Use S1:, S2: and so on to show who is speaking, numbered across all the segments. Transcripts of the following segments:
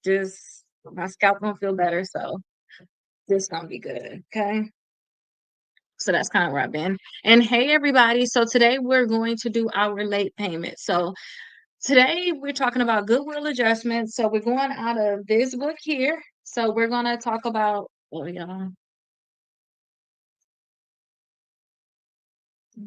S1: just my scalp gonna feel better. So this gonna be good. Okay. So that's kind of where I've been. And hey, everybody. So today we're going to do our late payment. So today we're talking about goodwill adjustments. So we're going out of this book here. So we're going to talk about, oh, yeah.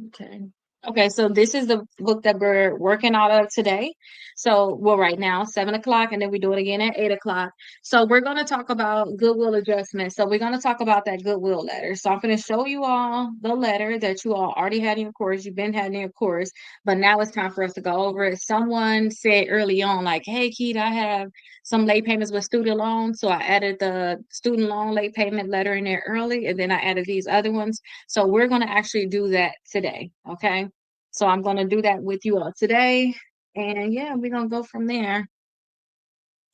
S1: Okay. Okay, so this is the book that we're working out of today. So, well, right now, 7 o'clock, and then we do it again at 8 o'clock. So, we're going to talk about goodwill adjustment. So, we're going to talk about that goodwill letter. So, I'm going to show you all the letter that you all already had in your course. You've been having in your course, but now it's time for us to go over it. Someone said early on, like, hey, Keith, I have some late payments with student loans. So, I added the student loan late payment letter in there early, and then I added these other ones. So we're going to actually do that today. Okay. So I'm going to do that with you all today. And yeah, we're going to go from there.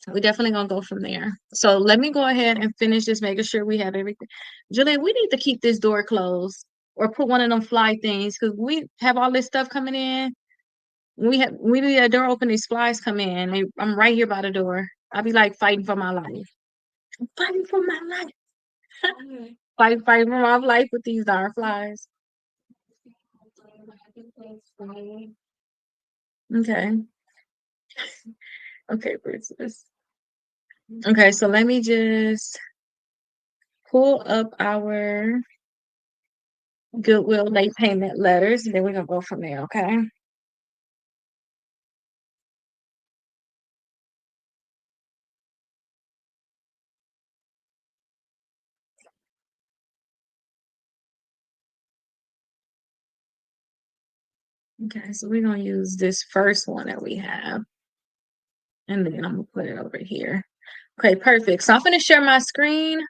S1: We're definitely going to go from there. So let me go ahead and finish just making sure we have everything. Julian, we need to keep this door closed or put one of them fly things because we have all this stuff coming in. We need a door open, these flies come in. I'm right here by the door. I'll be like fighting for my life. I'm fighting for my life. Fighting for my life with these darn flies. Okay. Okay, Princess. Okay, so let me just pull up our Goodwill late payment letters, and then we're gonna go from there, okay? Okay, so we're gonna use this first one that we have, and then I'm gonna put it over here. Okay, perfect. So I'm gonna share my screen.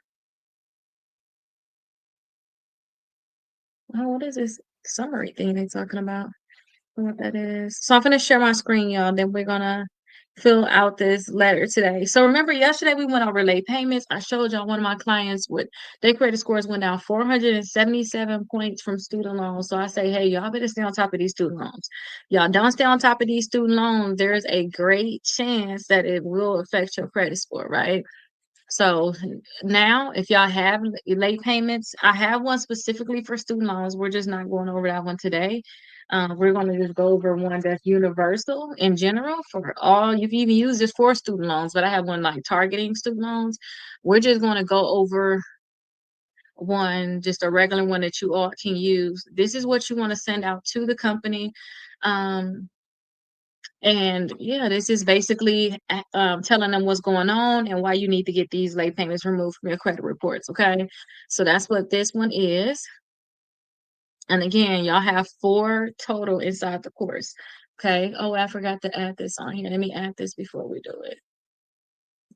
S1: Oh, what is this summary thing they're talking about? What that is. So I'm gonna share my screen, y'all. Then we're gonna fill out this letter today. So remember yesterday we went over late payments. I showed y'all one of my clients with their credit scores went down 477 points from student loans. So I say, hey, y'all better stay on top of these student loans. Y'all don't stay on top of these student loans. There's a great chance that it will affect your credit score, right? So now, if y'all have late payments, I have one specifically for student loans. We're just not going over that one today. We're going to just go over one that's universal in general for all. You can even use this for student loans, but I have one like targeting student loans. We're just going to go over one, just a regular one that you all can use. This is what you want to send out to the company. Um, and yeah, this is basically telling them what's going on and why you need to get these late payments removed from your credit reports. Okay. So that's what this one is. And again, y'all have 4 total inside the course. Okay. Oh, I forgot to add this on here. Let me add this before we do it.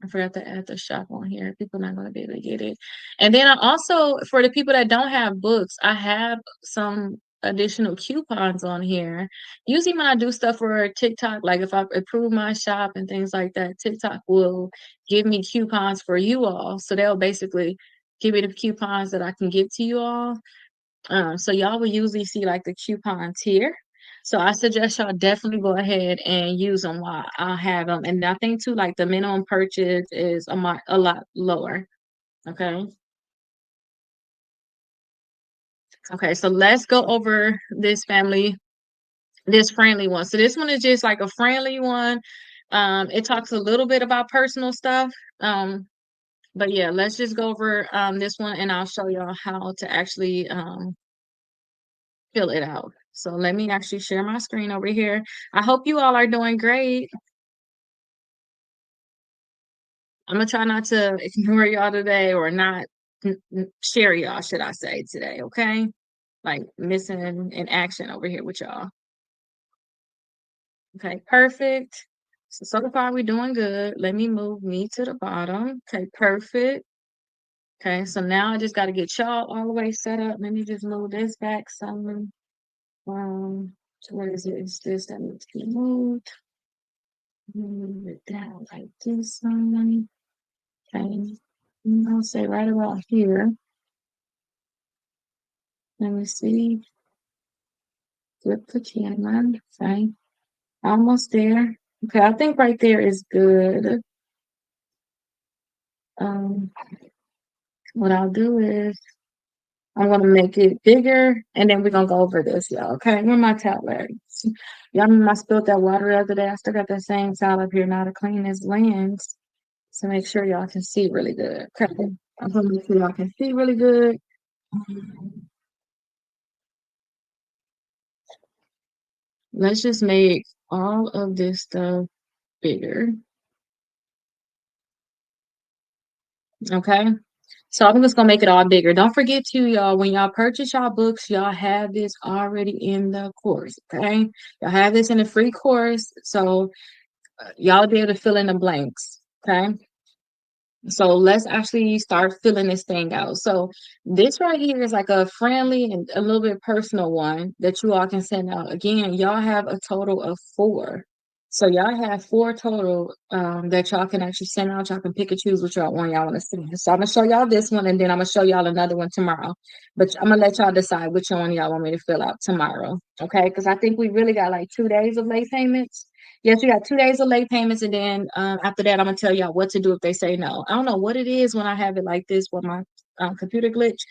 S1: I forgot to add the shop on here. People are not going to be able to get it. And then I also, for the people that don't have books, I have some additional coupons on here. Usually when I do stuff for TikTok, like if I approve my shop and things like that, TikTok will give me coupons for you all. So they'll basically give me the coupons that I can give to you all. So y'all will usually see like the coupons here. So I suggest y'all definitely go ahead and use them while I have them. And I think too, like the minimum purchase is a lot lower. Okay. Okay. So let's go over this this friendly one. So this one is just like a friendly one. It talks a little bit about personal stuff. But yeah, let's just go over this one and I'll show y'all how to actually fill it out. So let me actually share my screen over here. I hope you all are doing great. I'm gonna try not to ignore y'all today or not share y'all, should I say, today, okay? Like missing in action over here with y'all. Okay, perfect. So far we're doing good. Let me move me to the bottom. Okay, perfect. Okay, so now I just got to get y'all all the way set up. Let me just move this back some. So where is it? It's this that needs to be moved. Move it down like this one. Okay. I'll say right about here. Let me see. Flip the camera. Okay. Almost there. Okay, I think right there is good. Um, what I'll do is I'm gonna make it bigger, and then we're gonna go over this, y'all. Okay, where my towel at? Y'all remember I spilled that water the other day? I still got that same towel up here now to clean this lens to make sure y'all can see really good. Okay, I'm gonna make sure y'all can see really good. Let's just make all of this stuff bigger. Okay. So I'm just gonna make it all bigger. Don't forget to y'all, when y'all purchase y'all books, y'all have this already in the course. Okay. Y'all have this in the free course. So y'all be able to fill in the blanks. Okay. So let's actually start filling this thing out. So this right here is like a friendly and a little bit personal one that you all can send out. Again, y'all have a total of 4. So y'all have 4 total that y'all can actually send out. Y'all can pick and choose which one y'all want to send. So I'm gonna show y'all this one, and then I'm gonna show y'all another one tomorrow. But I'm gonna let y'all decide which one y'all want me to fill out tomorrow. Okay? Because I think we really got like 2 days of late payments. Yes, we got 2 days of late payments, and then after that, I'm gonna tell y'all what to do if they say no. I don't know what it is when I have it like this with my computer glitch,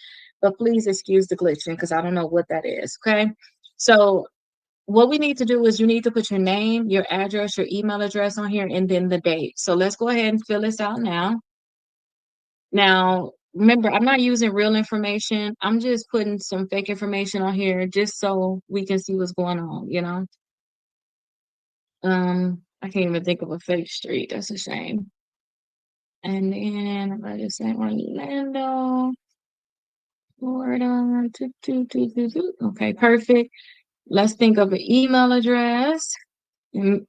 S1: but please excuse the glitching because I don't know what that is. Okay, so what we need to do is you need to put your name, your address, your email address on here, and then the date. So let's go ahead and fill this out now. Now, remember, I'm not using real information. I'm just putting some fake information on here just so we can see what's going on, you know? I can't even think of a fake street. That's a shame. And then I just say Orlando, Florida. Okay, perfect. Let's think of an email address. Mm,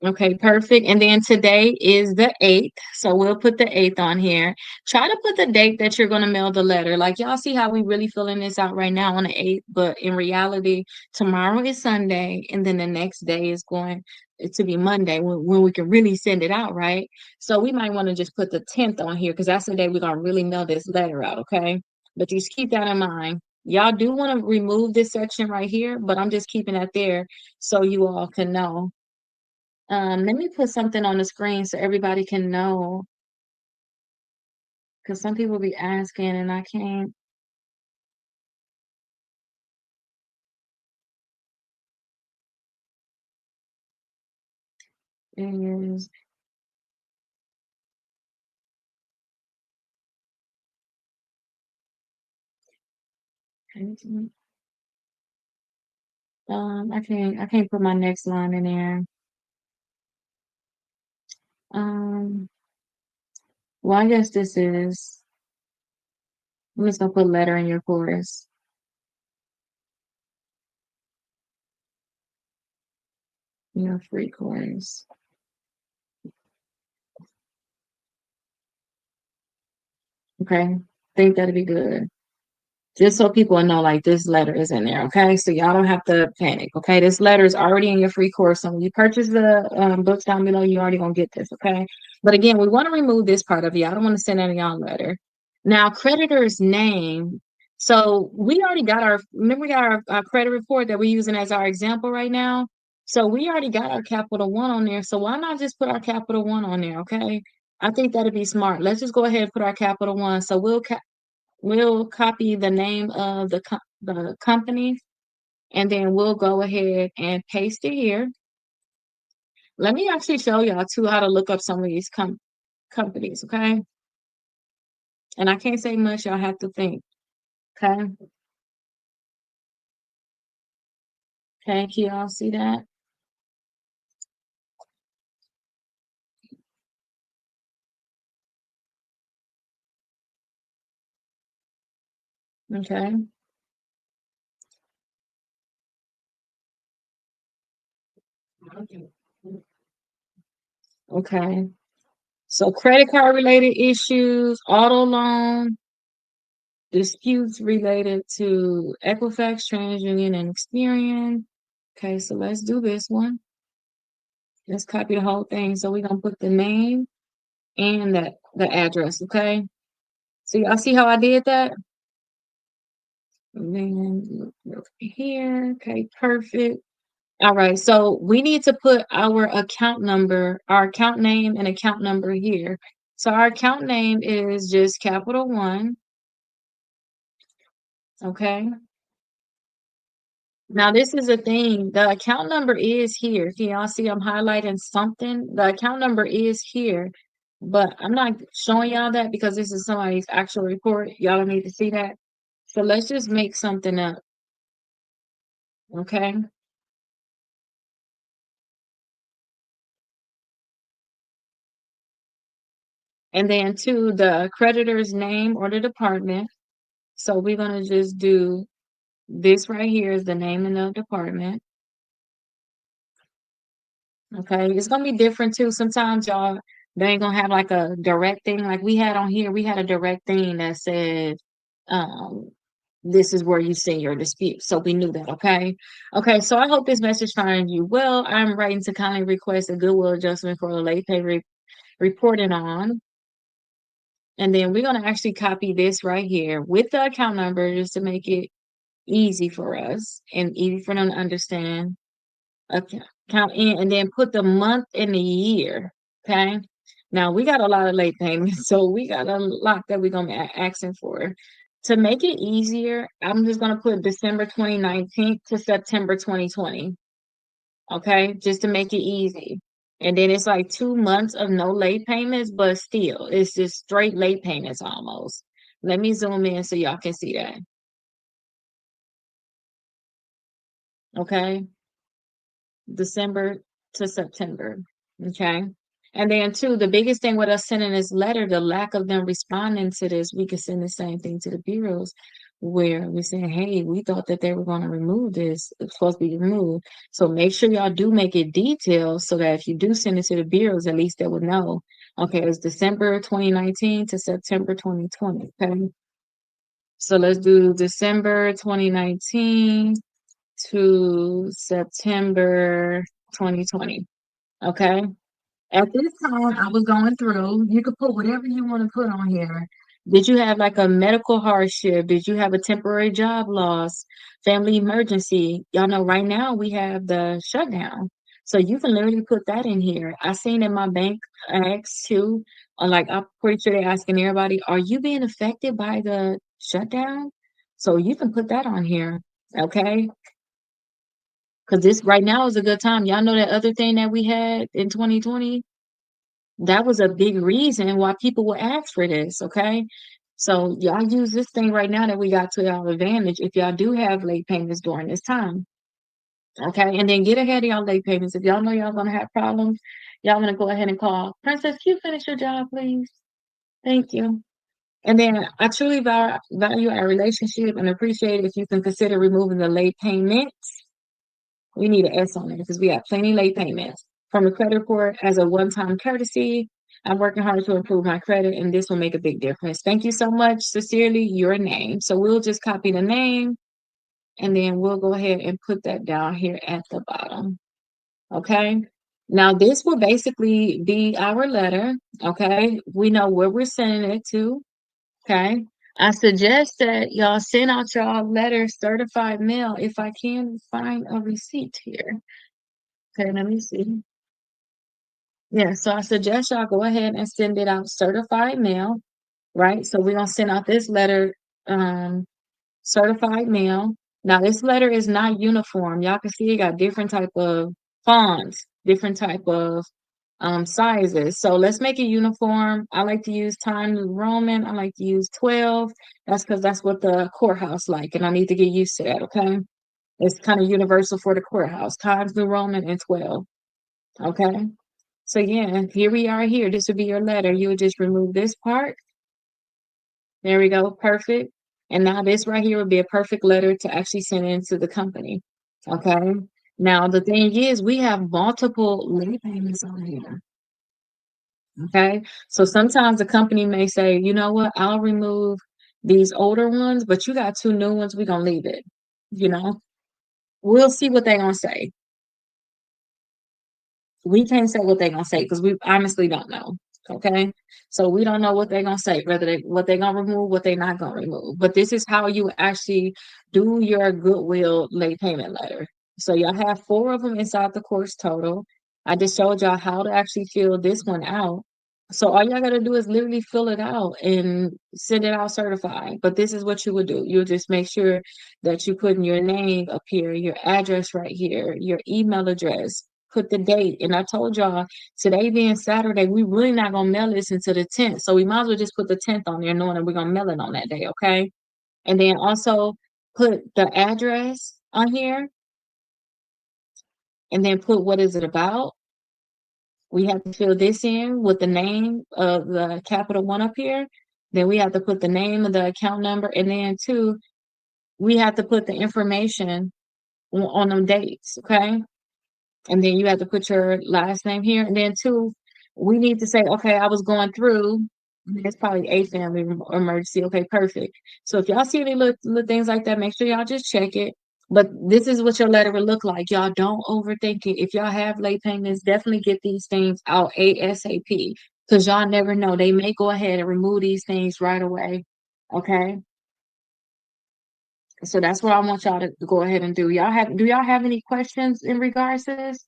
S1: Okay, perfect. And then today is the 8th. So we'll put the 8th on here. Try to put the date that you're going to mail the letter. Like y'all see how we really filling this out right now on the 8th, but in reality, tomorrow is Sunday, and then the next day is going to be Monday when we can really send it out, right? So we might want to just put the 10th on here because that's the day we're going to really mail this letter out, okay? But just keep that in mind. Y'all do want to remove this section right here, but I'm just keeping that there so you all can know. Let me put something on the screen so everybody can know, because some people be asking and I can't. Is I can't put my next line in there. Um, well, I guess this is. I'm just gonna put letter in your chorus. Your free chorus. Okay, think that'd be good. Just so people know, like this letter is in there. Okay, so y'all don't have to panic. Okay, this letter is already in your free course. So when you purchase the books down below, you already gonna get this. Okay, but again, we want to remove this part of you. I don't want to send any y'all letter. Now, creditor's name. So we already got our. Remember, we got our credit report that we're using as our example right now. So we already got our Capital One on there. So why not just put our Capital One on there? Okay, I think that'd be smart. Let's just go ahead and put our Capital One. So we'll copy the name of the company, and then we'll go ahead and paste it here. Let me actually show y'all too how to look up some of these companies, okay? And I can't say much, y'all have to think, okay? Okay, can y'all see that? Okay. Okay. So credit card related issues, auto loan, disputes related to Equifax, TransUnion, and Experian. Okay, so let's do this one. Let's copy the whole thing. So we're gonna put the name and the address, okay? So y'all see how I did that? And then look here, okay, perfect. All right, so we need to put our account number, our account name and account number here. So our account name is just Capital One, okay? Now this is a thing, the account number is here. Can y'all see I'm highlighting something? The account number is here, but I'm not showing y'all that because this is somebody's actual report. Y'all don't need to see that. So let's just make something up, okay? And then to the creditor's name or the department. So we're gonna just do this right here is the name of the department. Okay, it's gonna be different too. Sometimes y'all they ain't gonna have like a direct thing like we had on here. We had a direct thing that said, um, this is where you send your dispute. So we knew that. Okay. Okay. So I hope this message finds you well. I'm writing to kindly request a goodwill adjustment for a late pay reported on. And then we're gonna actually copy this right here with the account number just to make it easy for us and easy for them to understand. Count in and then put the month and the year. Okay. Now we got a lot of late payments, so we got a lot that we're gonna be asking for. To make it easier, I'm just gonna put December 2019 to September 2020. Okay, just to make it easy. And then it's like 2 months of no late payments, but still, it's just straight late payments almost. Let me zoom in so y'all can see that. Okay. December to September. Okay. And then too, the biggest thing with us sending this letter, the lack of them responding to this, we could send the same thing to the bureaus where we say, hey, we thought that they were going to remove this. It's supposed to be removed. So make sure y'all do make it detailed so that if you do send it to the bureaus, at least they would know. Okay, it's December 2019 to September 2020. Okay. So let's do December 2019 to September 2020. Okay. At this time, I was going through, you could put whatever you want to put on here. Did you have like a medical hardship? Did you have a temporary job loss, family emergency? Y'all know right now we have the shutdown. So you can literally put that in here. I seen in my bank ask too, like I'm pretty sure they're asking everybody, are you being affected by the shutdown? So you can put that on here. Okay. Because this right now is a good time. Y'all know that other thing that we had in 2020? That was a big reason why people would ask for this, okay? So y'all use this thing right now that we got to y'all advantage if y'all do have late payments during this time. Okay, and then get ahead of y'all late payments. If y'all know y'all gonna have problems, y'all wanna go ahead and call. Princess, can you finish your job, please? Thank you. And then I truly value our relationship and appreciate if you can consider removing the late payments. We need an S on it because we have plenty late payments from the credit report as a one-time courtesy. I'm working hard to improve my credit, and this will make a big difference. Thank you so much. Sincerely, your name. So we'll just copy the name, and then we'll go ahead and put that down here at the bottom. Okay. Now this will basically be our letter. Okay. We know where we're sending it to. Okay. I suggest that y'all send out y'all letter certified mail if I can find a receipt here. Okay, let me see. Yeah, so I suggest y'all go ahead and send it out certified mail, right? So we're gonna send out this letter, certified mail. Now this letter is not uniform. Y'all can see it got different type of fonts, different type of sizes. So let's make it uniform. I like to use Times New Roman. I like to use 12. That's because that's what the courthouse like, and I need to get used to that, okay? It's kind of universal for the courthouse, Times New Roman and 12. Okay. So yeah, here we are here. This would be your letter. You would just remove this part. There we go. Perfect. And now this right here would be a perfect letter to actually send into the company. Okay. Now the thing is we have multiple late payments on here. Okay. So sometimes the company may say, you know what, I'll remove these older ones, but you got two new ones, we're gonna leave it. You know, we'll see what they're gonna say. We can't say what they're gonna say because we honestly don't know. Okay. So we don't know what they're gonna say, whether they what they're gonna remove, what they're not gonna remove. But this is how you actually do your goodwill late payment letter. So y'all have 4 of them inside the course total. I just showed y'all how to actually fill this one out. So all y'all gotta do is literally fill it out and send it out certified. But this is what you would do. You'll just make sure that you put in your name up here, your address right here, your email address, put the date. And I told y'all today being Saturday, we really not gonna mail this until the 10th. So we might as well just put the 10th on there knowing that we're gonna mail it on that day, okay? And then also put the address on here and then put what is it about. We have to fill this in with the name of the Capital One up here. Then we have to put the name of the account number. And then two, we have to put the information on them dates. Okay. And then you have to put your last name here. And then two, we need to say, okay, I was going through. It's probably a family emergency. Okay, perfect. So if y'all see any little things like that, make sure y'all just check it. But this is what your letter will look like. Y'all don't overthink it. If y'all have late payments, definitely get these things out ASAP. Because y'all never know. They may go ahead and remove these things right away. Okay. So that's what I want y'all to go ahead and do. Do y'all have any questions in regards to this?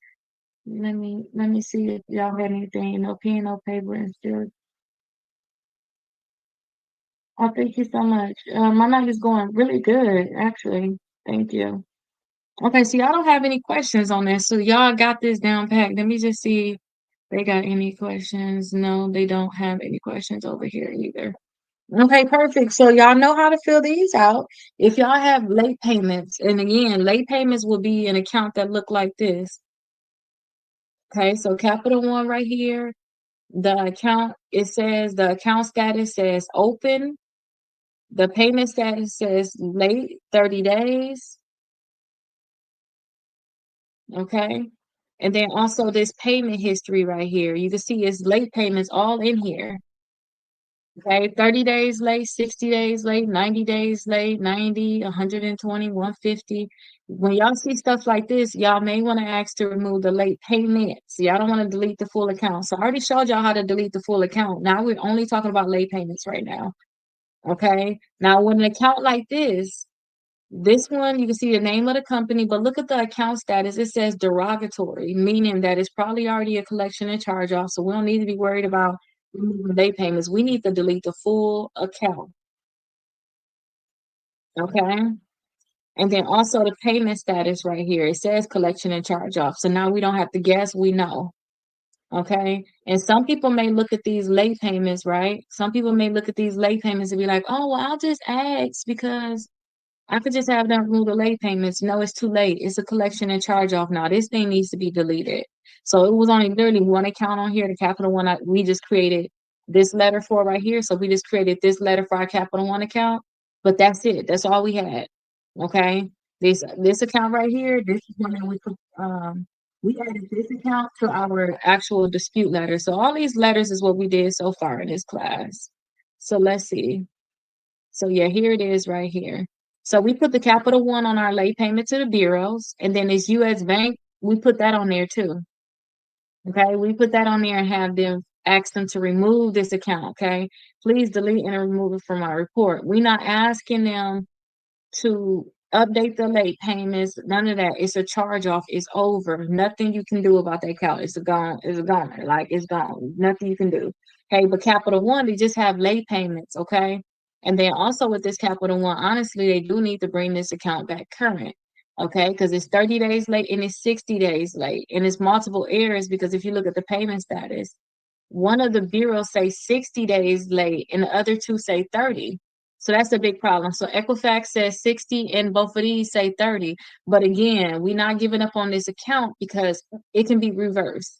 S1: Let me see if y'all had anything. No pen, no paper, and still. Oh, thank you so much. My night is going really good, actually. Thank you. Okay, so y'all don't have any questions on this, so y'all got this down packed. Let me just see if they got any questions. No, they don't have any questions over here either. Okay, perfect. So y'all know how to fill these out. If y'all have late payments, and again, late payments will be an account that look like this. Okay, so Capital One right here. The account status says open. The payment status says late 30 days. Okay. And then also this payment history right here. You can see it's late payments all in here. Okay. 30 days late, 60 days late, 90 days late, 90, 120, 150. When y'all see stuff like this, y'all may want to ask to remove the late payments. Y'all don't want to delete the full account. So I already showed y'all how to delete the full account. Now we're only talking about late payments right now. Okay. Now, when an account like this one, you can see the name of the company, but look at the account status. It says derogatory, meaning that it's probably already a collection and charge off. So we don't need to be worried about removing late payments. We need to delete the full account. Okay. And then also the payment status right here. It says collection and charge off. So now we don't have to guess. We know. Okay. And some people may look at these late payments, right? Some people may look at these late payments and be like, oh, well, I'll just ask because I could just have them remove the late payments. No, it's too late. It's a collection and charge off now. This thing needs to be deleted. So it was only literally one account on here, the Capital One. We just created this letter for right here. So we just created this letter for our Capital One account. But that's it. That's all we had. Okay. This account right here, this is one that we added this account to our actual dispute letter. So all these letters is what we did so far in this class. So let's see. So yeah, here it is right here. So we put the Capital One on our late payment to the bureaus, and then this U.S. Bank, we put that on there too. Okay, we put that on there and have them ask them to remove this account. Okay, please delete and remove it from our report. We're not asking them to update the late payments, none of that. It's a charge off. It's over. Nothing you can do about that account. It's gone. It's gone. Like it's gone. Nothing you can do. Okay, but Capital One, they just have late payments. Okay, and then also with this Capital One, honestly, they do need to bring this account back current. Okay, because it's 30 days late and it's 60 days late, and it's multiple errors because if you look at the payment status, one of the bureaus say 60 days late and the other two say 30. So that's a big problem. So Equifax says 60 and both of these say 30. But again, we're not giving up on this account because it can be reversed.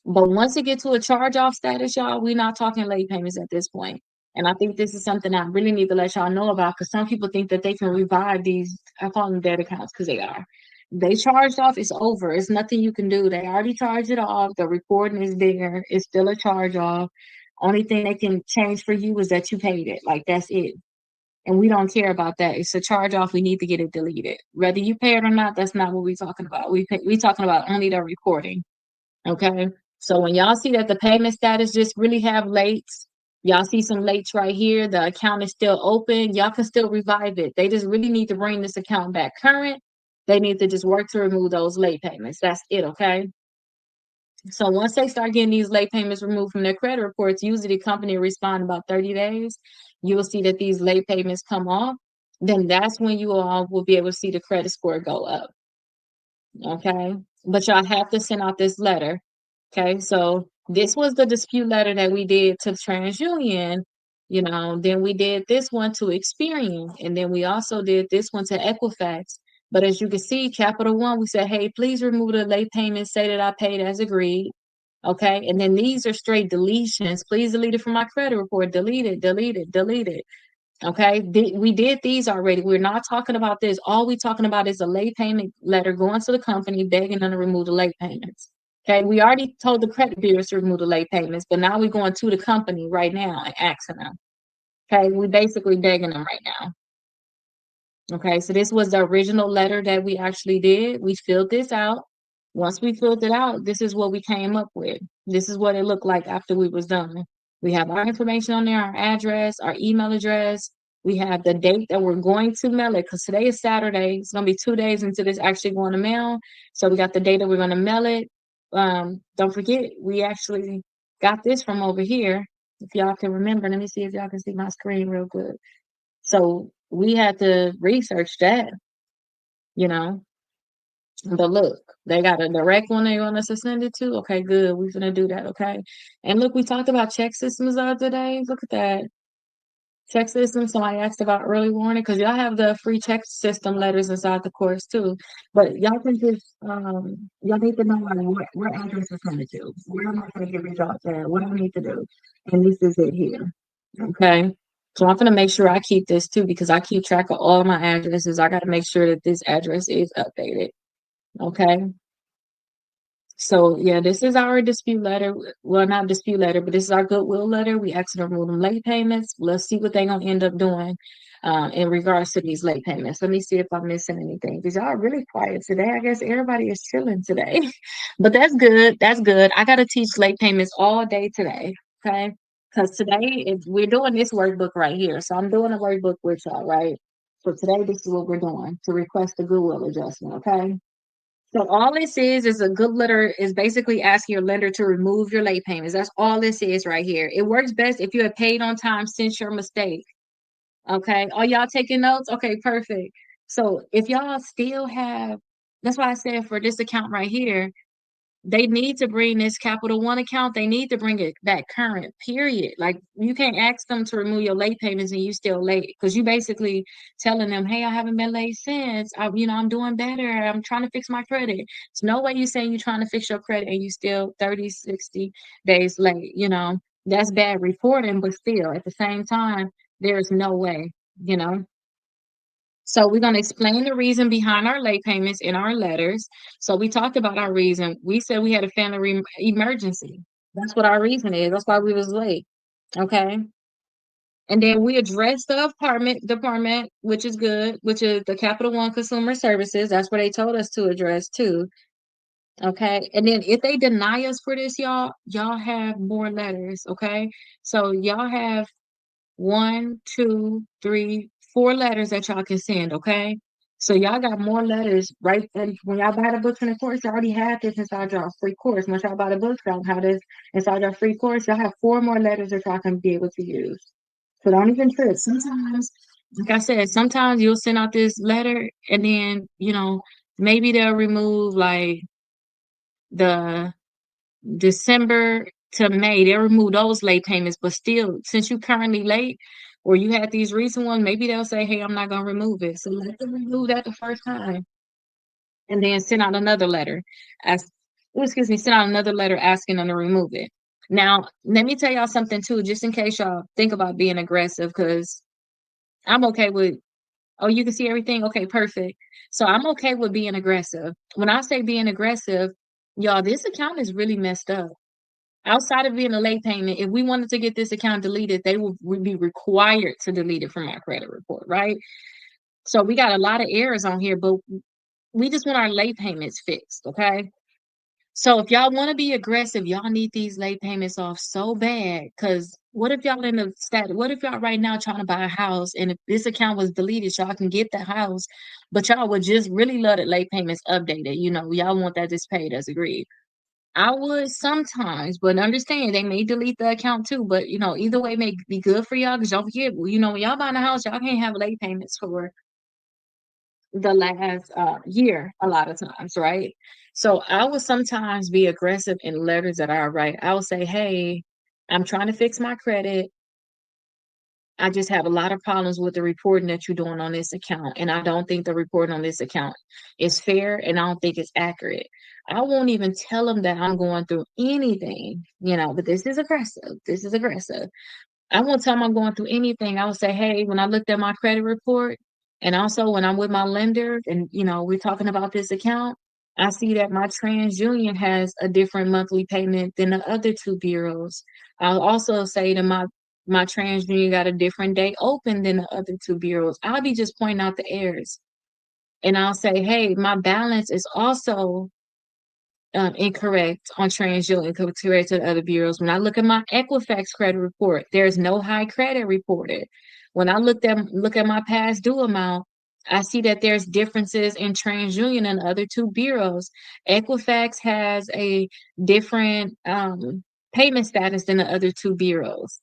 S1: But once it gets to a charge off status, y'all, we're not talking late payments at this point. And I think this is something I really need to let y'all know about because some people think that they can revive these, I call them dead accounts because they are. They charged off, it's over. It's nothing you can do. They already charged it off. The recording is there. It's still a charge off. Only thing they can change for you is that you paid it. Like that's it. And we don't care about that. It's a charge off. We need to get it deleted. Whether you pay it or not, that's not what we're talking about. We talking about only the recording. Okay. So when y'all see that the payment status just really have lates, y'all see some lates right here. The account is still open. Y'all can still revive it. They just really need to bring this account back current They need to just work to remove those late payments. That's it, okay? So once they start getting these late payments removed from their credit reports, usually the company will respond in about 30 days. You'll see that these late payments come off. Then that's when you all will be able to see the credit score go up. Okay. But y'all have to send out this letter. Okay. So this was the dispute letter that we did to TransUnion. Then we did this one to Experian. And then we also did this one to Equifax. But as you can see, Capital One, we said, hey, please remove the late payment, say that I paid as agreed. Okay. And then these are straight deletions. Please delete it from my credit report. Delete it, delete it, delete it. Okay, we did these already. We're not talking about this. All we talking about is a late payment letter going to the company begging them to remove the late payments. Okay, we already told the credit bureaus to remove the late payments, but now we're going to the company right now and asking them. Okay, we basically begging them right now. Okay, so this was the original letter that we actually did. We filled this out. Once we filled it out, this is what we came up with. This is what it looked like after we was done. We have our information on there, our address, our email address. We have the date that we're going to mail it because today is Saturday. It's going to be 2 days until it's actually going to mail. So we got the date that we're going to mail it. Don't forget, we actually got this from over here. If y'all can remember, let me see if y'all can see my screen real good. So we had to research that, you know. But look, they got a direct one they want us to send it to. Okay, good. We're gonna do that. Okay. And look, we talked about check systems the other day. Look at that. Check system. Somebody asked about early warning because y'all have the free check system letters inside the course too. But y'all can just y'all need to know like what address to send it to. Where am I gonna get results at? What do I need to do? And this is it here. Okay. So I'm gonna make sure I keep this too because I keep track of all my addresses. I gotta make sure that this address is updated. Okay. So yeah, this is our dispute letter. Well, not dispute letter, but this is our goodwill letter. We asked them to remove them late payments. Let's see what they're gonna end up doing in regards to these late payments. Let me see if I'm missing anything. Because y'all are really quiet today. I guess everybody is chilling today. But that's good. That's good. I gotta teach late payments all day today. Okay. Because today we're doing this workbook right here. So I'm doing a workbook with y'all, right? So today this is what we're doing to request a goodwill adjustment, okay? So all this is a good letter is basically asking your lender to remove your late payments. That's all this is right here. It works best if you have paid on time since your mistake. Okay. Are y'all taking notes? Okay, perfect. So if y'all still have, that's why I said for this account right here, they need to bring this Capital One account. They need to bring it back current, period. Like you can't ask them to remove your late payments and you still late because you basically telling them, hey, I haven't been late since. I'm doing better. I'm trying to fix my credit. It's no way you saying you're trying to fix your credit and you still 30, 60 days late. That's bad reporting, but still at the same time, there's no way, you know. So we're going to explain the reason behind our late payments in our letters. So we talked about our reason. We said we had a family emergency. That's what our reason is. That's why we was late. Okay. And then we addressed the apartment department, which is good, which is the Capital One Consumer Services. That's where they told us to address too. Okay. And then if they deny us for this, y'all have more letters. Okay. So y'all have 1, 2, 3, 4 letters that y'all can send, okay? So y'all got more letters, right? And when y'all buy the books in the course, you already have this inside your free course. Once y'all buy the books, y'all have this inside your free course. Y'all have 4 more letters that y'all can be able to use. So don't even trip. Sometimes, like I said, sometimes you'll send out this letter and then, maybe they'll remove like the December to May, they remove those late payments, but still, since you currently late or you had these recent ones, maybe they'll say, hey, I'm not gonna remove it. So let them remove that the first time and then send out another letter. Send out another letter asking them to remove it. Now, let me tell y'all something too, just in case y'all think about being aggressive, because I'm okay with, oh, you can see everything? Okay, perfect. So I'm okay with being aggressive. When I say being aggressive, y'all, this account is really messed up. Outside of being a late payment, if we wanted to get this account deleted, they would be required to delete it from our credit report, right? So we got a lot of errors on here, but we just want our late payments fixed, okay? So if y'all want to be aggressive, y'all need these late payments off so bad because What if y'all in the stat? What if y'all right now trying to buy a house, and if this account was deleted, y'all can get the house, but y'all would just really love the late payments updated. Y'all want that just paid as agreed. I would sometimes, but understand they may delete the account too. But either way may be good for y'all because y'all forget, when y'all buying a house, y'all can't have late payments for the last year a lot of times, right? So I would sometimes be aggressive in letters that I write. I will say, hey, I'm trying to fix my credit. I just have a lot of problems with the reporting that you're doing on this account. And I don't think the reporting on this account is fair and I don't think it's accurate. I won't even tell them that I'm going through anything, but this is aggressive. This is aggressive. I won't tell them I'm going through anything. I will say, hey, when I looked at my credit report and also when I'm with my lender and, we're talking about this account, I see that my TransUnion has a different monthly payment than the other two bureaus. I'll also say that my TransUnion got a different day open than the other two bureaus. I'll be just pointing out the errors. And I'll say, hey, my balance is also incorrect on TransUnion compared to the other bureaus. When I look at my Equifax credit report, there's no high credit reported. When I look at my past due amount, I see that there's differences in TransUnion and the other two bureaus. Equifax has a different payment status than the other two bureaus.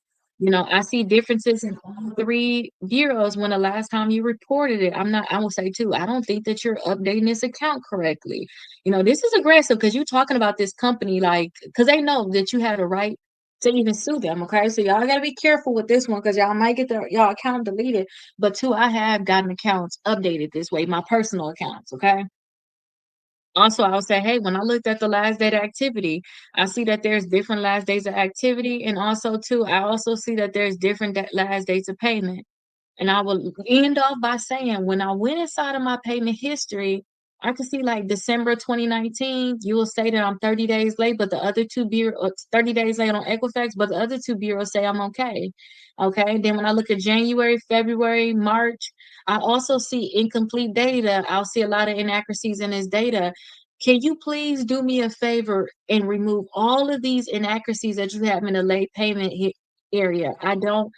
S1: I see differences in all three bureaus when the last time you reported it. I will say too, I don't think that you're updating this account correctly. This is aggressive because you're talking about this company, like, because they know that you have a right to even sue them. Okay. So y'all got to be careful with this one because y'all might get y'all account deleted. But two, I have gotten accounts updated this way, my personal accounts. Okay. Also, I would say, hey, when I looked at the last date of activity, I see that there's different last days of activity. And also, too, I also see that there's different last dates of payment. And I will end off by saying, when I went inside of my payment history, I could see like December 2019, you will say that I'm 30 days late, but the other two bureaus, 30 days late on Equifax, but the other two bureaus say I'm okay. Okay. Then when I look at January, February, March, I also see incomplete data. I'll see a lot of inaccuracies in this data. Can you please do me a favor and remove all of these inaccuracies that you have in the late payment area? I don't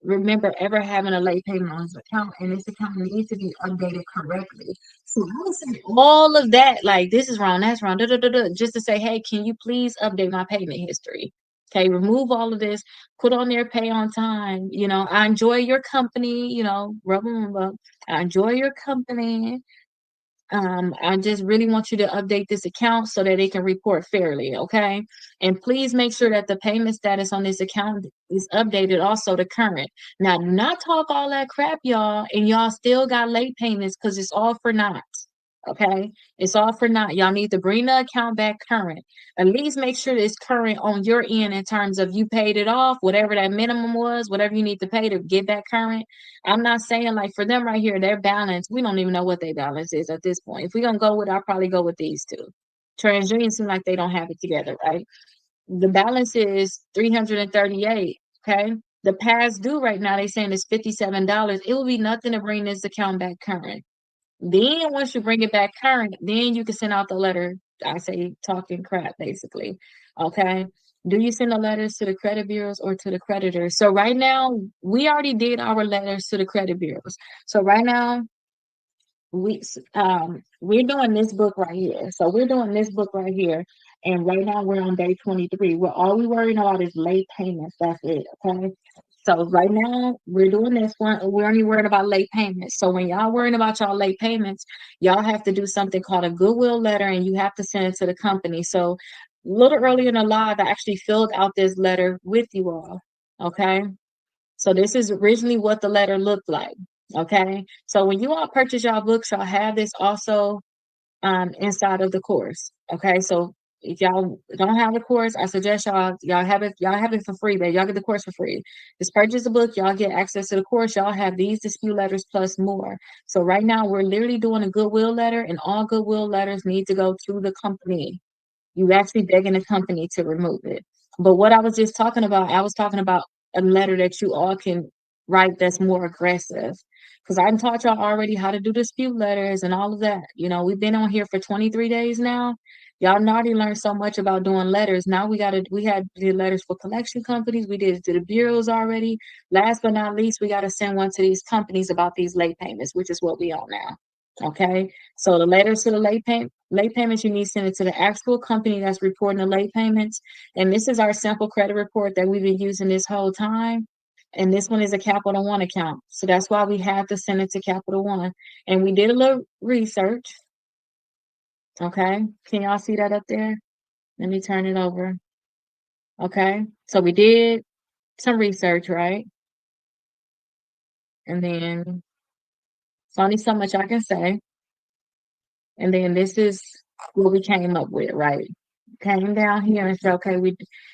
S1: remember ever having a late payment on this account, and this account needs to be updated correctly. So I would say all of that, like this is wrong, that's wrong, just to say, hey, can you please update my payment history? Okay, remove all of this, put on there pay on time. I enjoy your company, rub 'em up. I enjoy your company. I just really want you to update this account so that it can report fairly, okay? And please make sure that the payment status on this account is updated also to current. Now, do not talk all that crap, y'all, and y'all still got late payments because it's all for naught. Okay, it's all for naught. Y'all need to bring the account back current. At least make sure it's current on your end in terms of you paid it off, whatever that minimum was, whatever you need to pay to get back current. I'm not saying like for them right here, their balance, we don't even know what their balance is at this point. If we're gonna go with, I'll probably go with these two. TransUnion seem like they don't have it together, right? The balance is 338. Okay. The past due right now, they saying is $57. It will be nothing to bring this account back current. Then once you bring it back current, then you can send out the letter. I say talking crap, basically. Okay. Do you send the letters to the credit bureaus or to the creditors? So right now, we already did our letters to the credit bureaus. So right now, we're doing this book right here. So we're doing this book right here. And right now we're on day 23. We're all we worrying about is late payments. That's it. Okay. So right now we're doing this one. We're only worried about late payments. So when y'all worrying about y'all late payments, y'all have to do something called a goodwill letter and you have to send it to the company. So a little earlier in the live, I actually filled out this letter with you all. Okay. So this is originally what the letter looked like. Okay. So when you all purchase y'all books, y'all have this also inside of the course. Okay. So if y'all don't have the course, I suggest y'all have it for free, but y'all get the course for free. Just purchase the book, y'all get access to the course, y'all have these dispute letters plus more. So right now we're literally doing a goodwill letter, and all goodwill letters need to go to the company. You actually begging the company to remove it. But what I was just talking about, I was talking about a letter that you all can right? That's more aggressive. Because I taught y'all already how to do dispute letters and all of that. You know, we've been on here for 23 days now. Y'all already learned so much about doing letters. Now we had did letters for collection companies. We did it to the bureaus already. Last but not least, we got to send one to these companies about these late payments, which is what we on now. Okay. So the letters to the late payments, you need to send it to the actual company that's reporting the late payments. And this is our sample credit report that we've been using this whole time. And this one is a Capital One account. So that's why we have to send it to Capital One. And we did a little research. Okay. Can y'all see that up there? Let me turn it over. Okay. So we did some research, right? And then it's only so much I can say. And then this is what we came up with, right? Came down here and said, okay,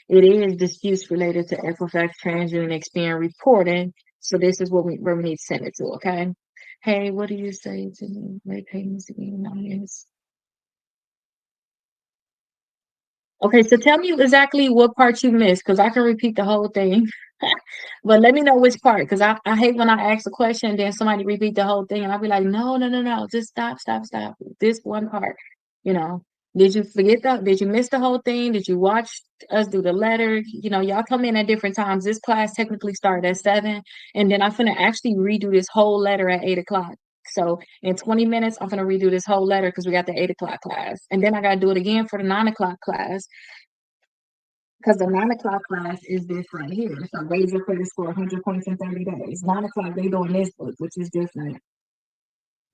S1: it is disputes related to Equifax TransUnion Experian reporting. So this is where we need to send it to, okay? Hey, what do you say to me? Late payments again? Okay, so tell me exactly what part you missed, because I can repeat the whole thing. But let me know which part, because I hate when I ask a question, then somebody repeat the whole thing, and I'll be like, no, no, no, no, just stop. This one part, you know. Did you forget that? Did you miss the whole thing? Did you watch us do the letter? You know, y'all come in at different times. This class technically started at 7, and then I'm finna actually redo this whole letter at 8 o'clock. So in 20 minutes, I'm gonna redo this whole letter because we got the 8 o'clock class. And then I gotta do it again for the 9 o'clock class because the 9 o'clock class is this right here. So raise your credit score 100 points in 30 days. 9 o'clock, they doing this book, which is different.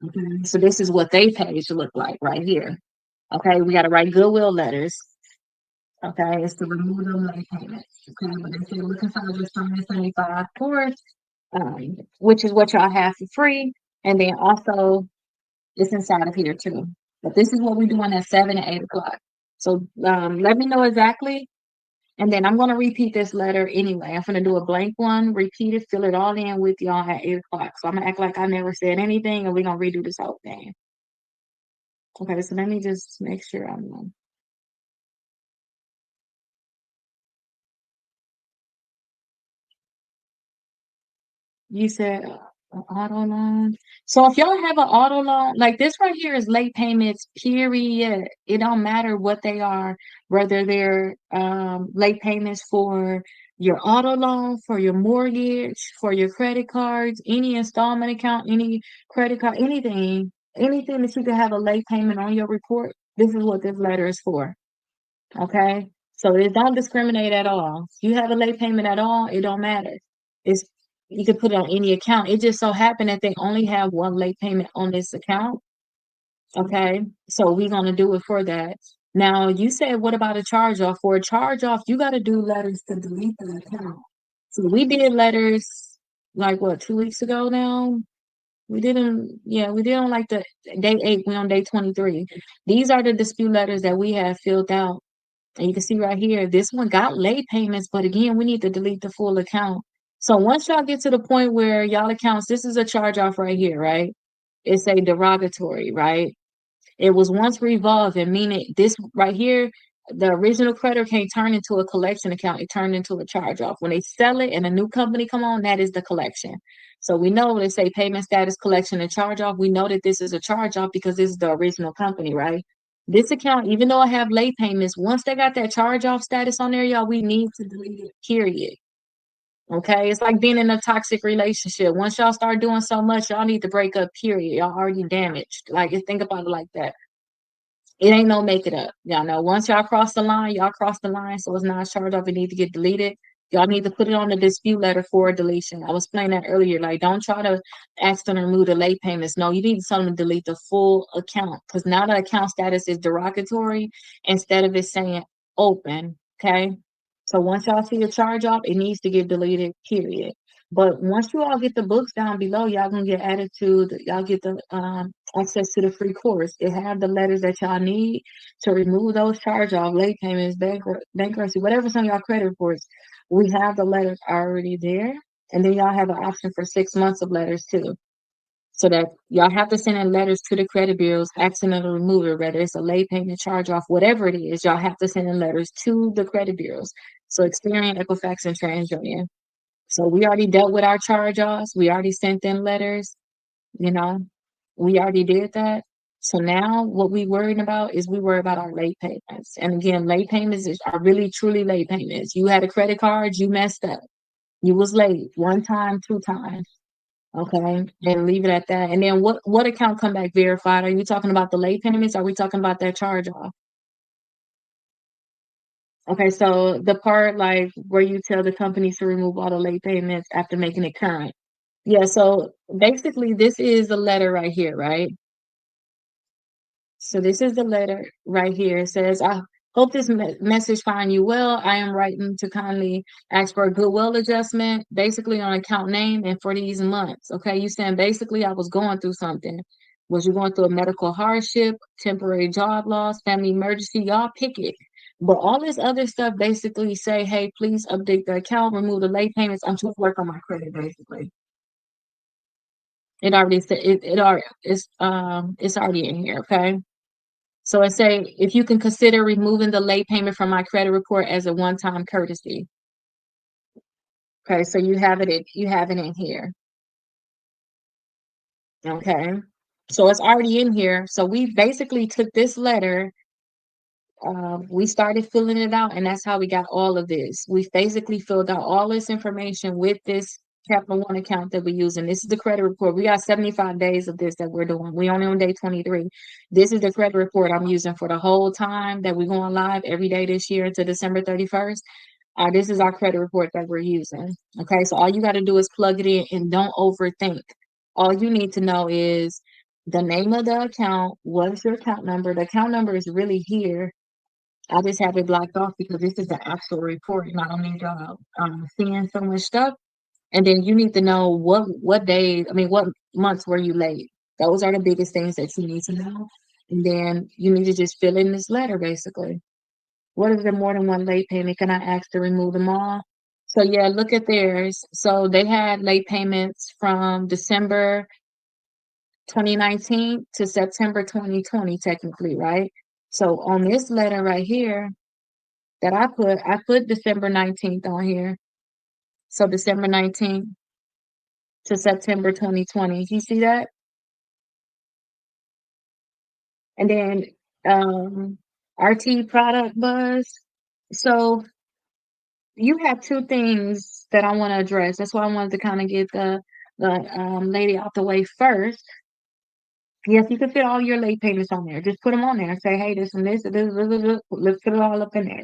S1: Okay. So this is what they page look like right here. Okay, we gotta write goodwill letters. Okay, it's to remove them late payments. Okay, but they say looking for just 175 course, which is what y'all have for free. And then also it's inside of here too. But this is what we're doing at 7 and 8 o'clock. So let me know exactly. And then I'm going to repeat this letter anyway. I'm going to do a blank one, repeat it, fill it all in with y'all at 8 o'clock. So I'm going to act like I never said anything and we're going to redo this whole thing. Okay, so let me just make sure I'm You said auto loan. So if y'all have an auto loan, like this right here is late payments, period. It don't matter what they are, whether they're late payments for your auto loan, for your mortgage, for your credit cards, any installment account, any credit card, anything that you can have a late payment on your report. This is what this letter is for. Okay. So it don't discriminate at all. If you have a late payment at all, it don't matter. It's you can put it on any account. It just so happened that they only have one late payment on this account. Okay. So we're gonna do it for that. Now you said what about a charge off? For a charge off, you gotta do letters to delete the account. So we did letters like what 2 weeks ago now. We didn't, yeah, we did on like the day 8, we on day 23. These are the dispute letters that we have filled out. And you can see right here, this one got late payments, but again, we need to delete the full account. So once y'all get to the point where y'all accounts, this is a charge off right here, right? It's a derogatory, right? It was once revolving, meaning this right here, the original creditor can't turn into a collection account. It turned into a charge off. When they sell it and a new company come on, that is the collection. So we know when they say payment status, collection, and charge off, we know that this is a charge off because this is the original company, right? This account, even though I have late payments, once they got that charge off status on there, y'all, we need to delete it, period. Okay, it's like being in a toxic relationship. Once y'all start doing so much, y'all need to break up, period. Y'all already damaged. Like, think about it like that. It ain't no make it up. Y'all know once y'all cross the line, y'all cross the line. So it's not charged off. It need to get deleted. Y'all need to put it on the dispute letter for deletion. I was playing that earlier. Like, don't try to ask them to remove the late payments. No, you need to tell them to delete the full account because now the account status is derogatory instead of it saying open. Okay. So once y'all see a charge off, it needs to get deleted, period. But once you all get the books down below, y'all gonna get added to y'all get the access to the free course. It have the letters that y'all need to remove those charge off, late payments, bankruptcy, whatever's on y'all credit reports. We have the letters already there. And then y'all have an option for 6 months of letters too. So that y'all have to send in letters to the credit bureaus, asking them to remove it, whether it's a late payment charge off, whatever it is, y'all have to send in letters to the credit bureaus. So Experian, Equifax, and TransUnion. So we already dealt with our charge-offs. We already sent in letters, you know, we already did that. So now what we worried about is we worry about our late payments. And again, late payments are really truly late payments. You had a credit card, you messed up. You was late one time, two times. Okay. And leave it at that. And then what account come back verified? Are you talking about the late payments? Are we talking about that charge off? Okay, so the part like where you tell the companies to remove all the late payments after making it current. Yeah, so basically this is the letter right here, right? So this is the letter right here. It says, I hope this message find you well. I am writing to kindly ask for a goodwill adjustment, basically on account name and for these months. Okay, you saying basically I was going through something. Was you going through a medical hardship, temporary job loss, family emergency? Y'all pick it. But all this other stuff basically say, hey, please update the account, remove the late payments. I'm trying to work on my credit, basically. It already said it already it's already in here, okay? So I say, if you can consider removing the late payment from my credit report as a one-time courtesy. Okay, so you have it in here. Okay. So it's already in here. So we basically took this letter, we started filling it out, and that's how we got all of this. We basically filled out all this information with this Capital One account that we use, and this is the credit report. We got 75 days of this that we're doing. We only on day 23. This is the credit report I'm using for the whole time that we're going live every day this year to December 31st. This is our credit report that we're using. Okay, so all you got to do is plug it in and don't overthink. All you need to know is the name of the account, what's your account number. The account number is really here. I just have it blocked off because this is the actual report, and I don't need y'all seeing so much stuff. And then you need to know what days, I mean, what months were you late. Those are the biggest things that you need to know. And then you need to just fill in this letter, basically. What is the more than one late payment? Can I ask to remove them all? So yeah, look at theirs. So they had late payments from December 2019 to September 2020, technically, right? So on this letter right here that I put December 19th on here. So December 19th to September 2020. You see that? And then RT product buzz. So you have two things that I want to address. That's why I wanted to kind of get the lady out the way first. Yes, you can fit all your late payments on there. Just put them on there and say, hey, this and this, and this. Let's put it all up in there.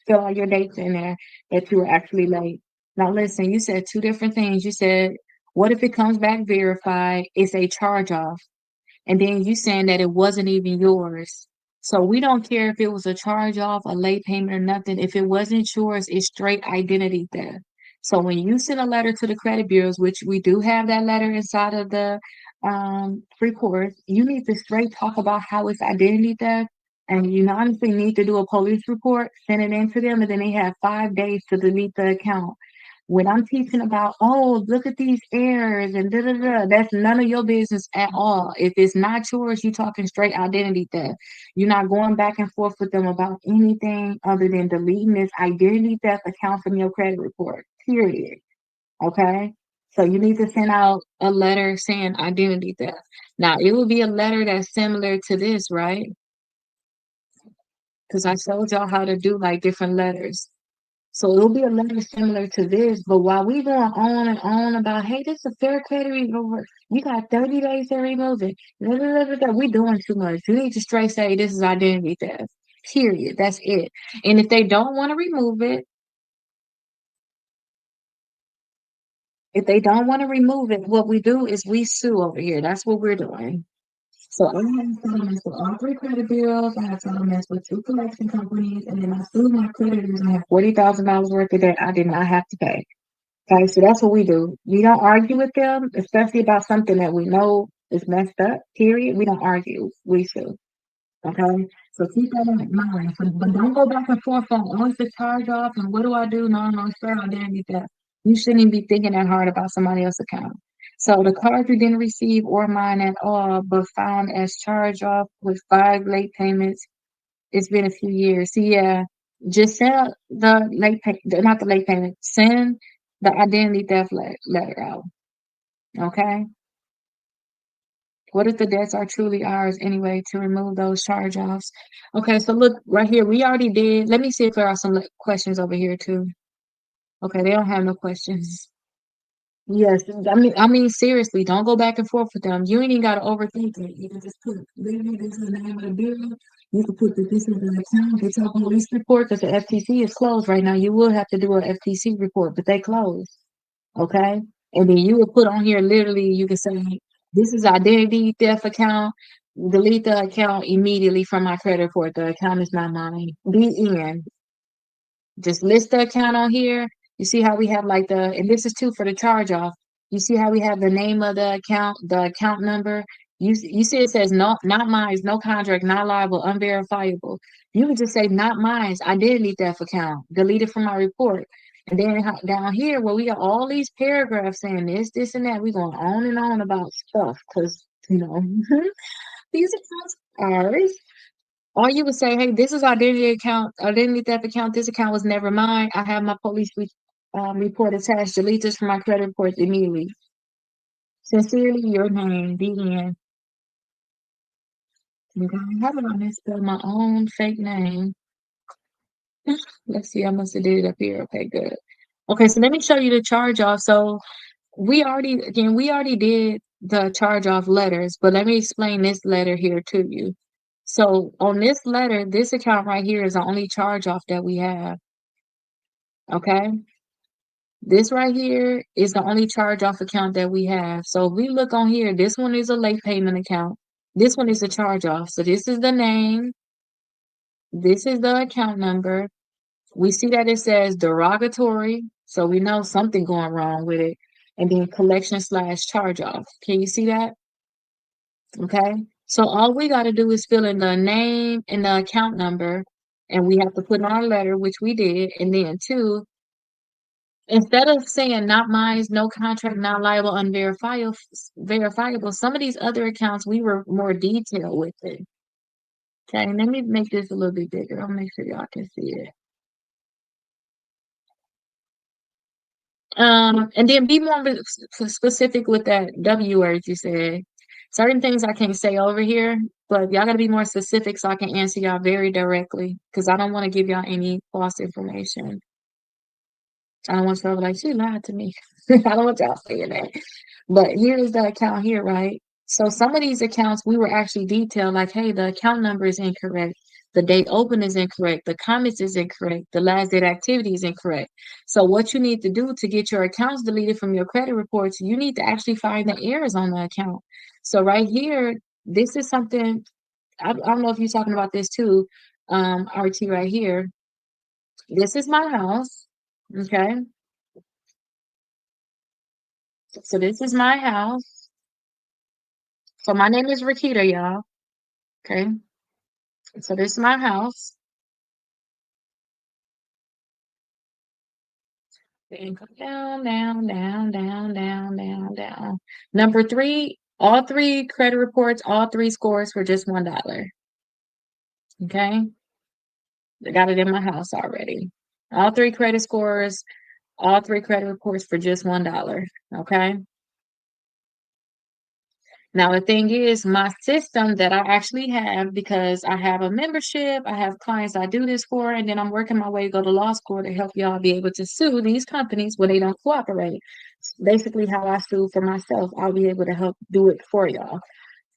S1: Fill all your dates in there that you were actually late. Now, listen, you said two different things. You said, what if it comes back verified? It's a charge off. And then you saying that it wasn't even yours. So we don't care if it was a charge off, a late payment, or nothing. If it wasn't yours, it's straight identity theft. So when you send a letter to the credit bureaus, which we do have that letter inside of the report, you need to straight talk about how it's identity theft. And you honestly need to do a police report, send it in to them, and then they have 5 days to delete the account. When I'm teaching about, oh, look at these errors and da da da, that's none of your business at all. If it's not yours, you're talking straight identity theft. You're not going back and forth with them about anything other than deleting this identity theft account from your credit report, period. Okay? So you need to send out a letter saying identity theft. Now, it will be a letter that's similar to this, right? Because I showed y'all how to do like different letters. So it'll be a letter similar to this, but while we going on and on about, hey, this is a fair credit report, you got 30 days to remove it. We doing too much. You need to straight say this is identity theft. Period. That's it. And if they don't want to remove it, if they don't want to remove it, what we do is we sue over here. That's what we're doing. So I have settlements with all three credit bureaus. I have settlements with two collection companies, and then I sued my creditors and have $40,000 worth of debt I did not have to pay. Okay, so that's what we do. We don't argue with them, especially about something that we know is messed up, period. We don't argue. We sue. Okay. So keep that in mind. So, but don't go back and forth on what's the charge off and what do I do? No, no, sir, I didn't get that. You shouldn't even be thinking that hard about somebody else's account. So the card you didn't receive or mine at all, but found as charge off with 5 late payments. It's been a few years. So yeah, just send the late pay, not the late payment. Send the identity theft letter out. Okay. What if the debts are truly ours anyway to remove those charge offs? Okay, so look right here. We already did. Let me see if there are some questions over here too. Okay, they don't have no questions. Yes, I mean, seriously, don't go back and forth with them. You ain't even gotta overthink it. You can just put literally this is the name of the building. You can put that this is the account. It's a police report because the FTC is closed right now. You will have to do an FTC report, but they closed. Okay, and then you would put on here literally. You can say this is identity theft account. Delete the account immediately from my credit report. The account is not mine. The end. Just list the account on here. You see how we have like and this is too for the charge off. You see how we have the name of the account number. You see it says not mine, no contract, not liable, unverifiable. You can just say not mine, identity theft account, delete it from my report. And then down here where we got all these paragraphs saying this, and that, we're going on and on about stuff because these accounts are ours. Or you would say, hey, this is identity theft account. This account was never mine. I have my report attached. Delete this from my credit report immediately. Sincerely, your name, the end. I have it on this spell my own fake name. Let's see, I must have did it up here. Okay, good. Okay, so let me show you the charge off. So we already did the charge off letters, but let me explain this letter here to you. So on this letter, this account right here is the only charge off that we have. Okay. This right here is the only charge off account that we have. So if we look on here, this one is a late payment account. This one is a charge off. So this is the name. This is the account number. We see that it says derogatory. So we know something going wrong with it. And then collection/charge off. Can you see that? Okay. So all we got to do is fill in the name and the account number. And we have to put in our letter, which we did. And then two, instead of saying not mine, no contract, not liable, verifiable, some of these other accounts we were more detailed with it. Okay, let me make this a little bit bigger. I'll make sure y'all can see it. And then be more specific with that W word you said. Certain things I can't say over here, but y'all gotta be more specific so I can answer y'all very directly because I don't want to give y'all any false information. I don't want y'all to be like, she lied to me. I don't want y'all saying that. But here's the account here, right? So some of these accounts we were actually detailed, like, hey, the account number is incorrect. The date open is incorrect. The comments is incorrect. The last date activity is incorrect. So what you need to do to get your accounts deleted from your credit reports, you need to actually find the errors on the account. So right here, this is something, I don't know if you're talking about this too, RT right here. This is my house. Okay. So this is my house. So my name is Rakita, y'all. Okay. So this is my house. Then come down, down, down, down, down, down, down. Number three, all three credit reports, all three scores for just $1. Okay. I got it in my house already. All three credit scores, all three credit reports for just $1. Okay. Now, the thing is, my system that I actually have, because I have a membership, I have clients I do this for, and then I'm working my way to go to law school to help y'all be able to sue these companies when they don't cooperate. Basically, how I sue for myself, I'll be able to help do it for y'all.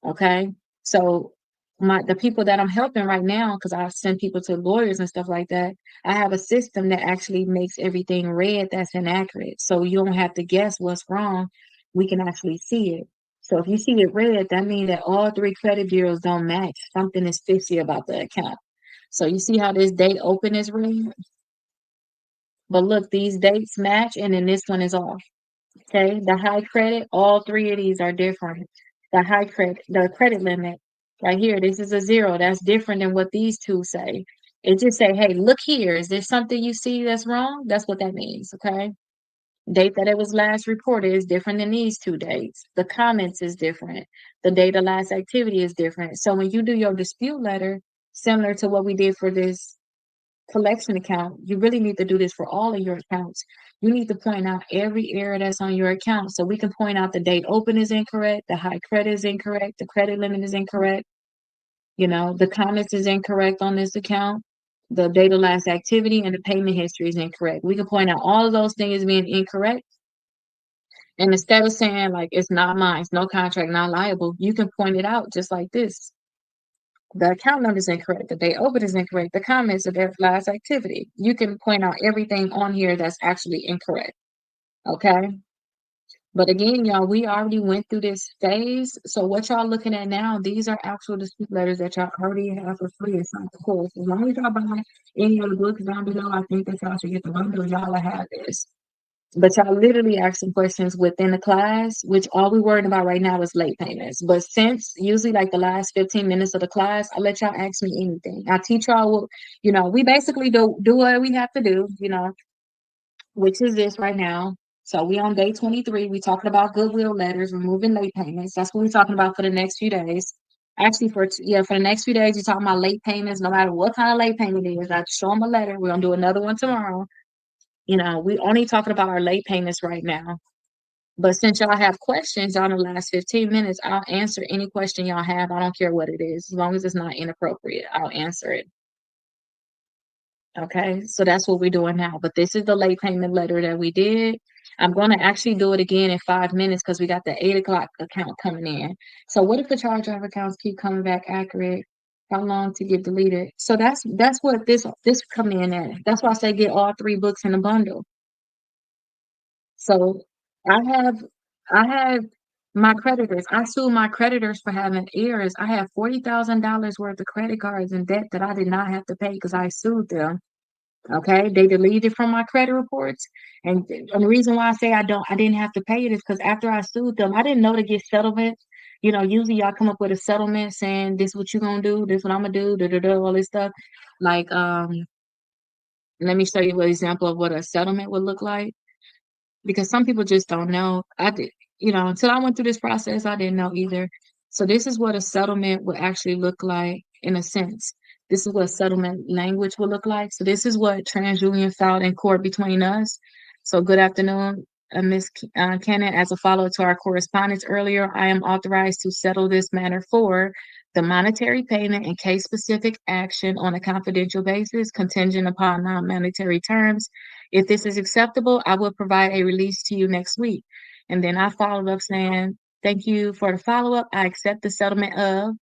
S1: Okay. So, the people that I'm helping right now, because I send people to lawyers and stuff like that, I have a system that actually makes everything red that's inaccurate. So you don't have to guess what's wrong. We can actually see it. So if you see it red, that means that all three credit bureaus don't match. Something is fishy about the account. So you see how this date open is red? But look, these dates match and then this one is off. Okay. The high credit, all three of these are different. The credit limit right here, this is a 0. That's different than what these two say. It just say, hey, look here. Is there something you see that's wrong? That's what that means. Okay. Date that it was last reported is different than these two dates. The comments is different. The date of last activity is different. So when you do your dispute letter, similar to what we did for this collection account, you really need to do this for all of your accounts. You need to point out every error that's on your account. So we can point out the date open is incorrect, the high credit is incorrect, the credit limit is incorrect, the comments is incorrect on this account, the date of last activity and the payment history is incorrect. We can point out all of those things being incorrect. And instead of saying like it's not mine, it's no contract, not liable, you can point it out just like this. The account number is incorrect. The date open is incorrect. The comments of their last activity. You can point out everything on here that's actually incorrect. Okay. But again, y'all, we already went through this phase. So what y'all looking at now, these are actual dispute letters that y'all already have for free inside the course. As long as y'all buy any of the books down below, I think that y'all should get the bundle. Y'all will have this. But y'all literally asking questions within the class, which all we worried about right now is late payments. But since usually like the last 15 minutes of the class, I let y'all ask me anything. I teach y'all we basically do what we have to do, which is this right now. So we on day 23. We talking about goodwill letters, removing late payments. That's what we're talking about for the next few days. Actually, for the next few days, you're talking about late payments, no matter what kind of late payment it is. I show them a letter. We're gonna do another one tomorrow. We only talking about our late payments right now. But since y'all have questions, y'all in the last 15 minutes, I'll answer any question y'all have. I don't care what it is, as long as it's not inappropriate, I'll answer it. Okay, so that's what we're doing now. But this is the late payment letter that we did. I'm going to actually do it again in 5 minutes because we got the 8 o'clock account coming in. So what if the charge off accounts keep coming back accurate? How long to get deleted? So that's what this come in at. That's why I say get all 3 books in a bundle. So I have my creditors. I sued my creditors for having errors. I have $40,000 worth of credit cards in debt that I did not have to pay because I sued them. Okay, they deleted from my credit reports, and the reason why I say I didn't have to pay it is because after I sued them, I didn't know to get settlement. Usually y'all come up with a settlement saying this what you gonna do, this what I'm gonna do, all this stuff. Like, let me show you an example of what a settlement would look like, because some people just don't know. I did, until I went through this process, I didn't know either. So this is what a settlement would actually look like in a sense. This is what settlement language would look like. So this is what TransUnion filed in court between us. So good afternoon, Ms. Cannon. As a follow-up to our correspondence earlier, I am authorized to settle this matter for the monetary payment and case-specific action on a confidential basis, contingent upon non-monetary terms. If this is acceptable, I will provide a release to you next week. And then I followed up saying, thank you for the follow-up. I accept the settlement of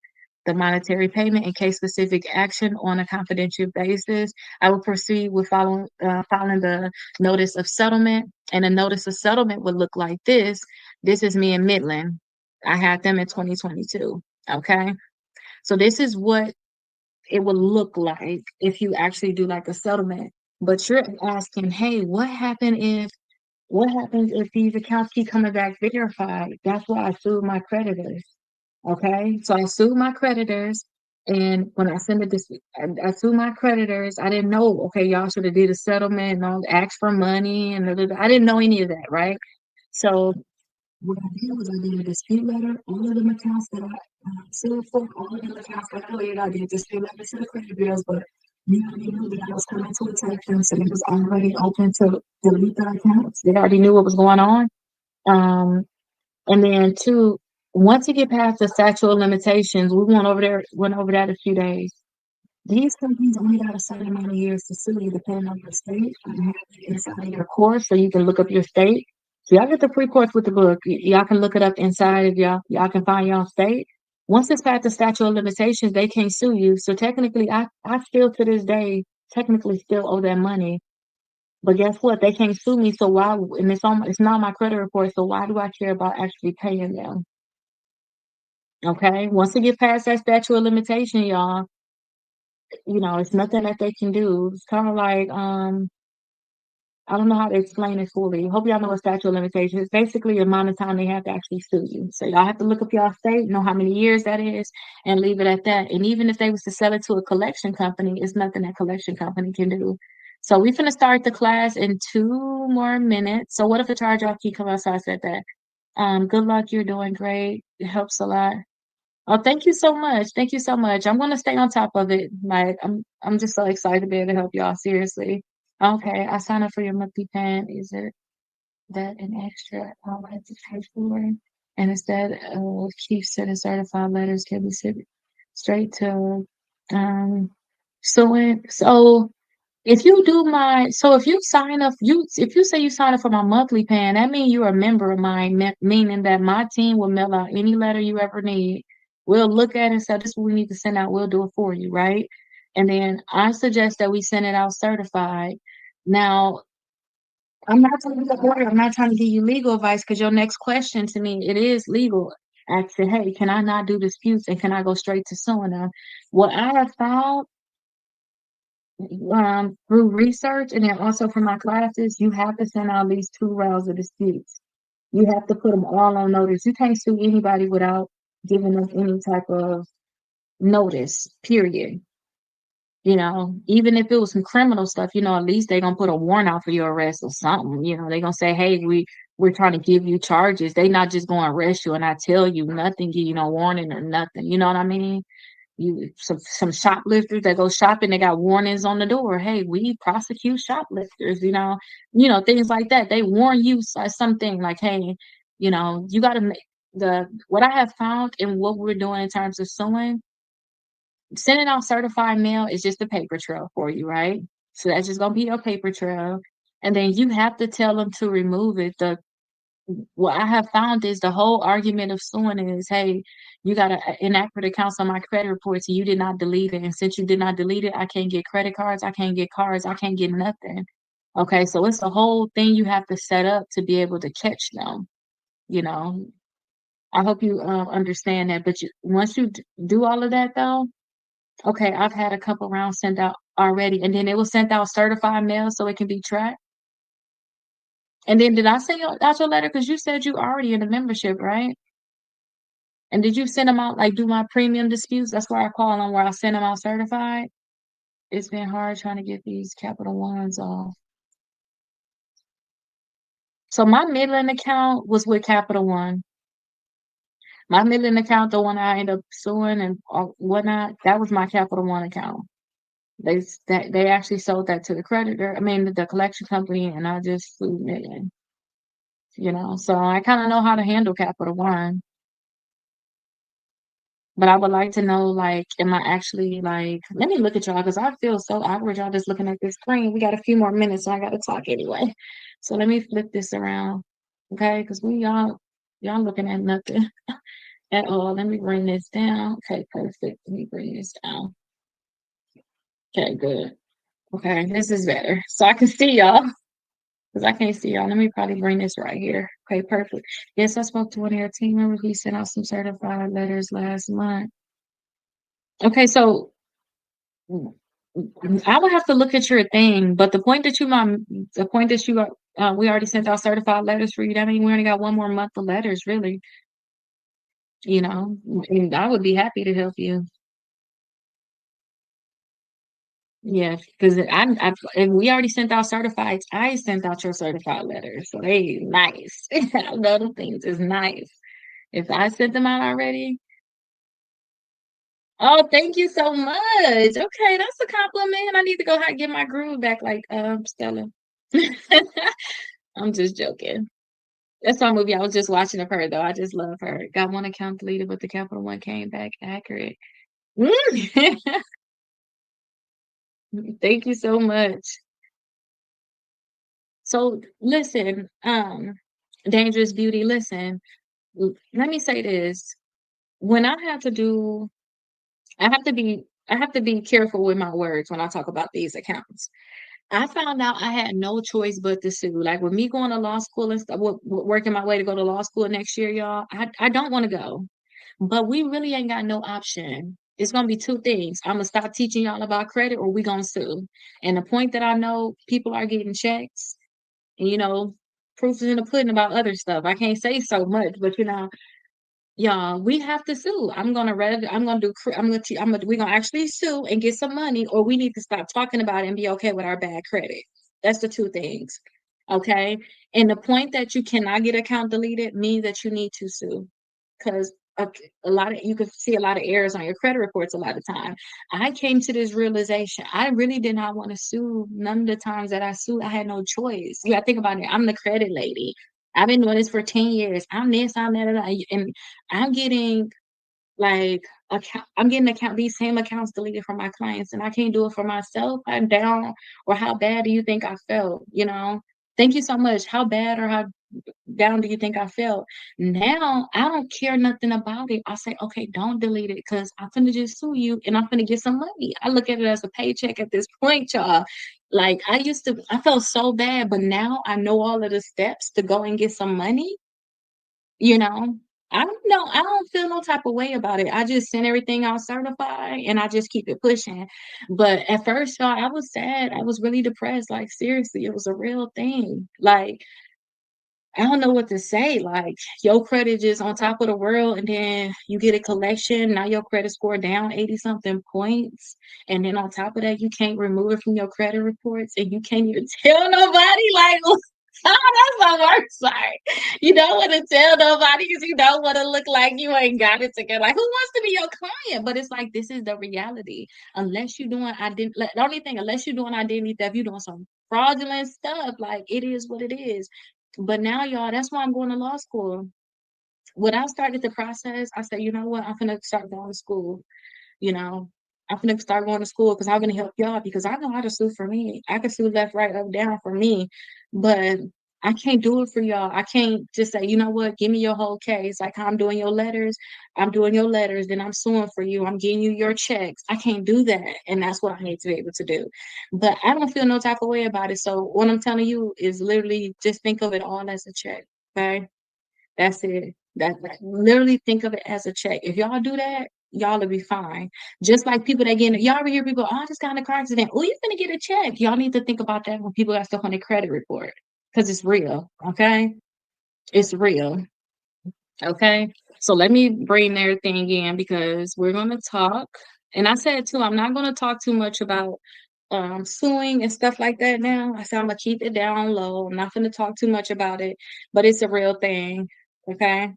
S1: the monetary payment and case-specific action on a confidential basis. I will proceed with filing the notice of settlement. And a notice of settlement would look like this. This is me in Midland. I had them in 2022. Okay. So this is what it would look like if you actually do like a settlement. But you're asking, hey, what happens if these accounts keep coming back verified? That's why I sued my creditors. Okay, so I sued my creditors, and when I sent it this, I sued my creditors. I didn't know. Okay, y'all should have did a settlement and all, asked for money, and I didn't know any of that, right? So what I did was I did a dispute letter. All of them accounts that I sued for, all of them accounts that I deleted, I did a dispute letter to the credit bureaus, but you already knew that I was coming to attack them, so it was already open to delete the accounts. They already knew what was going on. And then two, once you get past the statute of limitations, we went over that a few days. These companies only got a certain amount of years to sue you, depending on your state. You have it inside of your course, so you can look up your state. So y'all get the free course with the book. Y'all can look it up inside of y'all can find your state. Once it's past the statute of limitations, they can't sue you. So technically, I still to this day technically still owe that money. But guess what? They can't sue me. So why? And it's not my credit report. So why do I care about actually paying them? Okay. Once they get past that statute of limitation, y'all, it's nothing that they can do. It's kind of like, I don't know how to explain it fully. Hope y'all know what statute of limitations is. Basically the amount of time they have to actually sue you. So y'all have to look up y'all state, know how many years that is, and leave it at that. And even if they was to sell it to a collection company, it's nothing that collection company can do. So we're gonna start the class in 2 more minutes. So what if the charge off key comes outside? I said that. Good luck, you're doing great. It helps a lot. Oh, thank you so much. Thank you so much. I'm gonna stay on top of it. Like I'm just so excited to be able to help y'all. Seriously. Okay, I signed up for your monthly plan. Is it that an extra I'll have to pay for? And instead of keep sending certified letters can be sent straight to um so if you do my so if you sign up you if you say you sign up for my monthly plan, that means you're a member of mine, meaning that my team will mail out any letter you ever need. We'll look at it and say, this is what we need to send out, we'll do it for you, right? And then I suggest that we send it out certified. Now, I'm not trying to be a lawyer, I'm not trying to give you legal advice because your next question to me, it is legal. Asking, hey, can I not do disputes and can I go straight to suing them? What I have found through research and then also from my classes, you have to send out at least 2 rounds of disputes. You have to put them all on notice. You can't sue anybody without giving them any type of notice, period. Even if it was some criminal stuff, at least they're gonna put a warrant out for your arrest or something. They're gonna say, hey, we're trying to give you charges. They not just gonna arrest you and not tell you nothing, give you no warning or nothing. You know what I mean? Some shoplifters that go shopping, they got warnings on the door. Hey, we prosecute shoplifters, things like that. They warn you something like, hey, you got to make the what I have found and what we're doing in terms of suing, sending out certified mail is just a paper trail for you, right? So that's just gonna be your paper trail. And then you have to tell them to remove it. What I have found is the whole argument of suing is, hey, you got an inaccurate accounts on my credit report, so you did not delete it. And since you did not delete it, I can't get credit cards, I can't get cards, I can't get nothing. Okay, so it's a whole thing you have to set up to be able to catch them. You know, I hope you understand that. But once you do all of that, though, okay, I've had a couple rounds sent out already, and then it was sent out certified mail so it can be tracked. And then did I send you out your letter? Because you said you already in the membership, right? And did you send them out, like, do my premium disputes? That's where I call them, where I send them out certified. It's been hard trying to get these Capital Ones off. So my Midland account was with Capital One. My Midland account, the one I ended up suing and whatnot, that was my Capital One account. They actually sold that to the creditor, I mean, the collection company, and I just sued Midland. So I kind of know how to handle Capital One. But I would like to know, like, am I actually like, let me look at y'all because I feel so awkward. Y'all just looking at this screen. We got a few more minutes, so I got to talk anyway. So let me flip this around, okay? Because y'all looking at nothing at all. Let me bring this down. Okay, perfect. Let me bring this down. Okay, good. Okay, this is better. So I can see y'all because I can't see y'all. Let me probably bring this right here. Okay, perfect. Yes, I spoke to one of your team members. We sent out some certified letters last month. Okay, so I would have to look at your thing, but the point that you we already sent out certified letters for you. That means we only got one more month of letters, really. And I would be happy to help you. Yeah, because and we already sent out certified. I sent out your certified letters, so they nice. I love them things. It's nice. If I sent them out already, oh, thank you so much. Okay, that's a compliment. I need to go ahead and get my groove back, like Stella. I'm just joking. That's my movie. I was just watching of her though. I just love her. Got one account deleted, but the Capital One came back accurate. Mm. Thank you so much. So listen, Dangerous Beauty, listen, let me say this. When I have to be careful with my words when I talk about these accounts. I found out I had no choice but to sue. Like with me going to law school and stuff, working my way to go to law school next year, y'all. I don't want to go. But we really ain't got no option. It's gonna be two things. I'm gonna stop teaching y'all about credit, or we gonna sue. And the point that I know people are getting checks, and proof is in the pudding about other stuff. I can't say so much, but y'all, we have to sue. I'm gonna do. We're gonna actually sue and get some money, or we need to stop talking about it and be okay with our bad credit. That's the two things. Okay. And the point that you cannot get account deleted means that you need to sue, because a, a lot of, you can see a lot of errors on your credit reports a lot of time. I came to this realization. I really did not want to sue. None of the times that I sued, I had no choice. You gotta think about it. I'm the credit lady. I've been doing this for 10 years. I'm this, I'm that, and I'm getting like I'm getting these same accounts deleted from my clients, and I can't do it for myself. I'm down, or how bad do you think I felt? Thank you so much. How bad or how down do you think I felt? Now I don't care nothing about it. I say, okay, don't delete it because I'm gonna just sue you and I'm gonna get some money. I look at it as a paycheck at this point, y'all. Like I felt so bad, but now I know all of the steps to go and get some money. You know, I don't know. I don't feel no type of way about it. I just send everything out certified and I just keep it pushing. But at first, y'all, I was sad. I was really depressed. Like, seriously, it was a real thing. Like, I don't know what to say. Like, your credit just on top of the world, and then you get a collection. Now your credit score down 80 something points. And then on top of that, you can't remove it from your credit reports and you can't even tell nobody. Like, oh, that's the worst part. You don't want to tell nobody because you don't want to look like you ain't got it together. Like, who wants to be your client? But it's like, this is the reality. Unless you're doing the only thing, unless you're doing identity theft, you're doing some fraudulent stuff. Like, it is what it is. But now, y'all, that's why I'm going to law school. When I started the process, I said, you know what? I'm gonna start going to school. You know, I'm gonna start going to school because I'm gonna help y'all because I know how to sue for me. I can sue left, right, up, down for me, but I can't do it for y'all. I can't just say, you know what, give me your whole case. Like how I'm doing your letters, then I'm suing for you. I'm getting you your checks. I can't do that. And that's what I need to be able to do. But I don't feel no type of way about it. So what I'm telling you is literally just think of it all as a check. Okay. That's it. Literally think of it as a check. If y'all do that, y'all will be fine. Just like people that get y'all ever hear people, oh, I just got in a car accident. Oh, you're gonna get a check. Y'all need to think about that when people got stuff on their credit report. Because it's real. Okay. It's real. Okay. So let me bring everything in because we're gonna talk. And I said too, I'm not gonna talk too much about suing and stuff like that now. I said I'm gonna keep it down low. I'm not gonna talk too much about it, but it's a real thing. Okay.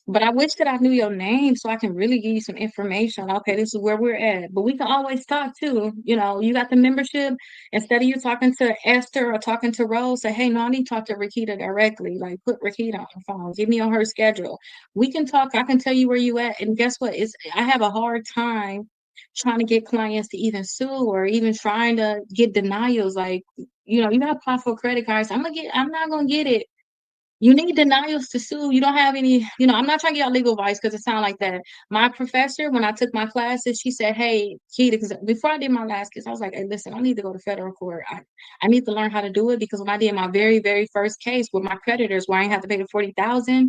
S1: But I wish that I knew your name so I can really give you some information. Okay, this is where we're at. But we can always talk too. You got the membership. Instead of you talking to Esther or talking to Rose, say, hey, no, I need to talk to Rakita directly. Like put Rakita on the phone. Give me on her schedule. We can talk. I can tell you where you at. And guess what? I have a hard time trying to get clients to even sue or even trying to get denials. Like, you got to apply for credit cards. I'm not gonna get it. You need denials to sue. You don't have any, I'm not trying to get out legal advice because it sounds like that. My professor, when I took my classes, she said, hey, Keita, because before I did my last case, I was like, hey, listen, I need to go to federal court. I need to learn how to do it because when I did my very, very first case with my creditors where I didn't have to pay the $40,000,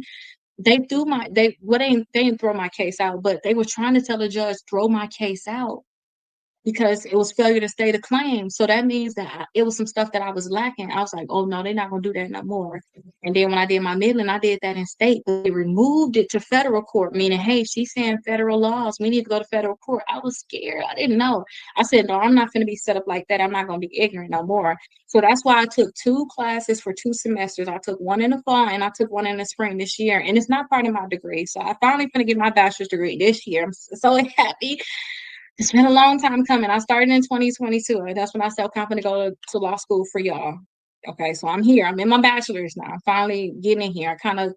S1: they didn't throw my case out, but they were trying to tell the judge, throw my case out because it was failure to state a claim. So that means that it was some stuff that I was lacking. I was like, oh no, they're not gonna do that no more. And then when I did my midland, I did that in state, but they removed it to federal court, meaning, hey, she's saying federal laws. We need to go to federal court. I was scared. I didn't know. I said, no, I'm not gonna be set up like that. I'm not gonna be ignorant no more. So that's why I took 2 classes for 2 semesters. I took one in the fall and I took one in the spring this year. And it's not part of my degree. So I finally gonna get my bachelor's degree this year. I'm so happy. It's been a long time coming. I started in 2022. And that's when I said, okay, I'm going to go to law school for y'all. Okay, so I'm here. I'm in my bachelor's now. I'm finally getting in here. I kind of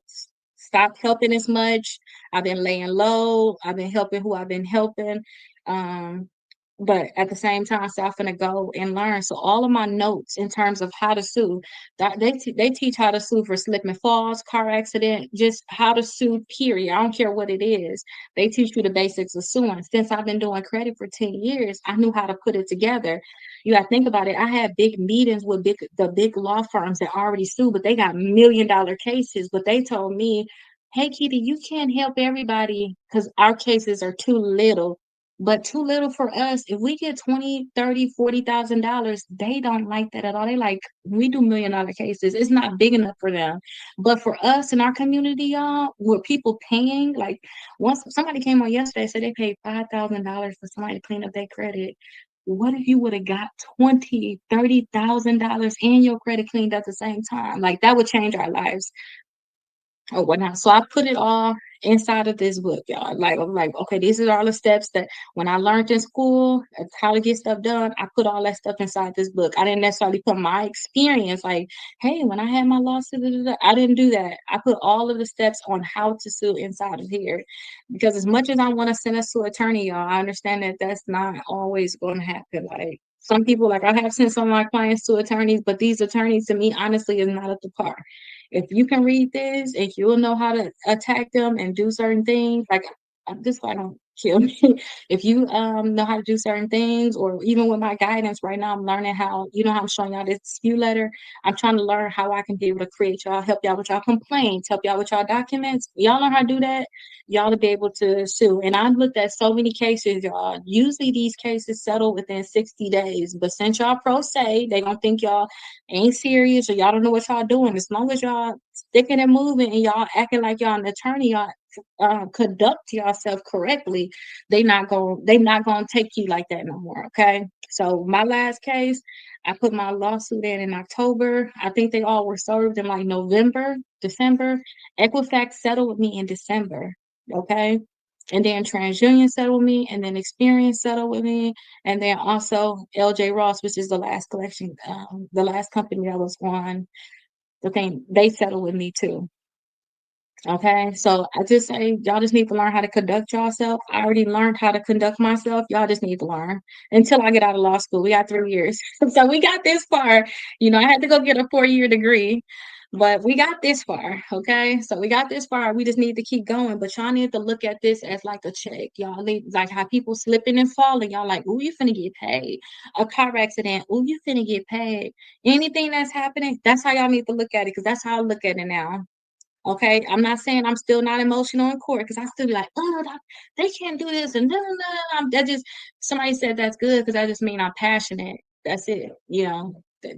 S1: stopped helping as much. I've been laying low. I've been helping who I've been helping. But at the same time, so I'm gonna go and learn. So all of my notes in terms of how to sue, that they teach how to sue for slip and falls, car accident, just how to sue. Period. I don't care what it is. They teach you the basics of suing. Since I've been doing credit for 10 years, I knew how to put it together. You got to think about it. I had big meetings with the big law firms that already sue, but they got $1 million cases. But they told me, hey, Kitty, you can't help everybody because our cases are too little. But too little for us. If we get 20, 30, $40,000, they don't like that at all. They like, we do $1 million cases. It's not big enough for them. But for us in our community, y'all, where people paying, like once somebody came on yesterday, said they paid $5,000 for somebody to clean up their credit. What if you would have got $20,000, $30,000 and your credit cleaned at the same time? Like that would change our lives or whatnot. So I put it all inside of this book, y'all. Like, I'm like, okay, these are all the steps that when I learned in school, how to get stuff done. I put all that stuff inside this book. I didn't necessarily put my experience, like, hey, when I had my lawsuit, da, da, da. I didn't do that. I put all of the steps on how to sue inside of here, because as much as I want to send us to attorney, y'all, I understand that that's not always going to happen. Like, some people, like, I have sent some of my clients to attorneys, but these attorneys, to me, honestly, is not up to par. If you can read this, if you'll know how to attack them and do certain things, like, this why don't kill me. If you know how to do certain things, or even with my guidance right now, I'm learning how, how I'm showing y'all this dispute letter. I'm trying to learn how I can be able to create y'all, help y'all with y'all complaints, help y'all with y'all documents. Y'all know how to do that, y'all to be able to sue. And I've looked at so many cases, y'all. Usually these cases settle within 60 days. But since y'all pro se, they don't think y'all ain't serious or y'all don't know what y'all doing. As long as y'all sticking and moving and y'all acting like y'all an attorney, y'all conduct yourself correctly, they not gonna take you like that no more. Okay. So my last case, I put my lawsuit in October. I think they all were served in like November, December. Equifax settled with me in December. Okay. And then TransUnion settled me, and then Experience settled with me, and then also LJ Ross, which is the last collection, the last company that was on the thing, they settled with me too. Okay, so I just say y'all just need to learn how to conduct yourself. I already learned how to conduct myself. Y'all just need to learn until I get out of law school. We got 3 years. So we got this far. I had to go get a 4-year degree, but we got this far. Okay, so we got this far. We just need to keep going. But y'all need to look at this as like a check. Y'all need, like how people slipping and falling. Y'all like, ooh, you finna get paid. A car accident, ooh, you finna get paid. Anything that's happening, that's how y'all need to look at it, because that's how I look at it now. Okay, I'm not saying I'm still not emotional in court, because I still be like, oh, they can't do this and no, no, no, no. That just, somebody said that's good, because that just mean I'm passionate. That's it.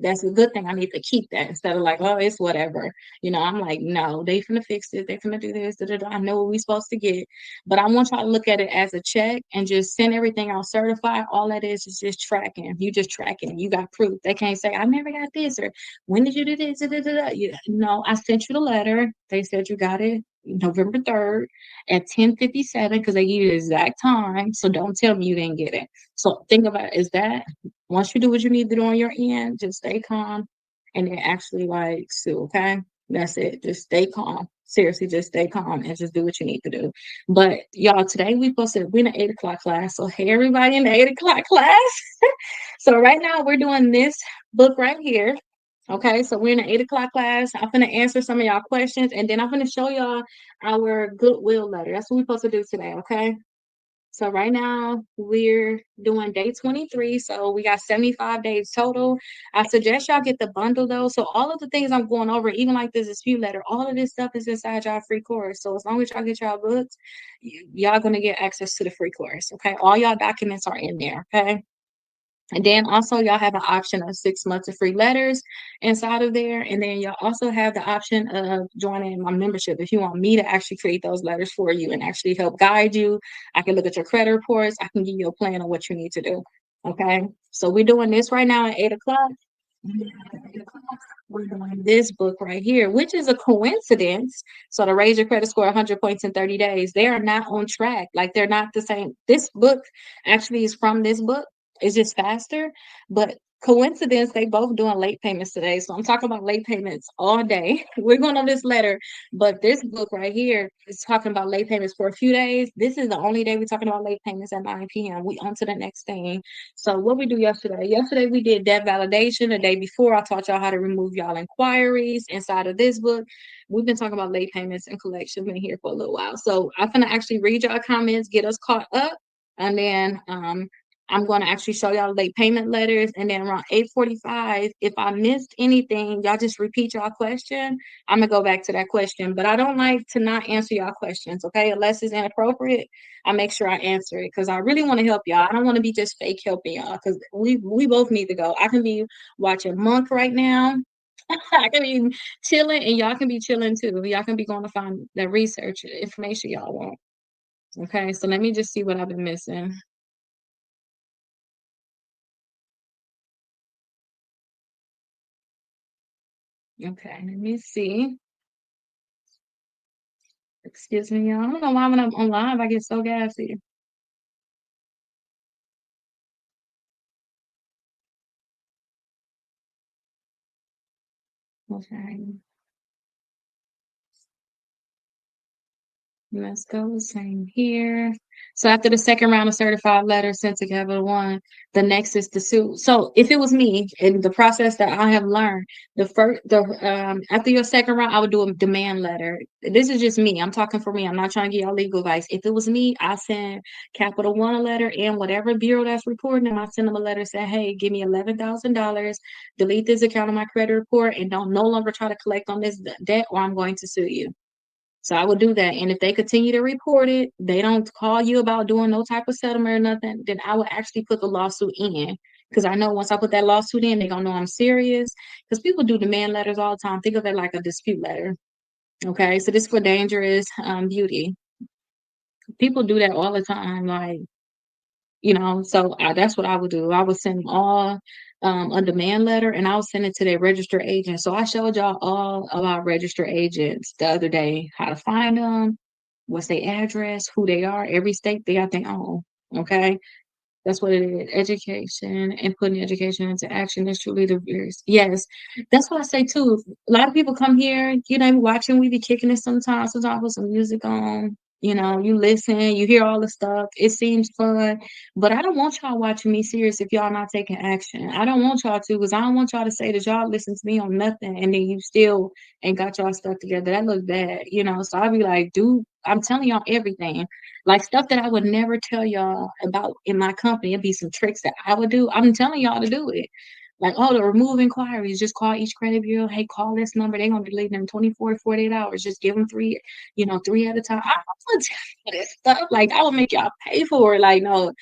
S1: That's a good thing. I need to keep that instead of like, oh, it's whatever. I'm like, no, they finna fix it. They finna do this. Da, da, da. I know what we supposed to get, but I want y'all to look at it as a check and just send everything out certified. All that is just tracking. You just tracking. You got proof. They can't say I never got this, or when did you do this? Da, da, da, da. No, I sent you the letter. They said you got it November 3rd at 10:57, because they give you the exact time. So don't tell me you didn't get it. So think about it, is that once you do what you need to do on your end, just stay calm and then actually like sue, okay? That's it. Just stay calm. Seriously, just stay calm and just do what you need to do. But y'all, today we're in the 8 o'clock class. So hey, everybody in the 8 o'clock class. So right now we're doing this book right here. Okay, so we're in the 8 o'clock class. I'm gonna answer some of y'all questions, and then I'm gonna show y'all our goodwill letter. That's what we're supposed to do today. Okay. So right now we're doing day 23. So we got 75 days total. I suggest y'all get the bundle though. So all of the things I'm going over, even like this dispute letter, all of this stuff is inside y'all free course. So as long as y'all get y'all books, y'all gonna get access to the free course. Okay. All y'all documents are in there. Okay. And then also y'all have an option of 6 months of free letters inside of there. And then y'all also have the option of joining my membership. If you want me to actually create those letters for you and actually help guide you, I can look at your credit reports. I can give you a plan on what you need to do. Okay. So we're doing this right now at 8 o'clock. We're doing this book right here, which is a coincidence. So to raise your credit score 100 points in 30 days, they are not on track. Like, they're not the same. This book actually is from this book. It's just faster, but coincidence, they both doing late payments today. So I'm talking about late payments all day. We're going on this letter, but this book right here is talking about late payments for a few days. This is the only day we're talking about late payments at 9 p.m. We on to the next thing. So what we do yesterday? Yesterday we did debt validation. The day before, I taught y'all how to remove y'all inquiries inside of this book. We've been talking about late payments and collection, been here for a little while. So I'm gonna actually read y'all comments, get us caught up, and then I'm going to actually show y'all late payment letters. And then around 8:45, if I missed anything, y'all just repeat y'all question. I'm going to go back to that question. But I don't like to not answer y'all questions, okay? Unless it's inappropriate, I make sure I answer it, because I really want to help y'all. I don't want to be just fake helping y'all, because we both need to go. I can be watching Monk right now. I can be chilling, and y'all can be chilling too. Y'all can be going to find the research information y'all want. Okay, so let me just see what I've been missing. Okay, let me see. Excuse me, y'all. I don't know why when I'm on live, I get so gassy. Okay. Let's go, same here. So after the second round of certified letters sent to Capital One, the next is the suit. So if it was me in the process that I have learned, the after your second round, I would do a demand letter. This is just me. I'm talking for me. I'm not trying to get y'all legal advice. If it was me, I send Capital One a letter and whatever bureau that's reporting them, I send them a letter saying, hey, give me $11,000, delete this account on my credit report, and don't no longer try to collect on this debt, or I'm going to sue you. So I would do that. And if they continue to report it, they don't call you about doing no type of settlement or nothing, then I would actually put the lawsuit in. Because I know once I put that lawsuit in, they're gonna know I'm serious. Because people do demand letters all the time. Think of it like a dispute letter. Okay. So this for dangerous beauty. People do that all the time. Like, so that's what I would do. I would send them all a demand letter and I would send it to their registered agent. So I showed y'all all about registered agents the other day, how to find them, what's their address, who they are. Every state they got their own. Okay. That's what it is. Education and putting education into action is truly the years. Yes. That's what I say too. A lot of people come here, watching, we be kicking it sometimes with some music on. You listen, you hear all the stuff. It seems fun. But I don't want y'all watching me serious if y'all not taking action. I don't want y'all to, because I don't want y'all to say that y'all listen to me on nothing and then you still ain't got y'all stuff together. That looks bad. So I'll be like, dude, I'm telling y'all everything. Like stuff that I would never tell y'all about in my company. It'd be some tricks that I would do. I'm telling y'all to do it. Like, oh, to remove inquiries, just call each credit bureau. Hey, call this number. They're gonna be leaving in 24 to 48 hours. Just give them three at a time. I would tell you this stuff. Like, I would make y'all pay for it. Like, no,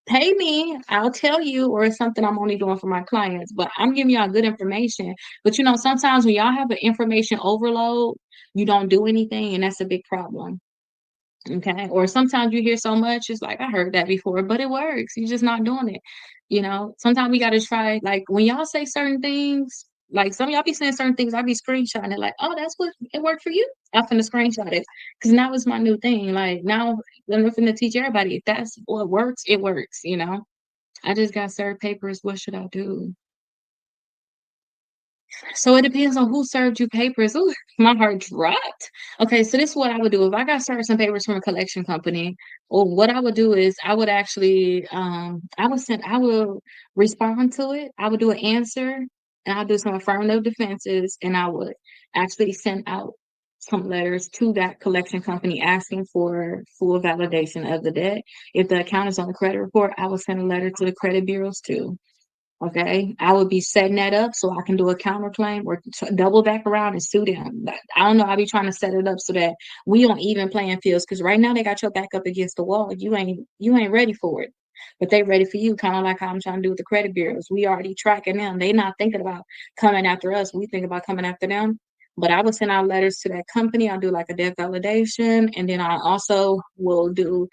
S1: pay me. I'll tell you, or it's something I'm only doing for my clients. But I'm giving y'all good information. But sometimes when y'all have an information overload, you don't do anything, and that's a big problem. Okay. Or sometimes you hear so much, it's like, I heard that before, but it works. You're just not doing it. Sometimes we got to try, like when y'all say certain things, like some of y'all be saying certain things, I be screenshotting it, like, oh, that's what it worked for you. I'm finna screenshot it. Cause now it's my new thing. Like now I'm finna teach everybody. If that's what works, it works. I just got served papers. What should I do? So it depends on who served you papers. Ooh, my heart dropped. Okay, so this is what I would do. If I got served some papers from a collection company, or what I would do is I would actually I will respond to it. I would do an answer and I'll do some affirmative defenses and I would actually send out some letters to that collection company asking for full validation of the debt. If the account is on the credit report, I would send a letter to the credit bureaus too. Okay, I would be setting that up so I can do a counterclaim or double back around and sue them. I don't know. I'll be trying to set it up so that we on even playing fields. Because right now they got your back up against the wall. You ain't ready for it, but they ready for you. Kind of like how I'm trying to do with the credit bureaus. We already tracking them. They not thinking about coming after us. We think about coming after them. But I would send out letters to that company. I'll do like a debt validation, and then I also will do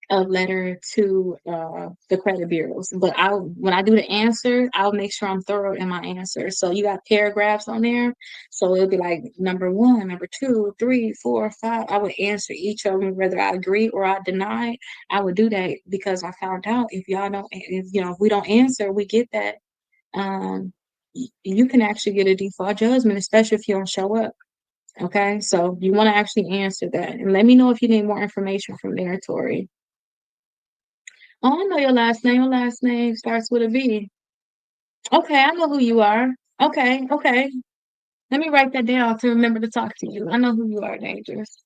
S1: a letter to the credit bureaus. But when I do the answer, I'll make sure I'm thorough in my answer. So you got paragraphs on there. So it'll be like number one, number two, three, four, five. I would answer each of them, whether I agree or I deny. I would do that because I found out if we don't answer, we get that. Um, you can actually get a default judgment, especially if you don't show up. Okay, so you want to actually answer that, and let me know if you need more information from there, Tori. Oh, I know your last name. Your last name starts with a V. Okay, I know who you are. Okay, okay. Let me write that down to remember to talk to you. I know who you are, Dangerous.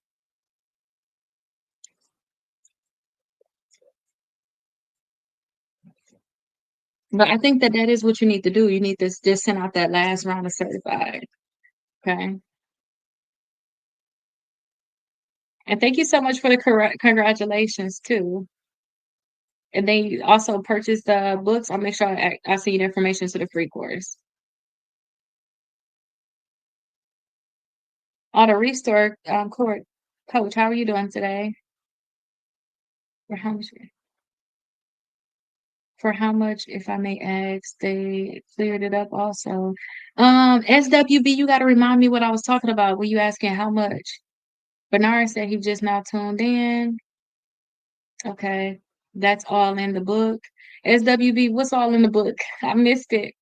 S1: But I think that is what you need to do. You need to just send out that last round of certified. Okay. And thank you so much for the congratulations too. And then you also purchase the books. I'll make sure I send you the information to the free course. On the restore court, coach, how are you doing today? Or how much? For how much, if I may ask, they cleared it up also. SWB, you gotta remind me what I was talking about. Were you asking how much? Bernard said he just now tuned in. Okay. That's all in the book. SWB, what's all in the book? I missed it.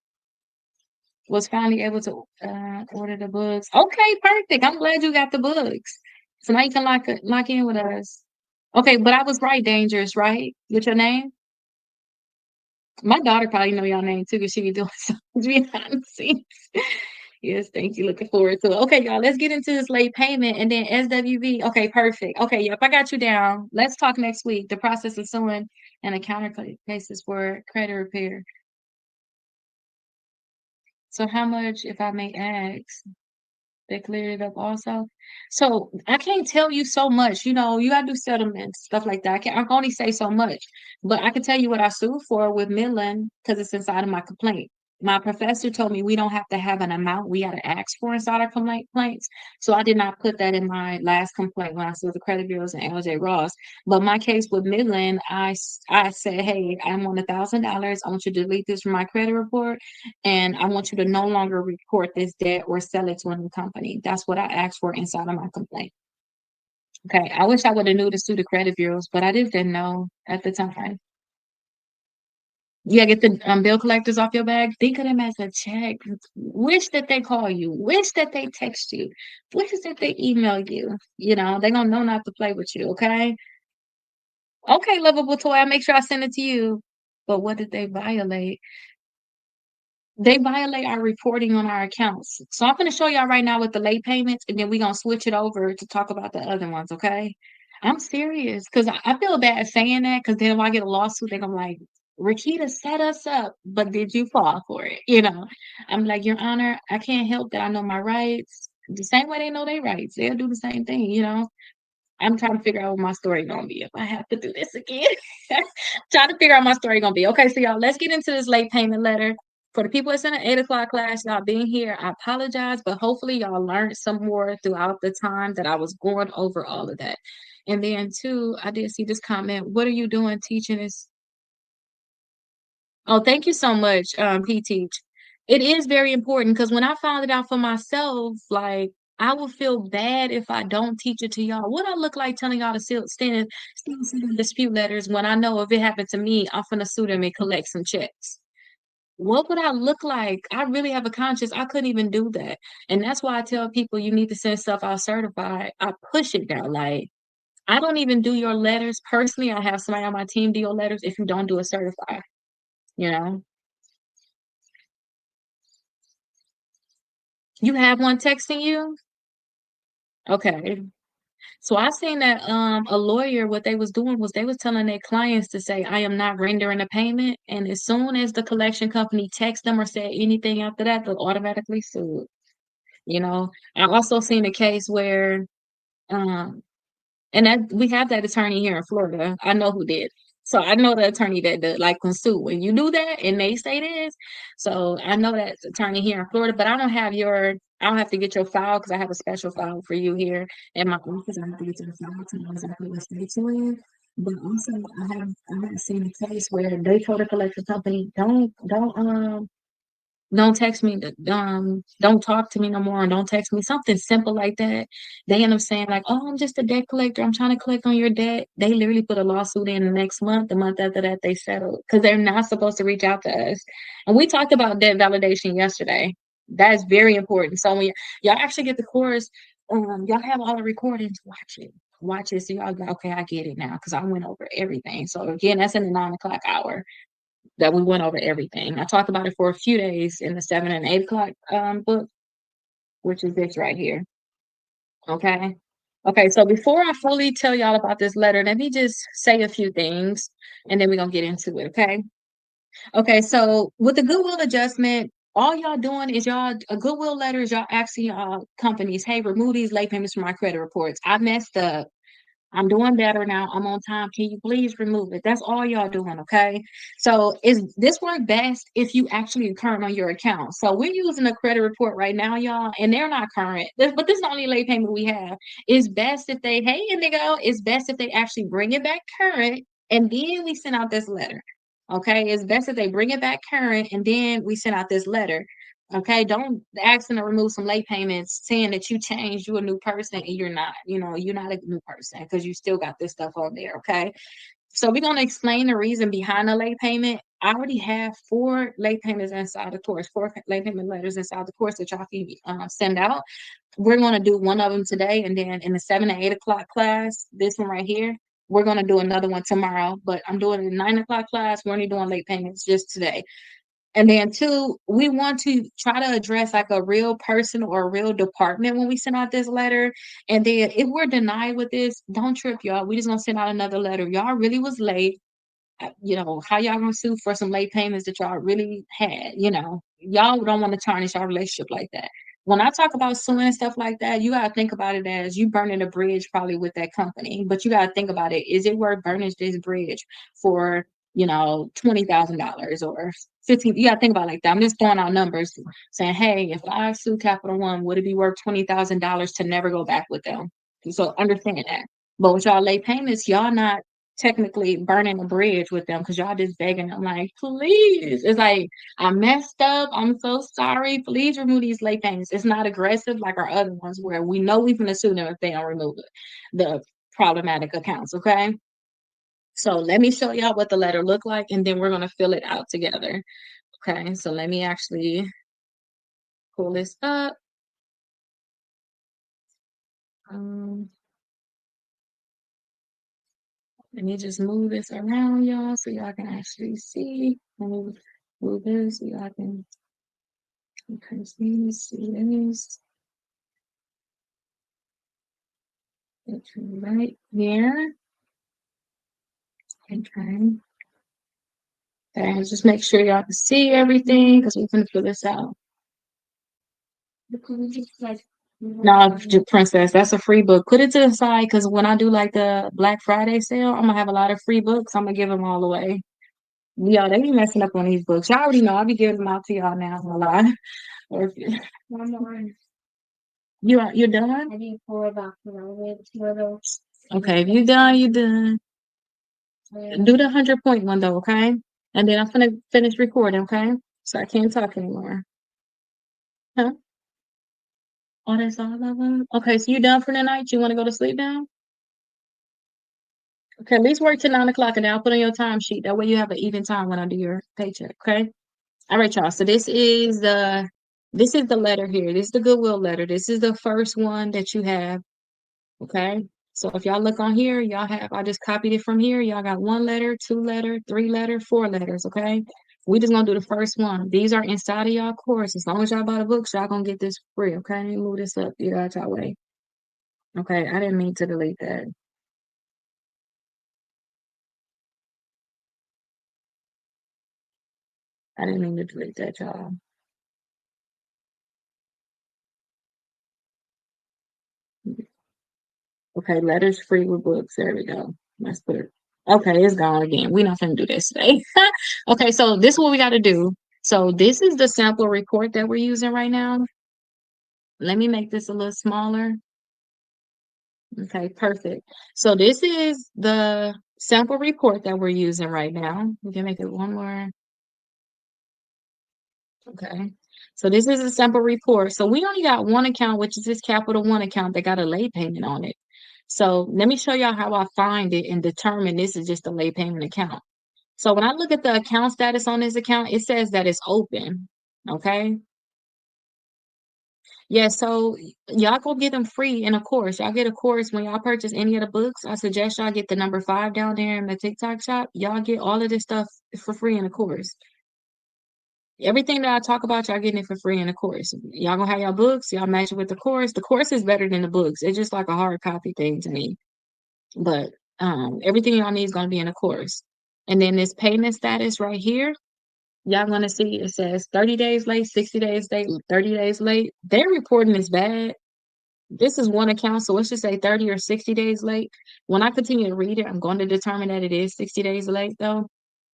S1: Was finally able to order the books. Okay, perfect. I'm glad you got the books. So now you can lock in with us. Okay, but I was right, Dangerous, right? With your name? My daughter probably know your name too, because she be doing something behind the scenes. Yes, thank you. Looking forward to it. Okay, y'all, let's get into this late payment and then SWV. Okay, perfect. Okay, yep, I got you down. Let's talk next week. The process of suing and the counter cases for credit repair. So how much, if I may ask? They cleared it up also. So I can't tell you so much. You gotta do settlements, stuff like that. I can only say so much. But I can tell you what I sued for with Midland because it's inside of my complaint. My professor told me we don't have to have an amount we gotta ask for inside our complaints. So I did not put that in my last complaint when I sued the credit bureaus and LJ Ross. But my case with Midland, I said, hey, I want $1,000. I want you to delete this from my credit report and I want you to no longer report this debt or sell it to a new company. That's what I asked for inside of my complaint. Okay, I wish I would have knew to sue the credit bureaus, but I just didn't know at the time. Yeah, get the bill collectors off your bag. Think of them as a check. Wish that they call you. Wish that they text you. Wish that they email you. They're gonna know not to play with you. Okay. Okay, lovable toy. I'll make sure I send it to you. But what did they violate? They violate our reporting on our accounts. So I'm going to show y'all right now with the late payments, and then we're going to switch it over to talk about the other ones, okay? I'm serious because I feel bad saying that because then if I get a lawsuit, they're going to like, Rakita set us up, but did you fall for it? I'm like, Your Honor, I can't help that I know my rights. The same way they know their rights, they'll do the same thing. I'm trying to figure out what my story gonna be if I have to do this again. Trying to figure out my story gonna be. Okay, so y'all, let's get into this late payment letter. For the people that's in the 8 o'clock class, y'all being here, I apologize, but hopefully y'all learned some more throughout the time that I was going over all of that. And then two, I did see this comment. What are you doing teaching this? Oh, thank you so much, P Teach. It is very important because when I found it out for myself, like I would feel bad if I don't teach it to y'all. What I look like telling y'all to still send dispute letters when I know if it happened to me, I'm finna sue them and collect some checks. What would I look like? I really have a conscience. I couldn't even do that. And that's why I tell people you need to send stuff out certified. I push it down. Like I don't even do your letters personally. I have somebody on my team do your letters if you don't do it certified, you know? You have one texting you? Okay. So I seen that a lawyer, what they was doing was they was telling their clients to say, I am not rendering a payment. And as soon as the collection company texts them or said anything after that, they'll automatically sue. I also seen a case where um and that we have that attorney here in Florida. I know who did. So I know the attorney that did, like can sue when you do that and they say this. So I know that attorney here in Florida, but I don't have to get your file because I have a special file for you here in my office. I have to get your file to know exactly what state you're in. But also I haven't seen a case where they told a collection company, don't text me, don't talk to me no more, and don't text me, something simple like that. They end up saying, like, oh, I'm just a debt collector. I'm trying to collect on your debt. They literally put a lawsuit in the next month. The month after that, they settled because they're not supposed to reach out to us. And we talked about debt validation yesterday. That is very important. So when y'all actually get the course, y'all have all the recordings, watch it. So y'all go, okay, I get it now because I went over everything. So again, that's in the 9 o'clock hour that we went over everything. I talked about it for a few days in the 7 and 8 o'clock book, which is this right here. Okay. Okay, so before I fully tell y'all about this letter, let me just say a few things and then we're gonna get into it. Okay. Okay, so with the goodwill adjustment, all y'all doing is y'all a goodwill letter is y'all asking y'all companies, hey, remove these late payments from my credit reports. I messed up. I'm doing better now. I'm on time. Can you please remove it? That's all y'all doing, okay? So is this work best if you actually current on your account? So we're using a credit report right now, y'all, and they're not current. But this is the only late payment we have. It's best if they, hey Indigo, it's best if they actually bring it back current and then we send out this letter. Okay, it's best if they bring it back current and then we send out this letter. Okay, don't ask them to remove some late payments saying that you changed, you a new person, and you're not. You're not a new person because you still got this stuff on there. Okay, so we're gonna explain the reason behind the late payment. I already have 4 late payments inside the course, 4 late payment letters inside the course that y'all can send out. We're gonna do one of them today, and then in the 7 to 8 o'clock class, this one right here, we're gonna do another one tomorrow. But I'm doing the 9 o'clock class. We're only doing late payments just today. And then two, we want to try to address like a real person or a real department when we send out this letter. And then if we're denied with this, don't trip, y'all. We just gonna send out another letter. Y'all really was late. How y'all gonna sue for some late payments that y'all really had? Y'all don't want to tarnish our relationship like that. When I talk about suing and stuff like that, you gotta think about it as you burning a bridge probably with that company. But you gotta think about it. Is it worth burning this bridge for, $20,000 or 15? You gotta think about it like that. I'm just throwing out numbers saying, hey, if I sue Capital One, would it be worth $20,000 to never go back with them? So understand that. But with y'all late payments, y'all not technically burning a bridge with them because y'all just begging them like, please. It's like, I messed up. I'm so sorry. Please remove these late payments. It's not aggressive like our other ones where we know we can sue them if they don't remove the problematic accounts. Okay. So let me show y'all what the letter look like, and then we're gonna fill it out together. Okay. So let me actually pull this up. Um, Let me just move this around, y'all, so y'all can actually see. Let me move this so y'all can see this. It's right there. Okay. And just make sure y'all can see everything because we're gonna fill this out. No, Princess, that's a free book. Put it to the side because when I do like the Black Friday sale, I'm gonna have a lot of free books. I'm gonna give them all away. Y'all, they be messing up on these books. Y'all already know I'll be giving them out to y'all now. A lot. You're done? Okay, if you done, you done. Do the 100-point one though, okay? And then I'm gonna finish recording, okay? So I can't talk anymore. Huh? Oh, that's all of them? Okay, so you done for the night? You wanna go to sleep now? Okay, at least work till 9 o'clock and then I'll put on your time sheet. That way you have an even time when I do your paycheck, okay? All right, y'all. So this is the letter here. This is the goodwill letter. This is the first one that you have. Okay. So if y'all look on here, I just copied it from here. Y'all got 1 letter, 2 letter, 3 letter, 4 letters. Okay. We just gonna do the first one. These are inside of y'all course. As long as y'all buy the books, y'all gonna get this free. Okay. Let me move this up. Get out y'all way. Okay. I didn't mean to delete that. I didn't mean to delete that, y'all. Okay. Letters free with books. There we go. Let's put it. Okay. It's gone again. We're not gonna do this today. Okay. So this is what we got to do. So this is the sample report that we're using right now. Let me make this a little smaller. Okay, perfect. So this is the sample report that we're using right now. We can make it one more. Okay. So this is a sample report. So we only got one account, which is this Capital One account that got a late payment on it. So let me show y'all how I find it and determine this is just a late payment account. So when I look at the account status on this account, it says that it's open. Okay. Yeah, so y'all go get them free in a course. Y'all get a course when y'all purchase any of the books. I suggest y'all get the number 5 down there in the TikTok shop. Y'all get all of this stuff for free in a course. Everything that I talk about, y'all getting it for free in a course. Y'all gonna have y'all books, y'all match it with the course. The course is better than the books. It's just like a hard copy thing to me. But everything y'all need is gonna be in a course. And then this payment status right here, y'all gonna see it says 30 days late, 60 days late, 30 days late. Their reporting is bad. This is one account, so let's just say 30 or 60 days late. When I continue to read it, I'm going to determine that it is 60 days late though,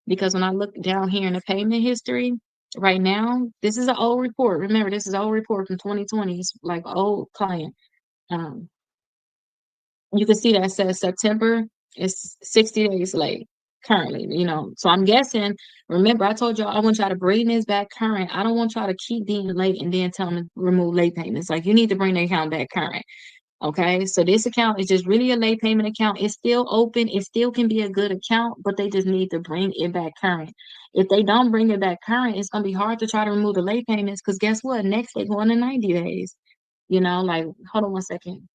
S1: because when I look down here in the payment history, right now, this is an old report. Remember, this is an old report from 2020. It's like old client. Um, you can see that it says September is 60 days late. currently, So I'm guessing, remember, I told y'all I want y'all to bring this back current. I don't want y'all to keep being late and then tell them to remove late payments. Like, you need to bring the account back current. Okay, so this account is just really a late payment account. It's still open. It still can be a good account, but they just need to bring it back current. If they don't bring it back current, it's gonna be hard to try to remove the late payments because guess what? Next they go into 90 days. Like, hold on one second.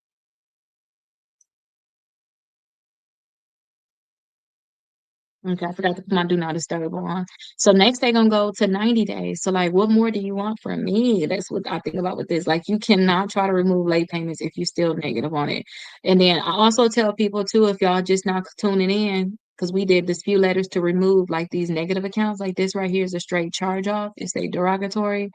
S1: Okay, I forgot to put my do not disturb on. So next they're gonna go to 90 days. So like what more do you want from me? That's what I think about with this. Like you cannot try to remove late payments if you still negative on it. And then I also tell people too, if y'all just not tuning in, because we did dispute letters to remove like these negative accounts, like this right here is a straight charge off. It's a derogatory.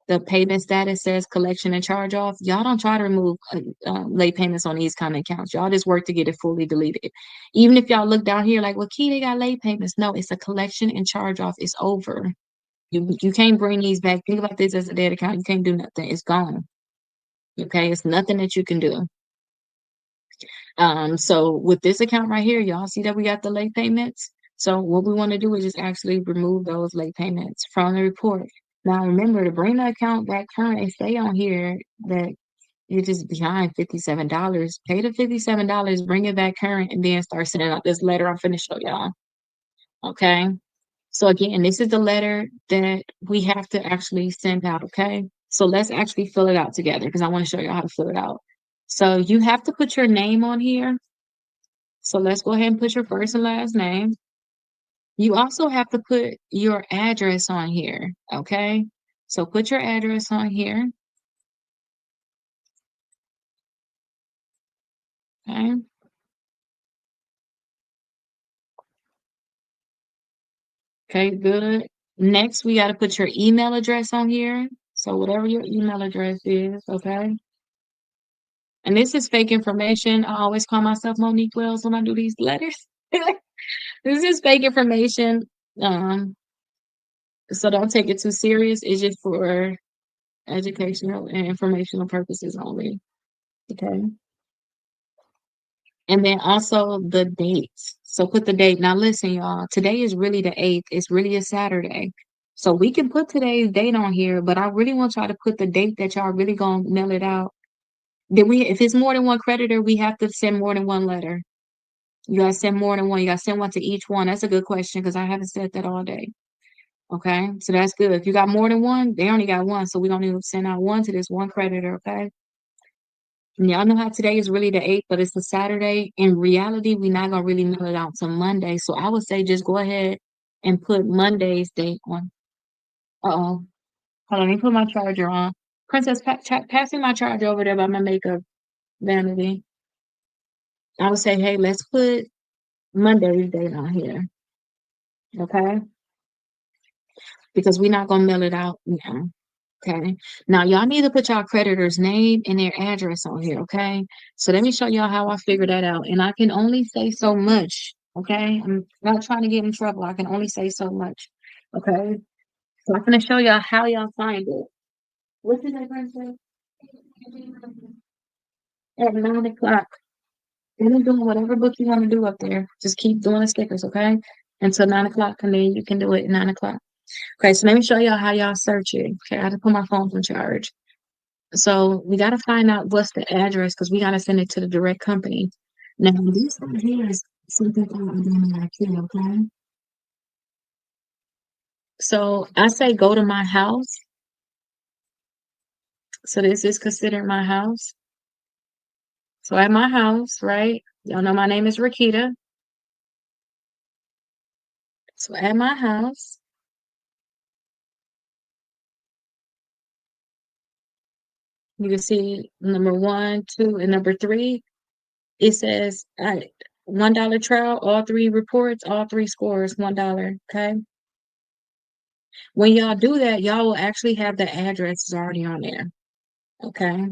S1: The payment status says collection and charge off. Y'all don't try to remove late payments on these kind of accounts. Y'all just work to get it fully deleted. Even if y'all look down here like, well, Key, they got late payments. No, it's a collection and charge off. It's over. You can't bring these back. Think about this as a dead account. You can't do nothing. It's gone. Okay, it's nothing that you can do. So with this account right here, y'all see that we got the late payments. So what we want to do is just actually remove those late payments from the report. Now remember to bring the account back current and stay on here that you're just behind $57. Pay the $57, bring it back current, and then start sending out this letter I'm finna show y'all. Okay. So again, this is the letter that we have to actually send out. Okay. So let's actually fill it out together because I want to show you how to fill it out. So you have to put your name on here. So let's go ahead and put your first and last name. You also have to put your address on here. Okay. So put your address on here. Okay. Okay, good. Next, we got to put your email address on here. So whatever your email address is, okay? And this is fake information. I always call myself Monique Wells when I do these letters. This is fake information. Um, so don't take it too serious. It's just for educational and informational purposes only. Okay. And then also the dates. So put the date. Now listen, y'all. Today is really the 8th. It's really a Saturday. So we can put today's date on here, but I really want y'all to put the date that y'all really gonna mail it out. If it's more than one creditor, we have to send more than one letter. You gotta send more than one. You gotta send one to each one. That's a good question because I haven't said that all day. Okay, so that's good. If you got more than one, they only got one, so we don't need to send out one to this one creditor. Okay. And y'all know how today is really the 8th, but it's a Saturday. In reality, we're not gonna really mail it out till Monday. So I would say just go ahead and put Monday's date on. Uh-oh. Hold on, let me put my charger on. Princess, pass me my charger over there by my makeup vanity. I would say, hey, let's put Monday's date on here. Okay? Because we're not gonna mail it out now. Okay. Now y'all need to put y'all creditor's name and their address on here. Okay. So let me show y'all how I figured that out. And I can only say so much. Okay. I'm not trying to get in trouble. I can only say so much. Okay. So I'm gonna show y'all how y'all find it. What's your name, Princess? At 9 o'clock. Finish doing whatever book you want to do up there. Just keep doing the stickers, okay? Until 9 o'clock, and then you can do it at 9 o'clock. Okay, so let me show y'all how y'all search it. Okay, I had to put my phone on charge. So we got to find out what's the address because we got to send it to the direct company. Now, this right here is something called Identity IQ, okay? So I say go to my house. So this is considered my house. So at my house, right? Y'all know my name is Rakita. So at my house, you can see number 1, 2, and number 3. It says $1 trial, all 3 reports, all 3 scores, $1. Okay. When y'all do that, y'all will actually have the addresses already on there. Okay.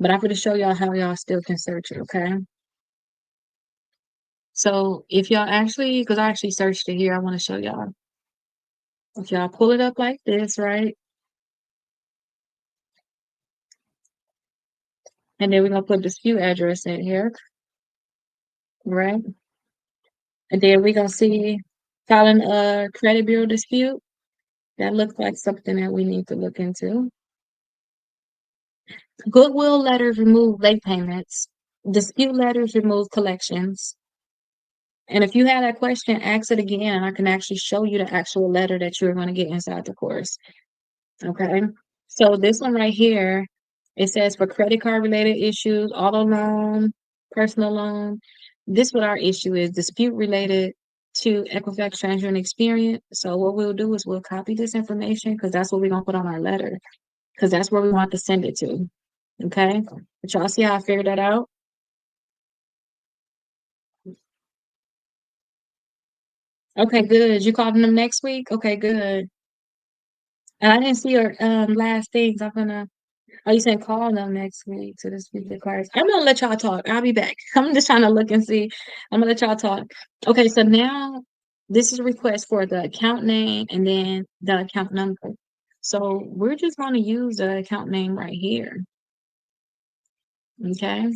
S1: But I'm going to show y'all how y'all still can search it. Okay. So if y'all actually, because I actually searched it here, I want to show y'all. If y'all pull it up like this, right? And then we're going to put dispute address in here, right? And then we're gonna see filing a credit bureau dispute. That looks like something that we need to look into. Goodwill letters remove late payments. Dispute letters remove collections. And if you have that question, ask it again, and I can actually show you the actual letter that you're going to get inside the course. Okay. So this one right here, it says for credit card related issues, auto loan, personal loan. This what our issue is, dispute related to Equifax transfer and experience. So what we'll do is we'll copy this information because that's what we're gonna put on our letter, because that's where we want to send it to. Okay. But y'all see how I figured that out? Okay, good. You calling them next week? Okay, good. And I didn't see your last things. I'm gonna Oh, you saying call them next week to dispute the cards. I'm gonna let y'all talk. I'll be back. I'm just trying to look and see. I'm gonna let y'all talk. Okay, so now this is a request for the account name and then the account number. So we're just gonna use the account name right here. Okay.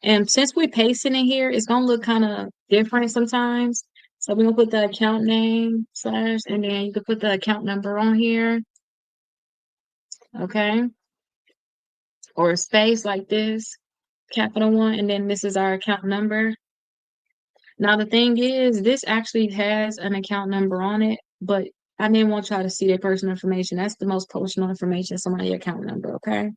S1: And since we pasting it here, it's gonna look kind of different sometimes. So we're gonna put the account name slash and then you can put the account number on here. Okay. Or a space like this. Capital One, and then this is our account number. Now, the thing is, this actually has an account number on it, but I didn't want y'all to see their personal information. That's the most personal information, somebody's account number, okay?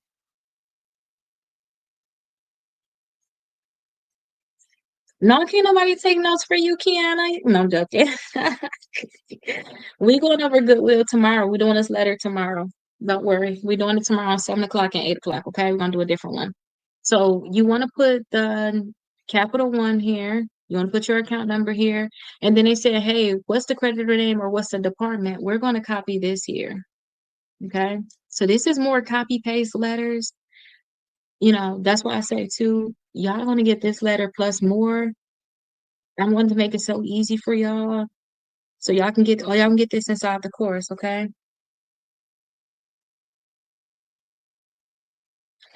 S1: No, can't nobody take notes for you, Kiana. No, I'm joking. We going over Goodwill tomorrow. We're doing this letter tomorrow. Don't worry. We're doing it tomorrow, 7 o'clock and 8 o'clock, okay? We're gonna do a different one. So you want to put the Capital One here. You want to put your account number here. And then they said, hey, what's the creditor name or what's the department? We're going to copy this here. Okay. So this is more copy paste letters. That's why I say too, y'all going to get this letter plus more. I wanted to make it so easy for y'all. So y'all can get this inside the course. Okay.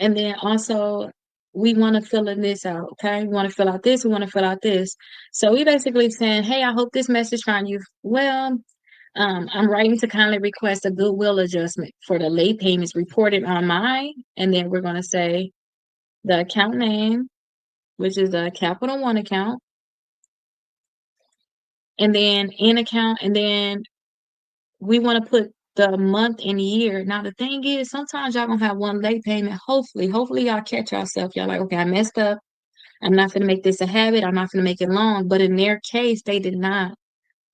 S1: And then also, we want to fill in this out, okay? We want to fill out this, we want to fill out this. So we basically saying, hey, I hope this message found you well. I'm writing to kindly request a goodwill adjustment for the late payments reported on mine. And then we're going to say the account name, which is the Capital One account, and then in account, and then we want to put the month and year. Now, the thing is, sometimes y'all gonna have one late payment. Hopefully, y'all catch yourself. Y'all like, okay, I messed up. I'm not going to make this a habit. I'm not going to make it long. But in their case, they did not.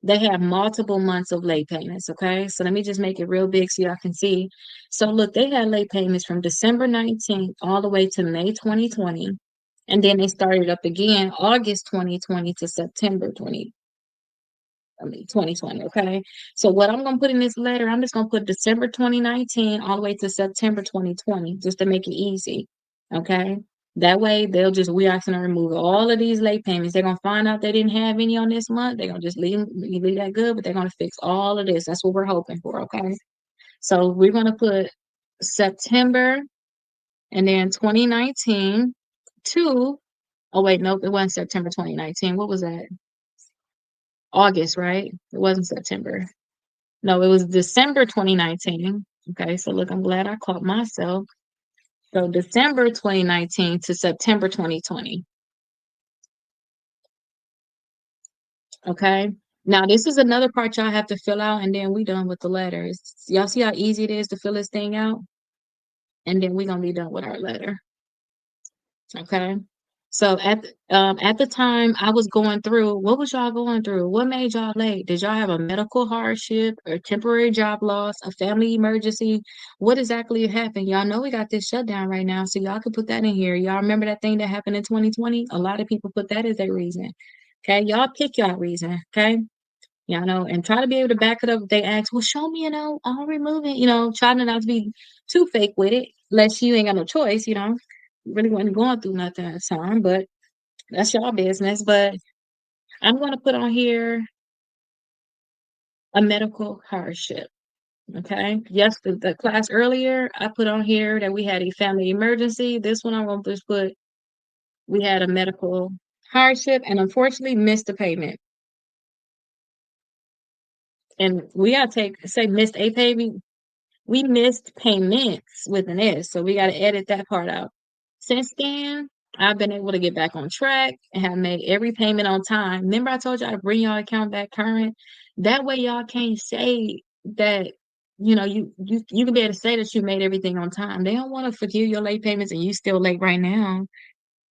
S1: They have multiple months of late payments. Okay. So let me just make it real big so y'all can see. So look, they had late payments from December 19th all the way to May 2020. And then they started up again August 2020 to September 2020. Okay. So what I'm going to put in this letter, I'm just going to put December 2019 all the way to September 2020 just to make it easy. Okay. That way we are going to remove all of these late payments. They're going to find out they didn't have any on this month. They're going to just leave that good, but they're going to fix all of this. That's what we're hoping for. Okay. So we're going to put September and then 2019 to, oh wait, nope, it wasn't September 2019. What was that? August, right? It wasn't September. No, it was December 2019. Okay, so look, I'm glad I caught myself. So December 2019 to September 2020. Okay. Now this is another part y'all have to fill out, and then we done with the letters. Y'all see how easy it is to fill this thing out? And then we gonna be done with our letter. Okay. So at the time I was going through, what was y'all going through? What made y'all late? Did y'all have a medical hardship or temporary job loss, a family emergency? What exactly happened? Y'all know we got this shutdown right now, so y'all can put that in here. Y'all remember that thing that happened in 2020? A lot of people put that as their reason. Okay, y'all pick y'all reason. Okay. Y'all know, and try to be able to back it up if they ask, well, show me, I'll remove it, try not to be too fake with it, unless you ain't got no choice, really wasn't going through nothing at the time, but that's y'all business. But I'm going to put on here a medical hardship. Okay. Yes, the class earlier, I put on here that we had a family emergency. This one I'm going to just put we had a medical hardship, and unfortunately missed the payment. And we gotta say missed a payment. We missed payments with an S, so we gotta edit that part out. Since then, I've been able to get back on track and have made every payment on time. Remember, I told y'all to bring y'all account back current. That way, y'all can't say that you can be able to say that you made everything on time. They don't want to forgive your late payments and you still late right now.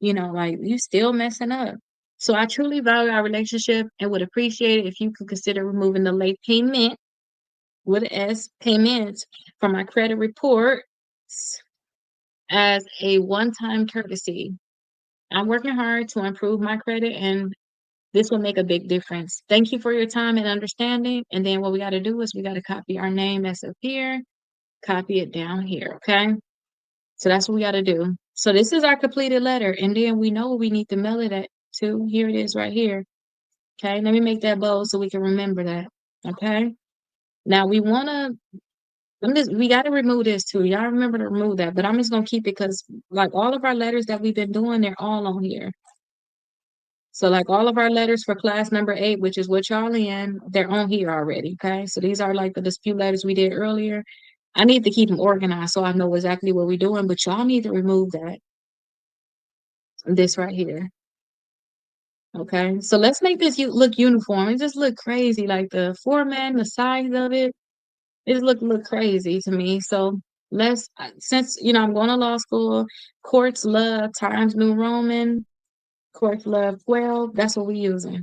S1: Like you still messing up. So I truly value our relationship and would appreciate it if you could consider removing the late payment with an S payments from my credit report as a one-time courtesy. I'm working hard to improve my credit and this will make a big difference. Thank you for your time and understanding. And then what we got to do is we got to copy our name that's up here, copy it down here. Okay. So that's what we got to do. So this is our completed letter. And then we know what we need to mail it at to. Here it is right here. Okay. Let me make that bold so we can remember that. Okay. Now we got to remove this too. Y'all remember to remove that, but I'm just going to keep it because like all of our letters that we've been doing, they're all on here. So like all of our letters for class number 8, which is what y'all in, they're on here already. Okay. So these are like the dispute letters we did earlier. I need to keep them organized so I know exactly what we're doing, but y'all need to remove this right here. Okay. So let's make this look uniform. It just look crazy. Like the format, the size of it, it just look crazy to me. So since I'm going to law school, courts love Times New Roman, courts love 12. That's what we're using.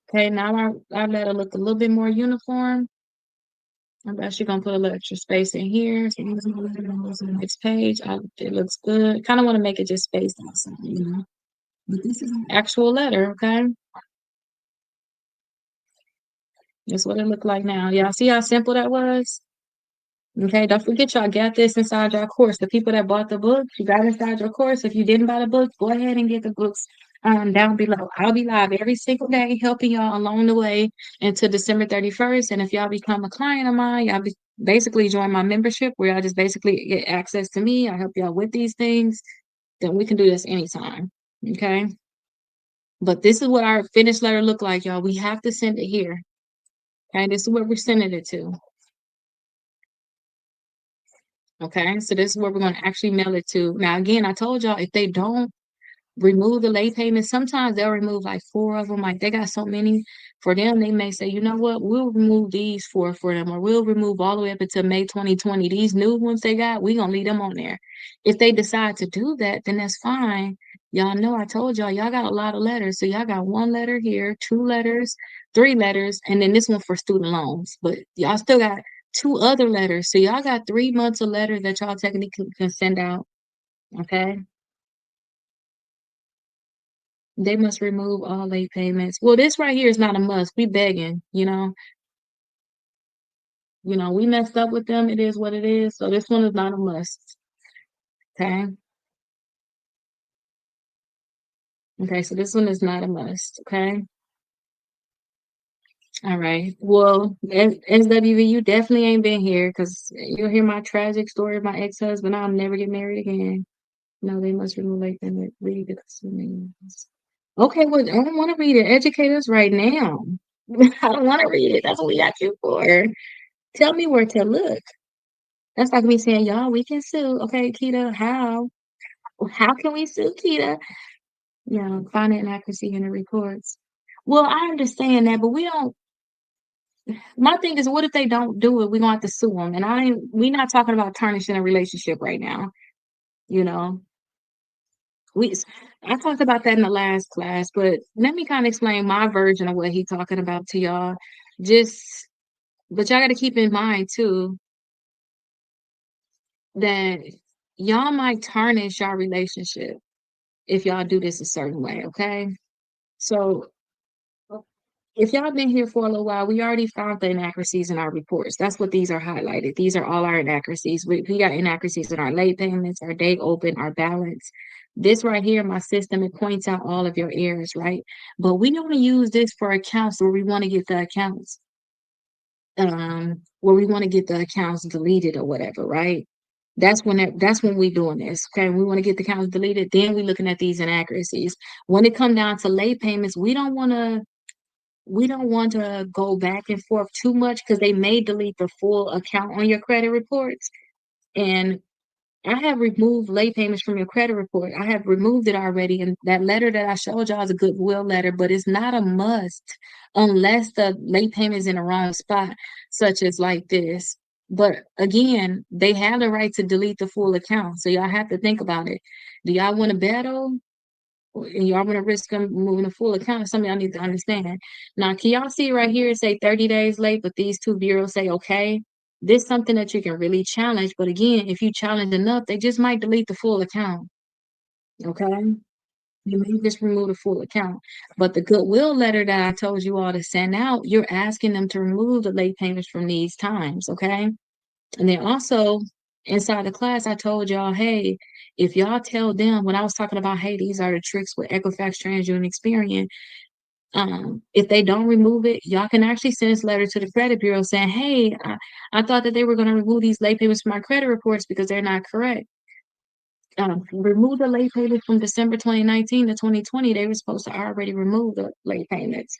S1: Okay, now our letter look a little bit more uniform. I'm actually gonna put a little extra space in here. So here's my letter on the next page. It looks good. Kind of want to make it just spaced out something. But this is an actual letter, okay? That's what it looked like now. Y'all see how simple that was? Okay, don't forget y'all got this inside your course. The people that bought the book, you got inside your course. If you didn't buy the book, go ahead and get the books down below. I'll be live every single day helping y'all along the way until December 31st. And if y'all become a client of mine, y'all basically join my membership where y'all just basically get access to me. I help y'all with these things. Then we can do this anytime. Okay. But this is what our finished letter look like, y'all. We have to send it here. Okay, this is where we're sending it to. Okay, so this is where we're going to actually mail it to. Now, again, I told y'all if they don't remove the late payments, sometimes they'll remove like 4 of them. Like they got so many for them, they may say, you know what, we'll remove these 4 for them, or we'll remove all the way up until May 2020. These new ones they got, we're going to leave them on there. If they decide to do that, then that's fine. Y'all know I told y'all got a lot of letters. So y'all got 1 letter here, 2 letters, 3 letters, and then this one for student loans. But y'all still got 2 other letters. So y'all got 3 months of letters that y'all technically can send out. Okay. They must remove all late payments. Well, this right here is not a must. We begging, we messed up with them. It is what it is. So this one is not a must. Okay. Okay. So this one is not a must. Okay. All right. Well, SWV, you definitely ain't been here because you'll hear my tragic story of my ex-husband. I'll never get married again. No, they must remove late payment. Read it. Okay. Well, I don't want to read it. Educate us right now. I don't want to read it. That's what we got you for. Tell me where to look. That's like me saying, y'all, we can sue. Okay, Kita, how? How can we sue Kita? Find an inaccuracy in the reports. Well, I understand that, but we don't. My thing is, what if they don't do it? We're gonna have to sue them. And we're not talking about tarnishing a relationship right now. You know, we. I talked about that in the last class, but let me kind of explain my version of what he's talking about to y'all. Just, but y'all got to keep in mind too that y'all might tarnish our relationship if y'all do this a certain way, okay? So if y'all been here for a little while, we already found the inaccuracies in our reports. That's what these are highlighted. These are all our inaccuracies. We got inaccuracies in our late payments, our day open, our balance. This right here, my system, it points out all of your errors, right? But we don't use this for accounts where we want to get the accounts, where we want to get the accounts deleted or whatever, right? That's when we doing this. Okay. We want to get the accounts deleted. Then we looking at these inaccuracies. When it come down to late payments, we don't want to go back and forth too much because they may delete the full account on your credit reports. And I have removed late payments from your credit report. I have removed it already. And that letter that I showed y'all is a goodwill letter, but it's not a must unless the late payment is in the wrong spot, such as like this. But again, they have the right to delete the full account. So y'all have to think about it. Do y'all want to battle? And y'all want to risk them moving a full account? Something y'all need to understand. Now, can y'all see right here, it say 30 days late, but these two bureaus say okay? This is something that you can really challenge. But again, if you challenge enough, they just might delete the full account. Okay. You may just remove the full account. But the goodwill letter that I told you all to send out, you're asking them to remove the late payments from these times. Okay. And then also inside the class, I told y'all, hey, if y'all tell them when I was talking about, hey, these are the tricks with Equifax, TransUnion, Experian, if they don't remove it, y'all can actually send this letter to the credit bureau saying, hey, I thought that they were going to remove these late payments from my credit reports because they're not correct. Remove the late payments from December 2019 to 2020. They were supposed to already remove the late payments.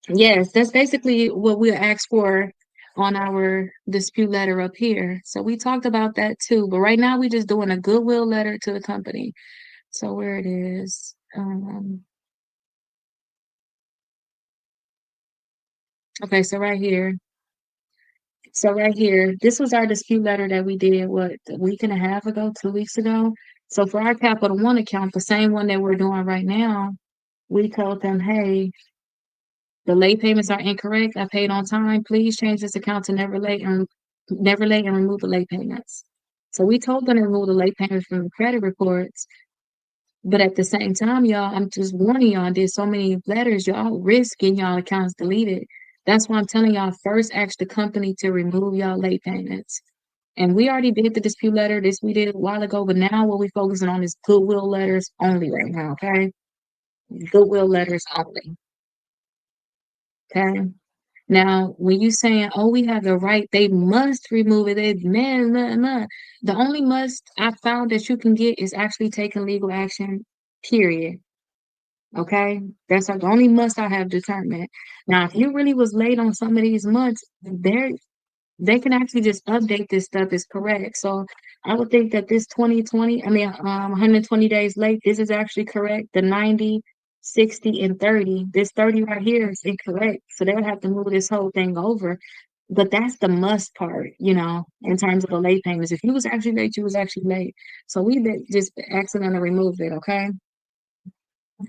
S1: Yes, that's basically what we asked for on our dispute letter up here. So we talked about that too. But right now we're just doing a goodwill letter to the company. So where it is. Okay, so right here. So right here, this was our dispute letter that we did, what, a week and a half ago, 2 weeks ago. So for our Capital One account, the same one that we're doing right now, we told them, hey, the late payments are incorrect. I paid on time. Please change this account to never late and remove the late payments. So we told them to remove the late payments from the credit reports. But at the same time, y'all, I'm just warning y'all, there's so many letters, y'all risk getting y'all accounts deleted. That's why I'm telling y'all first ask the company to remove y'all late payments. And we already did the dispute letter. This we did a while ago, but now what we focusing on is goodwill letters only right now, okay? Goodwill letters only. Okay. Now, when you saying, oh, we have the right, they must remove it. They man, nah, nah. The only must I found that you can get is actually taking legal action, period. Okay. That's the only must I have determined. Now, if you really was late on some of these months, they can actually just update this stuff is correct. So I would think that this 2020, 120 days late, this is actually correct. The 90, 60, and 30, this 30 right here is incorrect. So they'll have to move this whole thing over. But that's the must part, in terms of the late payments. If you was actually late, you was actually late. So just accidentally removed it, okay?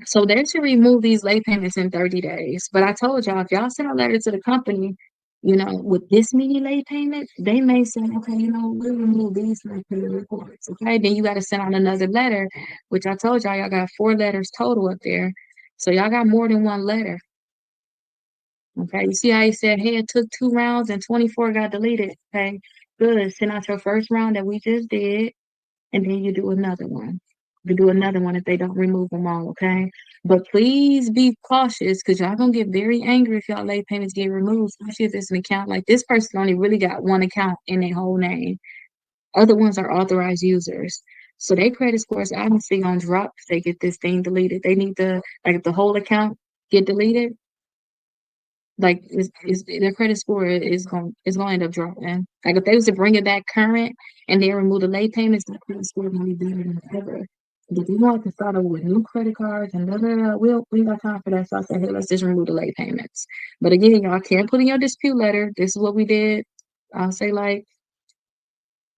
S1: So they should remove these late payments in 30 days. But I told y'all, if y'all send a letter to the company, with this many late payments, they may say, okay, we'll remove these late payment reports. Okay. Then you got to send out another letter, which I told y'all got 4 letters total up there. So y'all got more than one letter. Okay. You see how he said, hey, it took 2 rounds and 24 got deleted. Okay. Good. Send out your first round that we just did, and then you do another one. You do another one if they don't remove them all, okay? But please be cautious because y'all gonna get very angry if y'all late payments get removed, especially if it's an account like this person only really got one account in their whole name. Other ones are authorized users. So their credit scores obviously gonna drop if they get this thing deleted. They need to, like, if the whole account get deleted, like their credit score is going to end up dropping. Like if they was to bring it back current and then remove the late payments, their credit score is going to be better than ever. But they want to start over with new credit cards and blah, blah, blah. We got time for that. So I said, hey, let's just remove the late payments. But again, y'all can't put in your dispute letter. This is what we did. I'll say like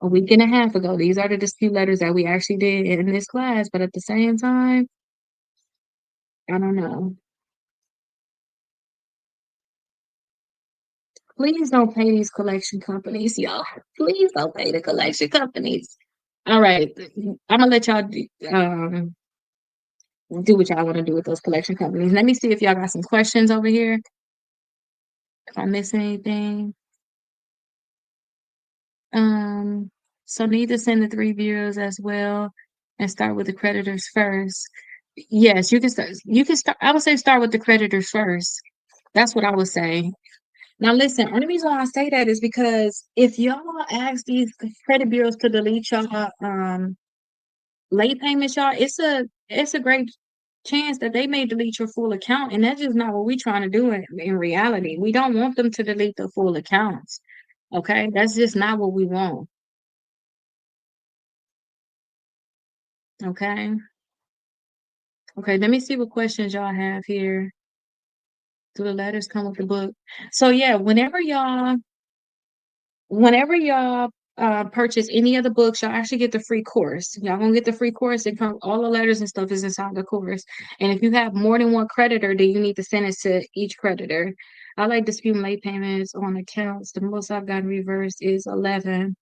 S1: a week and a half ago. These are the dispute letters that we actually did in this class. But at the same time, I don't know. Please don't pay these collection companies, y'all. Please don't pay the collection companies. All right, I'm gonna let y'all do what y'all want to do with those collection companies. Let me see if y'all got some questions over here. If I miss anything, um, so need to send the 3 bureaus as well, and start with the creditors first. Yes, you can start. You can start. I would say start with the creditors first. That's what I would say. Now, listen, only reason why I say that is because if y'all ask these credit bureaus to delete y'all late payments, y'all, it's a great chance that they may delete your full account, and that's just not what we're trying to do in reality. We don't want them to delete the full accounts. Okay, that's just not what we want. Okay, okay. Let me see what questions y'all have here. Do the letters come with the book? So yeah, whenever y'all purchase any of the books, y'all actually get the free course. Y'all gonna get the free course. It come all the letters and stuff is inside the course. And if you have more than one creditor, then you need to send it to each creditor. I like disputing late payments on accounts. The most I've gotten reversed is 11.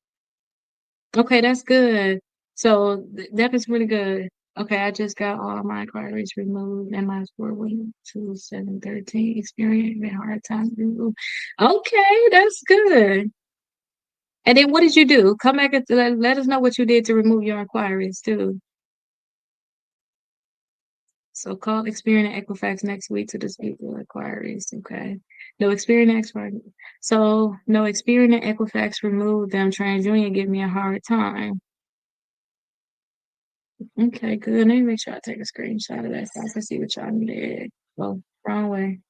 S1: Okay, that's good. So that is really good. Okay, I just got all my inquiries removed and my score went to 713. Experiencing a hard time to remove. Okay, that's good. And then what did you do? Come back and let us know what you did to remove your inquiries too. So call Experian and Equifax next week to dispute your inquiries. Okay. No Experian and Equifax. So no Experian and Equifax removed them. TransUnion give me a hard time. Okay, good. Let me make sure I take a screenshot of that so I can see what y'all did. Oh, wrong way.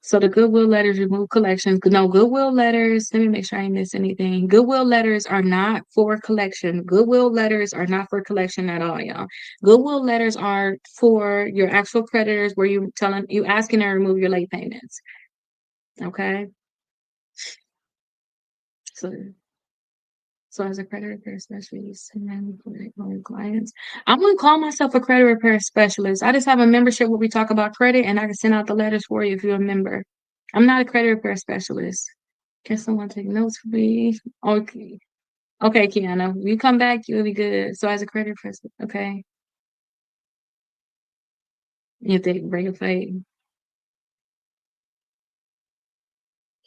S1: So the Goodwill letters remove collections. No, Goodwill letters, let me make sure I didn't miss anything. Goodwill letters are not for collection. Goodwill letters are not for collection at all, y'all. Goodwill letters are for your actual creditors where you asking to remove your late payments. Okay. So so as a credit repair specialist and then clients, I'm gonna call myself a credit repair specialist. I just have a membership where we talk about credit and I can send out the letters for you if you're a member. I'm not a credit repair specialist. Can someone take notes for me? Okay. Okay, Kiana. When you come back, you'll be good. So as a credit person, okay. If they bring a fight.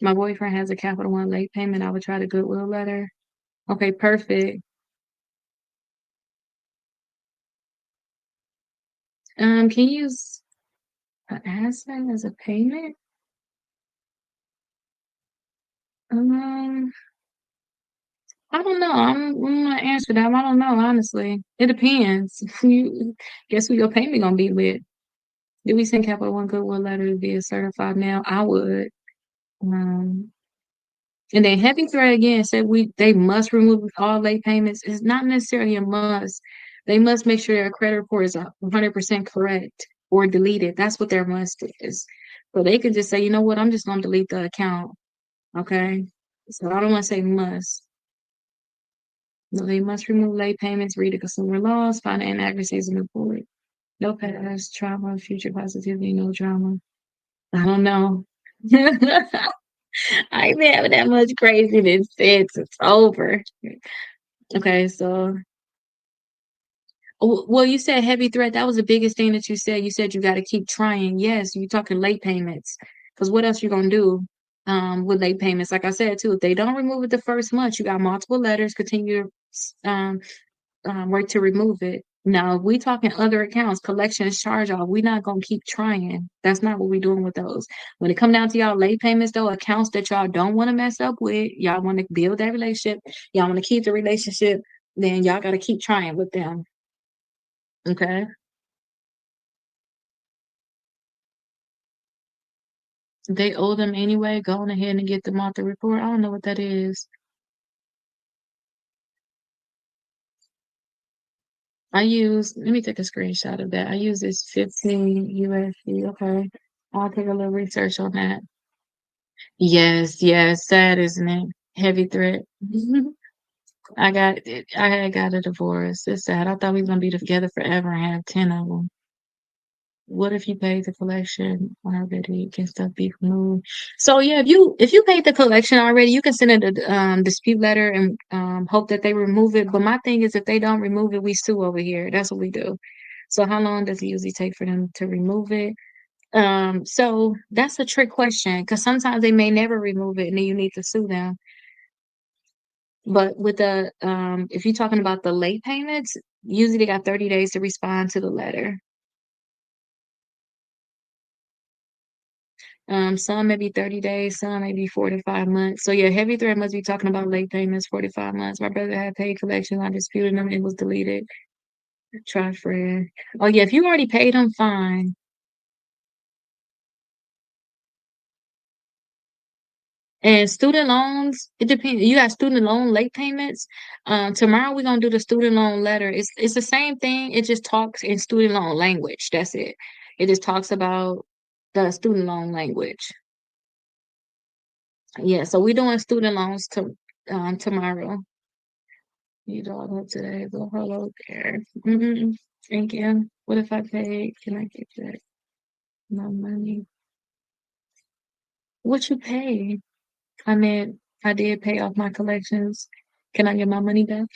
S1: My boyfriend has a Capital One late payment. I would try the Goodwill letter. Okay, perfect. Can you use an asset as a payment? Um, I don't know. I'm not answer that. I don't know, honestly. It depends. You guess who your payment gonna be with? Did we send Capital One Goodwill letter to be a certified mail? I would. Um, and then Heavy Thread again said they must remove all late payments. It's not necessarily a must. They must make sure their credit report is 100% correct or deleted. That's what their must is. So they can just say, you know what, I'm just gonna delete the account. Okay. So I don't want to say must. No, they must remove late payments, read the consumer laws, find the inaccuracies in the report. No past trauma, future positivity, no drama. I don't know. I ain't been having that much craziness since it's over. Okay, so well, you said heavy threat. That was the biggest thing that you said. You said you got to keep trying. Yes, you talking late payments. Because what else you gonna do with late payments? Like I said too, if they don't remove it the first month, you got multiple letters. Continue um, work to remove it. Now, if we talking other accounts, collections, charge off, we not gonna keep trying. That's not what we doing with those. When it come down to y'all late payments, though, accounts that y'all don't want to mess up with, y'all want to build that relationship, y'all want to keep the relationship, then y'all got to keep trying with them. Okay. They owe them anyway. Go on ahead and get them off the report. I don't know what that is. Let me take a screenshot of that. I use this 15 USD. Okay. I'll take a little research on that. Yes, yes, sad, isn't it? Heavy threat. I had got a divorce. It's sad. I thought we was gonna be together forever and have 10 of them. What if you paid the collection already? Can stuff be removed? So yeah, if you paid the collection already, you can send a dispute letter and hope that they remove it. But my thing is, if they don't remove it, we sue over here. That's what we do. So how long does it usually take for them to remove it? So that's a trick question because sometimes they may never remove it and then you need to sue them. But with the if you're talking about the late payments, usually they got 30 days to respond to the letter. Some may be 30 days, some may be 4 to 5 months. So yeah, heavy threat must be talking about late payments, 4 to 5 months. My brother had paid collections. I disputed them. It was deleted. Try friend. Oh yeah, if you already paid them, fine. And student loans, it depends. You got student loan late payments. Tomorrow we're gonna do the student loan letter. It's the same thing. It just talks in student loan language. That's it. It just talks about the student loan language. Yeah, so we're doing student loans to tomorrow. You don't know today. Go hello there. Thank you. What if I pay? Can I get that? My money. What you pay? I mean, I did pay off my collections. Can I get my money back?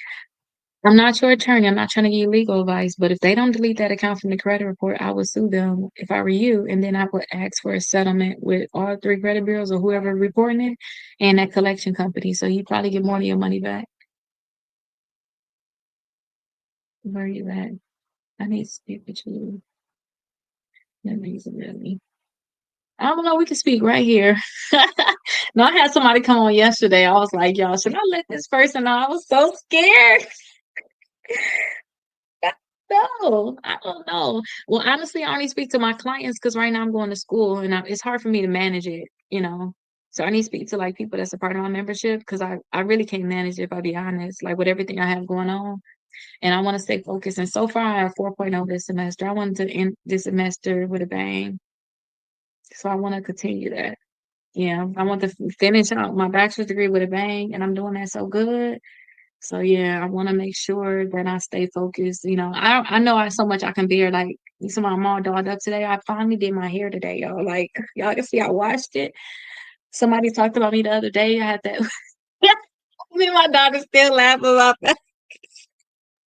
S1: I'm not your attorney. I'm not trying to give you legal advice, but if they don't delete that account from the credit report, I would sue them if I were you, and then I would ask for a settlement with all three credit bureaus or whoever reporting it and that collection company. So you probably get more of your money back. Where are you at? I need to speak with you. That means really. I don't know. We can speak right here. No, I had somebody come on yesterday. I was like, y'all, should I let this person know? I was so scared. No, I don't know. Well, honestly, I only speak to my clients because right now I'm going to school and it's hard for me to manage it. So I need to speak to like people that's a part of my membership because I really can't manage it if I be honest, like with everything I have going on. And I want to stay focused. And so far I have 4.0 this semester. I wanted to end this semester with a bang. So I want to continue that. Yeah, I want to finish out my bachelor's degree with a bang, and I'm doing that so good. So yeah, I want to make sure that I stay focused. I know I so much I can bear. Like you saw my mom dolled up today. I finally did my hair today, y'all. Like y'all can see I washed it. Somebody talked about me the other day. I had that. Me and my daughter still laugh about that.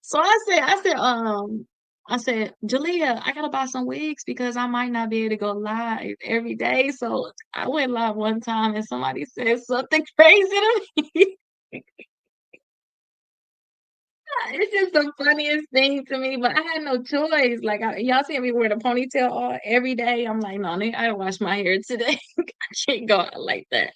S1: So I said, Jalea, I gotta buy some wigs because I might not be able to go live every day. So I went live one time and somebody said something crazy to me. It's just the funniest thing to me, but I had no choice. Like y'all see me wear the ponytail all every day. I'm like, no, I gotta wash my hair today. I can't go out like that.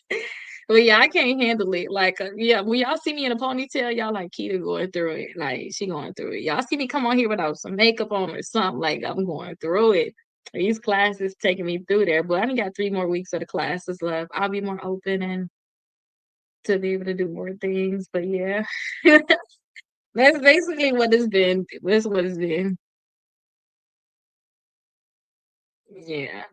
S1: But yeah, I can't handle it. Like, yeah, when y'all see me in a ponytail, y'all like Keita going through it. Like she going through it. Y'all see me come on here without some makeup on or something. Like I'm going through it. These classes taking me through there, but I only got 3 more weeks of the classes left. I'll be more open and to be able to do more things. But yeah. That's basically what it's been. That's what it's been. Yeah,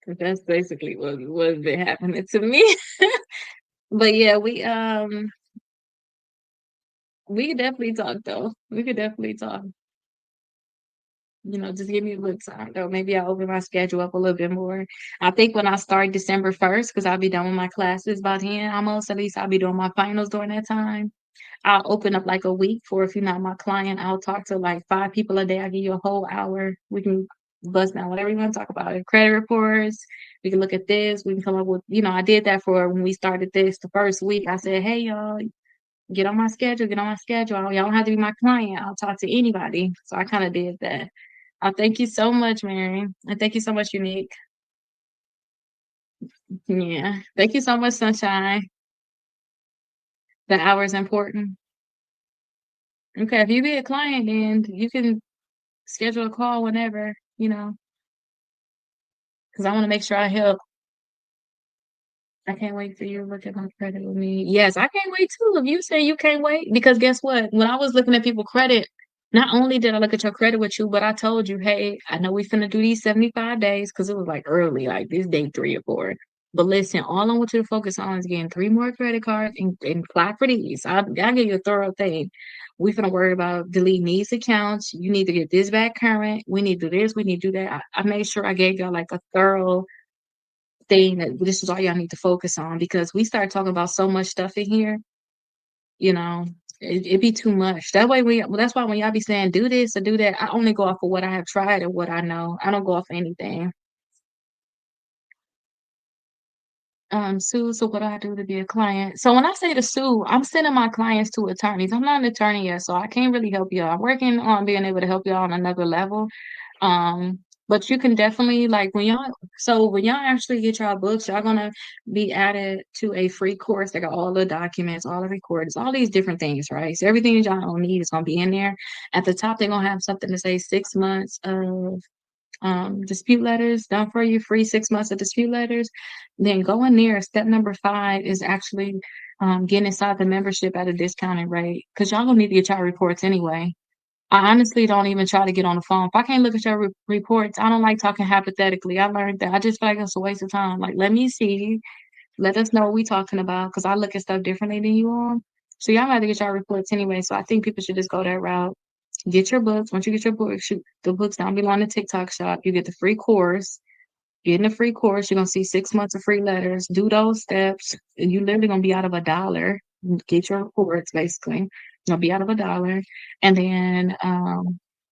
S1: 'cause that's basically what's been happening to me. But yeah, we could definitely talk though. We could definitely talk. Just give me a little time though. Maybe I'll open my schedule up a little bit more. I think when I start December 1st, because I'll be done with my classes by then almost, at least I'll be doing my finals during that time. I'll open up like a week for if you're not my client. I'll talk to like 5 people a day. I'll give you a whole hour. We can bust down whatever you want to talk about. Credit reports. We can look at this. We can come up with, I did that for when we started this the first week. I said, hey, y'all, get on my schedule, get on my schedule. Y'all don't have to be my client. I'll talk to anybody. So I kind of did that. Thank you so much, Mary. And thank you so much, Unique. Yeah. Thank you so much, Sunshine. The hour is important. Okay. If you be a client, then you can schedule a call whenever, because I want to make sure I help. I can't wait for you to look at my credit with me. Yes, I can't wait too. If you say you can't wait, because guess what? When I was looking at people credit, not only did I look at your credit with you, but I told you, hey, I know we finna do these 75 days because it was like early, like this day 3 or 4. But listen, all I want you to focus on is getting 3 more credit cards and apply for these. I'll give you a thorough thing. We finna worry about deleting these accounts. You need to get this back current. We need to do this. We need to do that. I made sure I gave y'all like a thorough thing that this is all y'all need to focus on because we start talking about so much stuff in here, you know, it be too much. That's why when y'all be saying do this or do that, I only go off of what I have tried and what I know. I don't go off anything. sue. So what do I do to be a client? So when I say to sue, I'm sending my clients to attorneys. I'm not an attorney yet, so I can't really help y'all. I'm working on being able to help y'all on another level. Um, but you can definitely like when y'all actually get y'all books, y'all gonna be added to a free course that got all the documents, all the recordings, all these different things, right? So everything that y'all don't need is gonna be in there. At the top, they're gonna have something to say 6 months of dispute letters done for you, free 6 months of dispute letters. Then go in there. Step number 5 is actually getting inside the membership at a discounted rate because y'all gonna need to get y'all reports anyway. I honestly don't even try to get on the phone. If I can't look at your reports, I don't like talking hypothetically. I learned that. I just feel like it's a waste of time. Like, let me see. Let us know what we talking about because I look at stuff differently than you all. So y'all got to get your reports anyway. So I think people should just go that route. Get your books. Once you get your books, shoot the books down below on the TikTok shop. You get the free course. Getting a free course, you're gonna see 6 months of free letters. Do those steps, and you literally gonna be out of $1. Get your reports, basically. You'll be out of $1. And then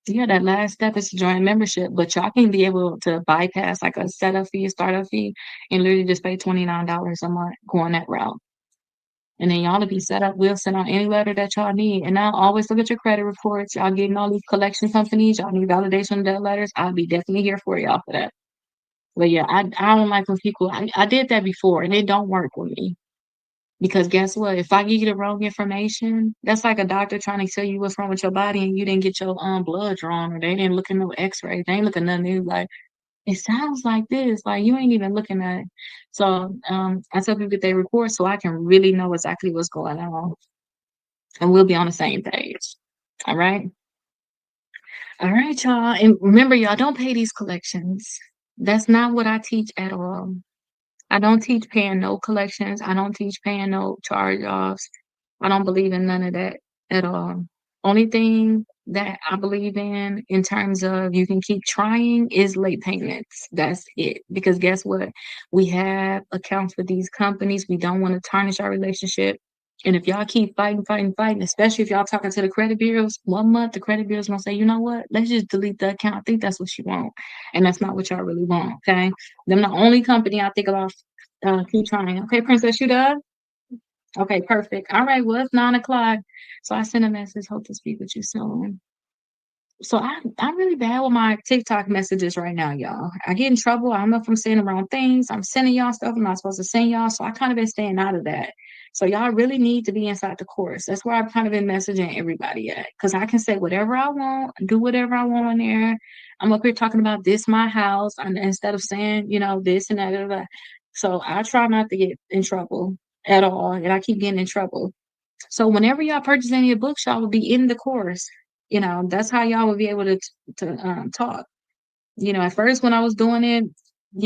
S1: yeah, that last step is to join membership, but y'all can be able to bypass like a setup fee, startup fee, and literally just pay $29 a month going that route. And then y'all to be set up. We'll send out any letter that y'all need. And now always look at your credit reports. Y'all getting all these collection companies. Y'all need validation of debt letters. I'll be definitely here for y'all for that. But yeah, I don't like when people I did that before and it don't work with me. Because guess what? If I give you the wrong information, that's like a doctor trying to tell you what's wrong with your body and you didn't get your blood drawn or they didn't look at no x-rays. They ain't looking nothing new. Like it sounds like this. Like you ain't even looking at it. So I tell people get their report so I can really know exactly what's going on. And we'll be on the same page. All right. All right, y'all. And remember, y'all don't pay these collections. That's not what I teach at all. I don't teach paying no collections. I don't teach paying no charge-offs. I don't believe in none of that at all. Only thing that I believe in terms of you can keep trying is late payments. That's it. Because guess what? We have accounts with these companies. We don't want to tarnish our relationship. And if y'all keep fighting, especially if y'all talking to the credit bureaus, 1 month the credit bureaus gonna say, you know what? Let's just delete the account. I think that's what you want. And that's not what y'all really want. Okay. Them the only company I think about keep trying. Okay, Princess, you done? Okay, perfect. All right, well, it's 9 o'clock. So I sent a message. Hope to speak with you soon. So I'm really bad with my TikTok messages right now, y'all. I get in trouble. I don't know if I'm saying the wrong things. I'm sending y'all stuff I'm not supposed to send y'all. So I kind of been staying out of that. So y'all really need to be inside the course. That's where I've kind of been messaging everybody at. Because I can say whatever I want, do whatever I want on there. I'm up here talking about this, my house, and instead of saying, this and that, and that. So I try not to get in trouble at all. And I keep getting in trouble. So whenever y'all purchase any of the books, y'all will be in the course. That's how y'all will be able to talk. At first when I was doing it,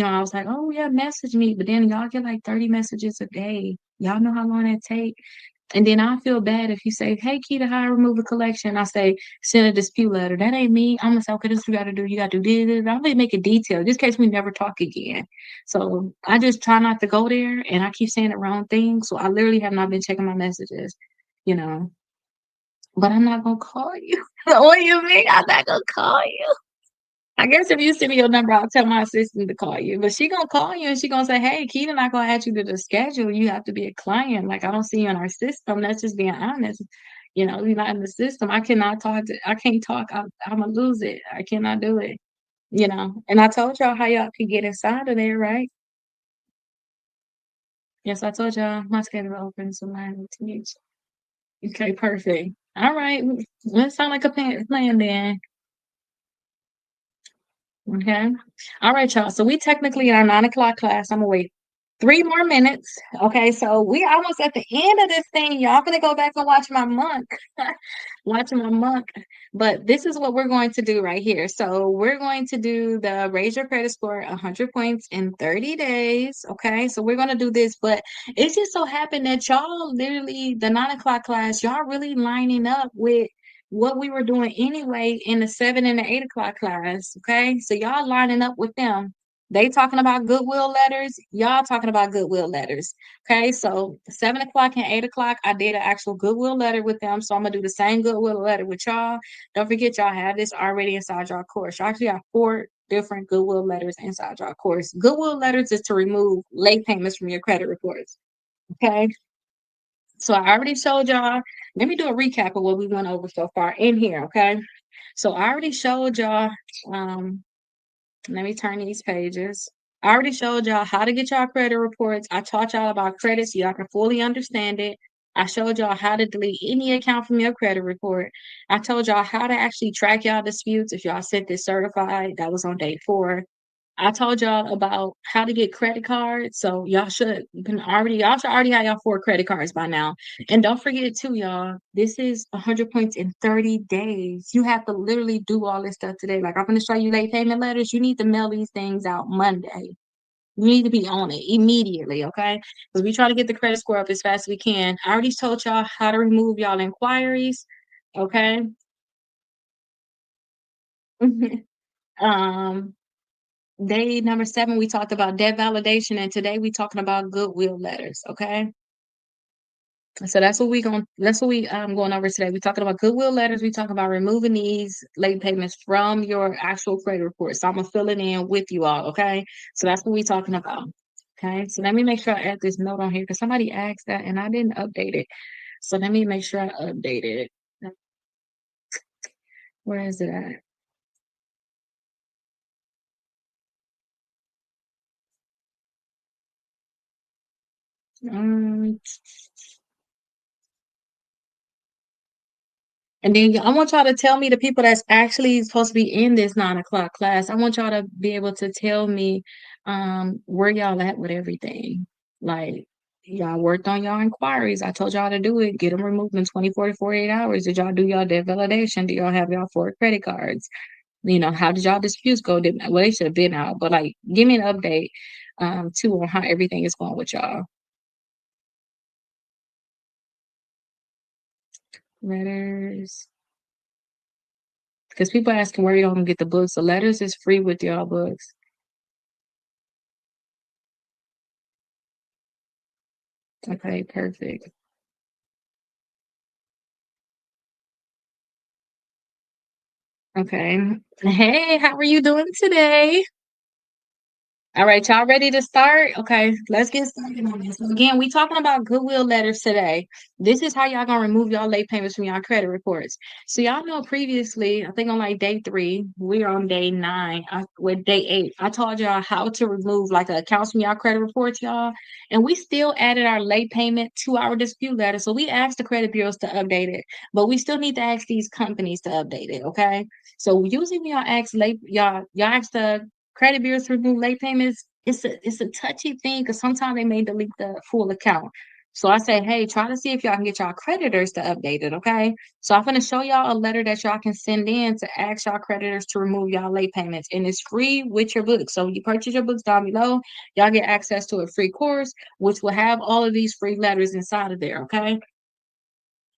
S1: I was like, oh yeah, message me. But then y'all get like 30 messages a day. Y'all know how long that take. And then I feel bad if you say, hey, Keita, how I remove a collection. I say, send a dispute letter. That ain't me. I'm gonna say, okay, this is what you gotta do. You gotta do this. I'm gonna make it detailed, just in case we never talk again. So I just try not to go there and I keep saying the wrong thing. So I literally have not been checking my messages, you know. But I'm not gonna call you. What do you mean? I'm not gonna call you. I guess if you send me your number, I'll tell my assistant to call you. But she gonna call you and she gonna say, "Hey, Keita not gonna add you to the schedule. You have to be a client. Like I don't see you in our system." That's just being honest. You're not in the system. I cannot talk. I can't talk. I'm gonna lose it. I cannot do it. And I told y'all how y'all could get inside of there, right? Yes, I told y'all my schedule opens so 9 to 2. Okay, perfect. All right. Well, it sound like a plan then. Okay. All right, y'all. So we technically in our 9 o'clock class. I'm gonna wait 3 more minutes. Okay, so we almost at the end of this thing. Y'all gonna go back and watch my monk. Watching my monk. But this is what we're going to do right here. So we're going to do the raise your credit score 100 points in 30 days. Okay, so we're gonna do this, but it just so happened that y'all literally the 9 o'clock class, y'all really lining up with what we were doing anyway in the 7 and the 8 o'clock class. Okay, so y'all lining up with them. They talking about goodwill letters, y'all talking about goodwill letters. Okay, so 7 o'clock and 8 o'clock, I did an actual goodwill letter with them. So I'm gonna do the same goodwill letter with y'all. Don't forget, y'all have this already inside y'all course. Y'all actually have 4 different goodwill letters inside your course. Goodwill letters is to remove late payments from your credit reports. Okay. So I already showed y'all. Let me do a recap of what we went over so far in here. Okay. So I already showed y'all. Um, Let me turn these pages. I already showed y'all how to get y'all credit reports. I taught y'all about credit so y'all can fully understand it. I showed y'all how to delete any account from your credit report. I told y'all how to actually track y'all disputes if y'all sent this certified. That was on day 4. I told y'all about how to get credit cards. So y'all should already have y'all 4 credit cards by now. And don't forget too, y'all, this is 100 points in 30 days. You have to literally do all this stuff today. Like I'm going to show you late payment letters. You need to mail these things out Monday. You need to be on it immediately, okay? Because we try to get the credit score up as fast as we can. I already told y'all how to remove y'all inquiries, okay? um, Day number 7, we talked about debt validation, and today we talking about goodwill letters, okay? So that's what we going over today. We talking about goodwill letters. We talking about removing these late payments from your actual credit report. So I'm gonna fill it in with you all, okay? So that's what we talking about. Okay, so let me make sure I add this note on here because somebody asked that and I didn't update it. So let me make sure I update it. Where is it at? Um, And then I want y'all to tell me the people that's actually supposed to be in this 9 o'clock class. I want y'all to be able to tell me where y'all at with everything. Like y'all worked on y'all inquiries. I told y'all to do it. Get them removed in 24 to 48 hours. Did y'all do y'all debt validation? Do y'all have y'all 4 credit cards? How did y'all disputes go? Well, they should have been out, but like give me an update too on how everything is going with y'all. Letters. Because people asking where you gonna get the books. The letters is free with y'all books. Okay, perfect. Okay. Hey, how are you doing today? All right, y'all ready to start? Okay, let's get started on this. So again, we talking about goodwill letters today. This is how y'all gonna remove y'all late payments from y'all credit reports. So y'all know previously, I think on like day 3, we're on day 9. With day 8, I told y'all how to remove like accounts from y'all credit reports, y'all. And we still added our late payment to our dispute letter. So we asked the credit bureaus to update it, but we still need to ask these companies to update it. Okay. So usually when y'all ask the credit bureaus to remove late payments, it's a touchy thing because sometimes they may delete the full account. So I say, hey, try to see if y'all can get y'all creditors to update it, okay? So I'm gonna show y'all a letter that y'all can send in to ask y'all creditors to remove y'all late payments, and it's free with your books. So you purchase your books down below, y'all get access to a free course, which will have all of these free letters inside of there, okay?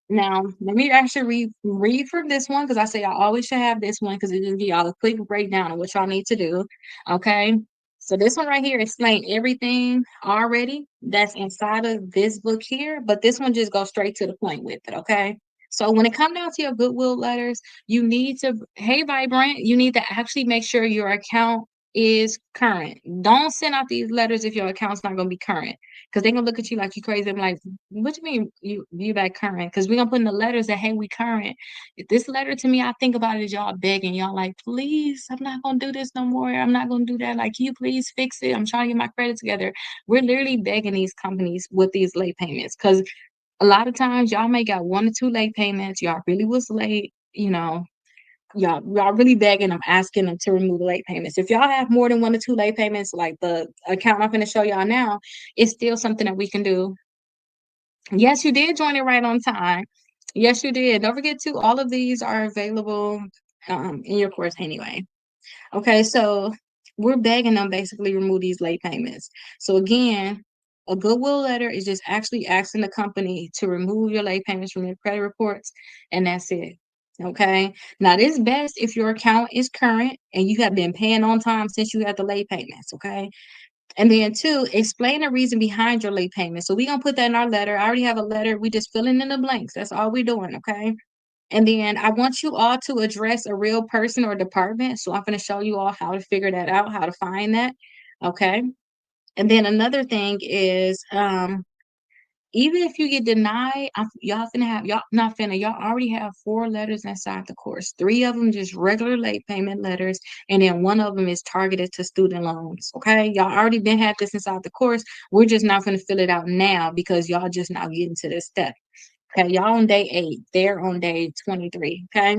S1: Now, let me actually read from this one because I say I always should have this one because it gives y'all a quick breakdown of what y'all need to do. Okay. So this one right here explains everything already that's inside of this book here, but this one just goes straight to the point with it. Okay. So when it comes down to your goodwill letters, you need to, hey Vibrant, you need to actually make sure your account is current. Don't send out these letters if your account's not going to be current because they're gonna look at you like you crazy. I'm like, what do you mean you back current? Because we're gonna put in the letters that hey, we current. If this letter to me, I think about it as y'all begging, y'all like, please, I'm not gonna do this no more. I'm not gonna do that. Like, can you please fix it? I'm trying to get my credit together. We're literally begging these companies with these late payments because a lot of times y'all may got 1 or 2 late payments. Y'all really was late, y'all really begging them, asking them to remove the late payments. If y'all have more than 1 or 2 late payments, like the account I'm going to show y'all now, it's still something that we can do. Yes, you did join it right on time. Yes, you did. Don't forget to all of these are available in your course anyway. Okay, so we're begging them basically remove these late payments. So again, a goodwill letter is just actually asking the company to remove your late payments from your credit reports, and that's it. Okay. Now, this best if your account is current and you have been paying on time since you had the late payments. Okay. And then 2, explain the reason behind your late payment. So we're gonna put that in our letter. I already have a letter. We just filling in the blanks. That's all we're doing. Okay. And then I want you all to address a real person or department. So I'm going to show you all how to figure that out, how to find that. Okay. And then another thing is, even if you get denied, y'all finna have y'all not finna y'all already have 4 letters inside the course. 3 of them just regular late payment letters, and then 1 of them is targeted to student loans. Okay, y'all already been had this inside the course. We're just not gonna fill it out now because y'all just now getting to this step. Okay, y'all on day 8. They're on day 23. Okay.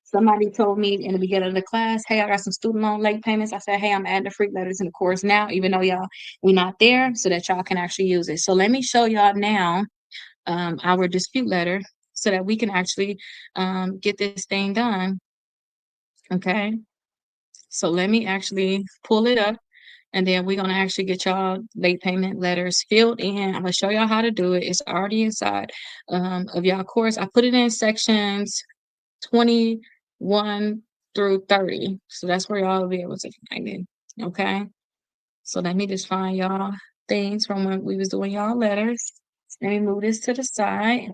S1: Somebody told me in the beginning of the class, hey, I got some student loan late payments. I said, hey, I'm adding the free letters in the course now, even though we're not there, so that y'all can actually use it. So let me show y'all now our dispute letter so that we can actually get this thing done. Okay. So let me actually pull it up. And then we're going to actually get y'all late payment letters filled in. I'm going to show y'all how to do it. It's already inside of y'all course. I put it in sections 21 through 30. So that's where y'all will be able to find it. Okay. So let me just find y'all things from when we was doing y'all letters. Let me move this to the side.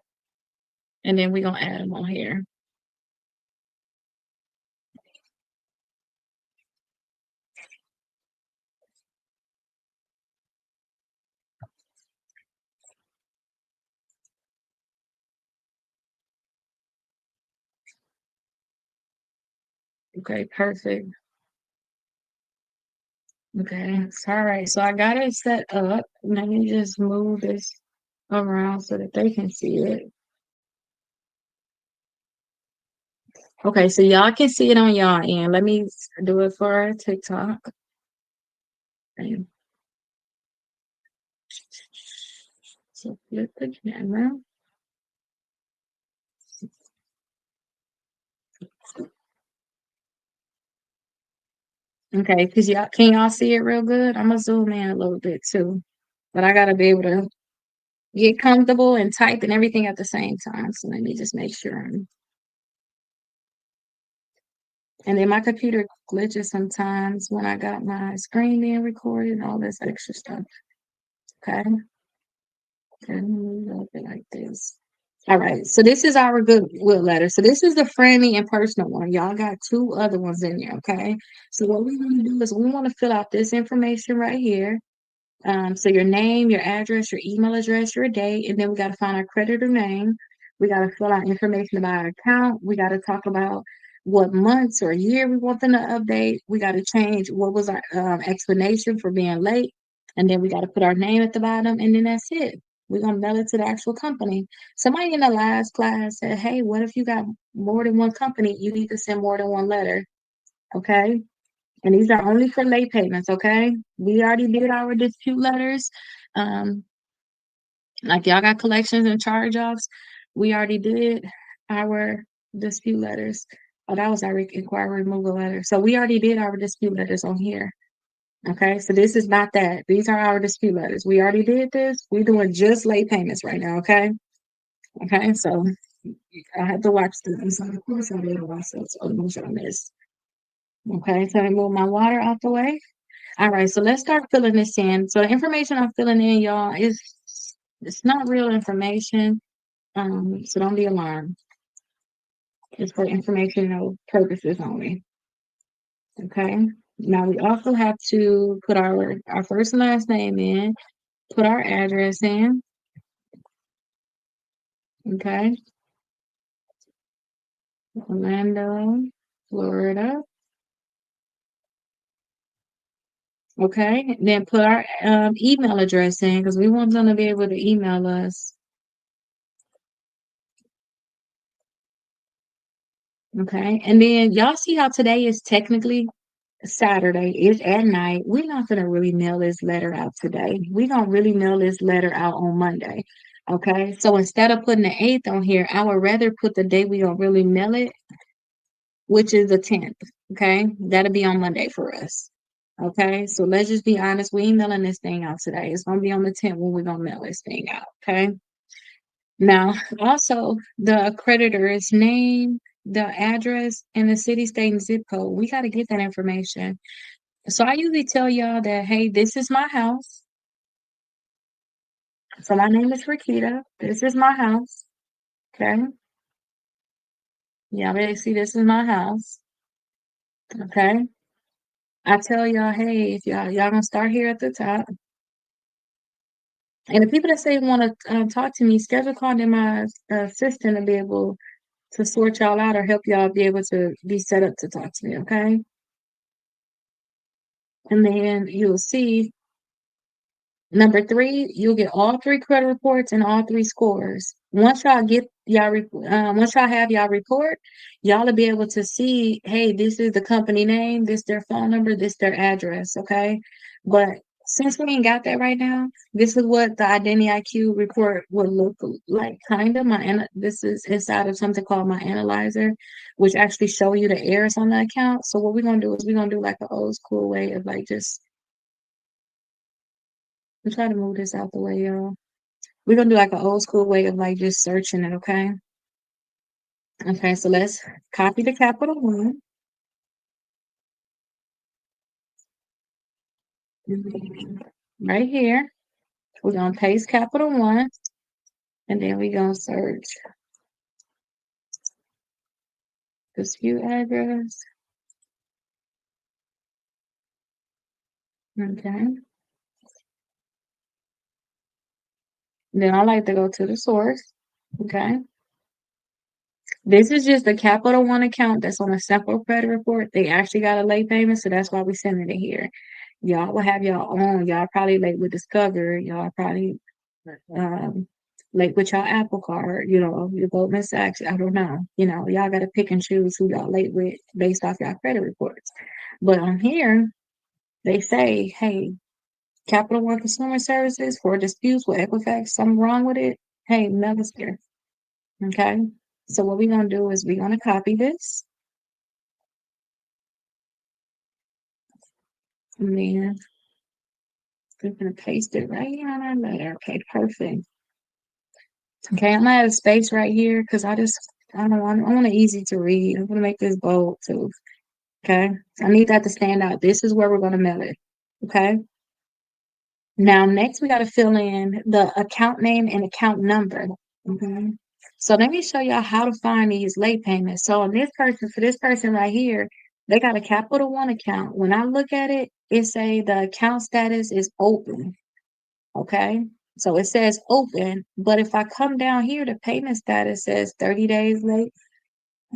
S1: And then we're going to add them on here. Okay, perfect. Okay, all right. So I got it set up. Let me just move this around so that they can see it. Okay, so y'all can see it on y'all end. Let me do it for TikTok. Okay. So flip the camera. Okay, because y'all see it real good? I'm gonna zoom in a little bit too. But I gotta be able to get comfortable and type and everything at the same time. So let me just make sure. And then my computer glitches sometimes when I got my screen being recorded and all this extra stuff. Okay. And move it like this. All right. So this is our goodwill letter. So this is the friendly and personal one. Y'all got 2 other ones in there. Okay. So what we want to do is we want to fill out this information right here. So your name, your address, your email address, your date, and then we got to find our creditor name. We got to fill out information about our account. We got to talk about what months or year we want them to update. We got to change what was our explanation for being late, and then we got to put our name at the bottom, and then that's it. We're gonna mail it to the actual company. Somebody in the last class said, "Hey, what if you got more than one company? You need to send more than one letter." Okay. And these are only for late payments, okay? We already did our dispute letters. Um, like y'all got collections and charge offs. We already did our dispute letters. Oh, that was our inquiry removal letter. So we already did our dispute letters on here. Okay, so this is not that. These are our dispute letters. We already did this. We're doing just late payments right now, okay? Okay, so I have to watch this. So of course I did watch this. Oh, on this. Okay, so I move my water out the way. All right, so let's start filling this in. So the information I'm filling in, y'all, is it's not real information. So don't be alarmed. It's for informational purposes only. Okay. Now we also have to put our first and last name in, put our address in. Okay. Orlando, Florida. Okay. Then put our email address in because we want them to be able to email us. Okay. And then y'all see how today is technically Saturday. It's at night. We're not gonna really mail this letter out today. We're gonna really mail this letter out on Monday. Okay. So instead of putting the 8th on here, I would rather put the day we gonna really mail it, which is the 10th. Okay. That'll be on Monday for us. Okay. So let's just be honest. We ain't mailing this thing out today. It's gonna be on the 10th when we're gonna mail this thing out. Okay. Now, also the creditor's name, the address, and the city, state, and zip code. We got to get that information. So I usually tell y'all that, hey, this is my house. So my name is Rakita. This is my house. Okay. Y'all better see this is my house. Okay. I tell y'all, hey, if y'all gonna start here at the top. And the people that say want to talk to me, schedule call to my assistant to be able to sort y'all out or help y'all be able to be set up to talk to me, okay? And then you'll see number three, you'll get all three credit reports and all three scores. Once y'all have y'all report, y'all will be able to see, hey, this is the company name, this their phone number, this their address, okay? But since we ain't got that right now, this is what the Identity IQ report would look like. Kind of this is inside of something called my analyzer, which actually show you the errors on the account. So what we're gonna do is we're gonna do like an old school way of like just I'm trying to move this out the way, y'all. We're gonna do like an old school way of like just searching it, okay? Okay, so let's copy the Capital One. Right here. We're gonna paste Capital One and then we're gonna search dispute address. Okay. Then I like to go to the source. Okay. This is just the Capital One account that's on a simple credit report. They actually got a late payment, so that's why we sending it here. Y'all will have y'all own. Y'all probably late with Discover. Y'all probably um, late with y'all Apple Card. Your Goldman Sachs. I don't know. Y'all got to pick and choose who y'all late with based off y'all credit reports. But on here, they say, hey, Capital One Consumer Services for disputes with Equifax. Something wrong with it? Hey, never here. Okay. So what we're gonna do is we're gonna copy this. And then we're gonna paste it right here on our letter. Okay, perfect. Okay, I'm gonna add a space right here because I don't want I want it easy to read. I'm gonna make this bold too. Okay. I need that to stand out. This is where we're gonna mail it. Okay. Now next we gotta fill in the account name and account number. Okay. So let me show y'all how to find these late payments. So for this person right here, they got a Capital One account. When I look at it, it say the account status is open. Okay. So it says open, but if I come down here, the payment status says 30 days late.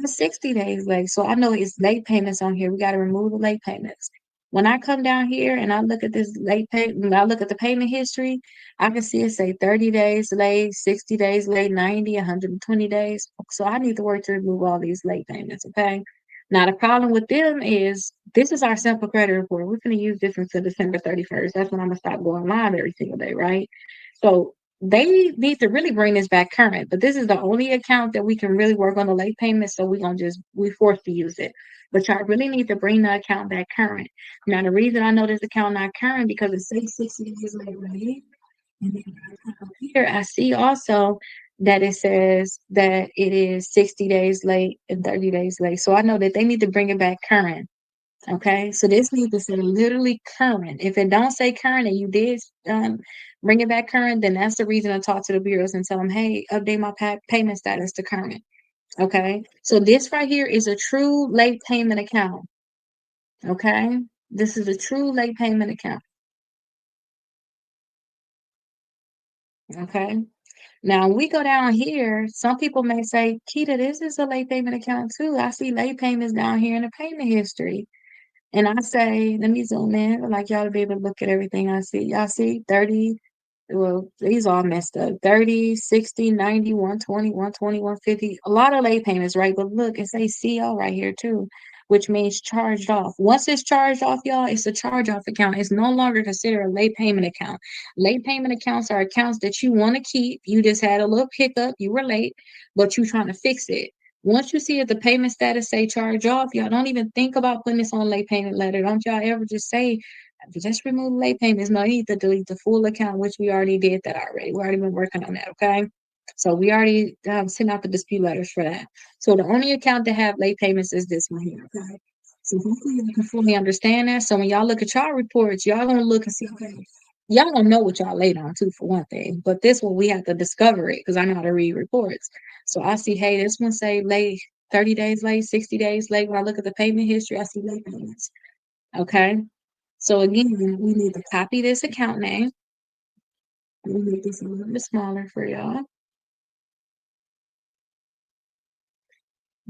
S1: 60 days late. So I know it's late payments on here. We got to remove the late payments. When I come down here and I look at this late payment, when I look at the payment history, I can see it say 30 days late, 60 days late, 90, 120 days. So I need to work to remove all these late payments. Okay. Now the problem with them is this is our simple credit report. We're going to use this until December 31st. That's when I'm gonna stop going live every single day, right? So they need to really bring this back current, but this is the only account that we can really work on the late payment. So we forced to use it. But y'all really need to bring the account back current. Now the reason I know this account not current because it says 60 days late right here. And then here I see also that it says that it is 60 days late and 30 days late. So I know that they need to bring it back current. Okay, so this needs to say literally current. If it don't say current and you did bring it back current, then that's the reason to talk to the bureaus and tell them, hey, update my payment status to current. Okay, so this right here is a true late payment account. Okay, this is a true late payment account. Okay, now we go down here. Some people may say, Keita, this is a late payment account too. I see late payments down here in the payment history. And I say, let me zoom in, like y'all to be able to look at everything I see. Y'all see 30, well, these all messed up. 30, 60, 90, 120, 120, 150. A lot of late payments, right? But look, it says CO right here too, which means charged off. Once it's charged off, y'all, it's a charge off account. It's no longer considered a late payment account. Late payment accounts are accounts that you want to keep. You just had a little hiccup, you were late, but you're trying to fix it. Once you see that the payment status say charge off, y'all don't even think about putting this on late payment letter. Don't y'all ever just say, just remove late payments. No, you need to delete the full account, which we already did that already. We already been working on that, okay? So we already sent out the dispute letters for that. So the only account that have late payments is this one here, okay? So hopefully you can fully understand that. So when y'all look at y'all reports, y'all gonna look and see, okay, y'all don't know what y'all late on too, for one thing. But this one we have to discover it because I know how to read reports. So I see, hey, this one say late 30 days late, 60 days late. When I look at the payment history, I see late payments. Okay. So again, we need to copy this account name. Let me make this a little bit smaller for y'all.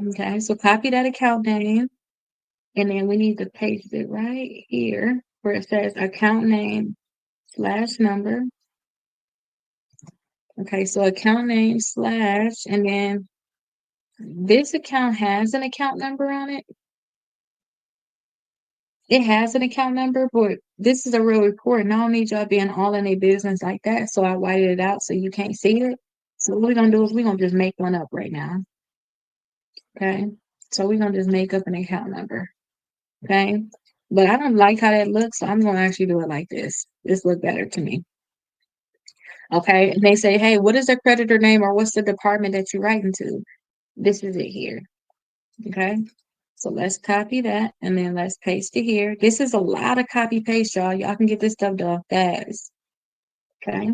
S1: Okay, so copy that account name, and then we need to paste it right here where it says account name slash number. Okay, so account name slash, and then this account has an account number on it. It has an account number, but this is a real report, and I don't need y'all being all in a business like that. So I whited it out so you can't see it. So what we're gonna do is we're gonna just make one up right now. Okay. So we're gonna just make up an account number. Okay. But I don't like how that looks, so I'm gonna actually do it like this. This look better to me. Okay. And they say, hey, what is the creditor name or what's the department that you're writing to? This is it here. Okay. So let's copy that and then let's paste it here. This is a lot of copy paste, y'all. Y'all can get this stuff done fast. Okay.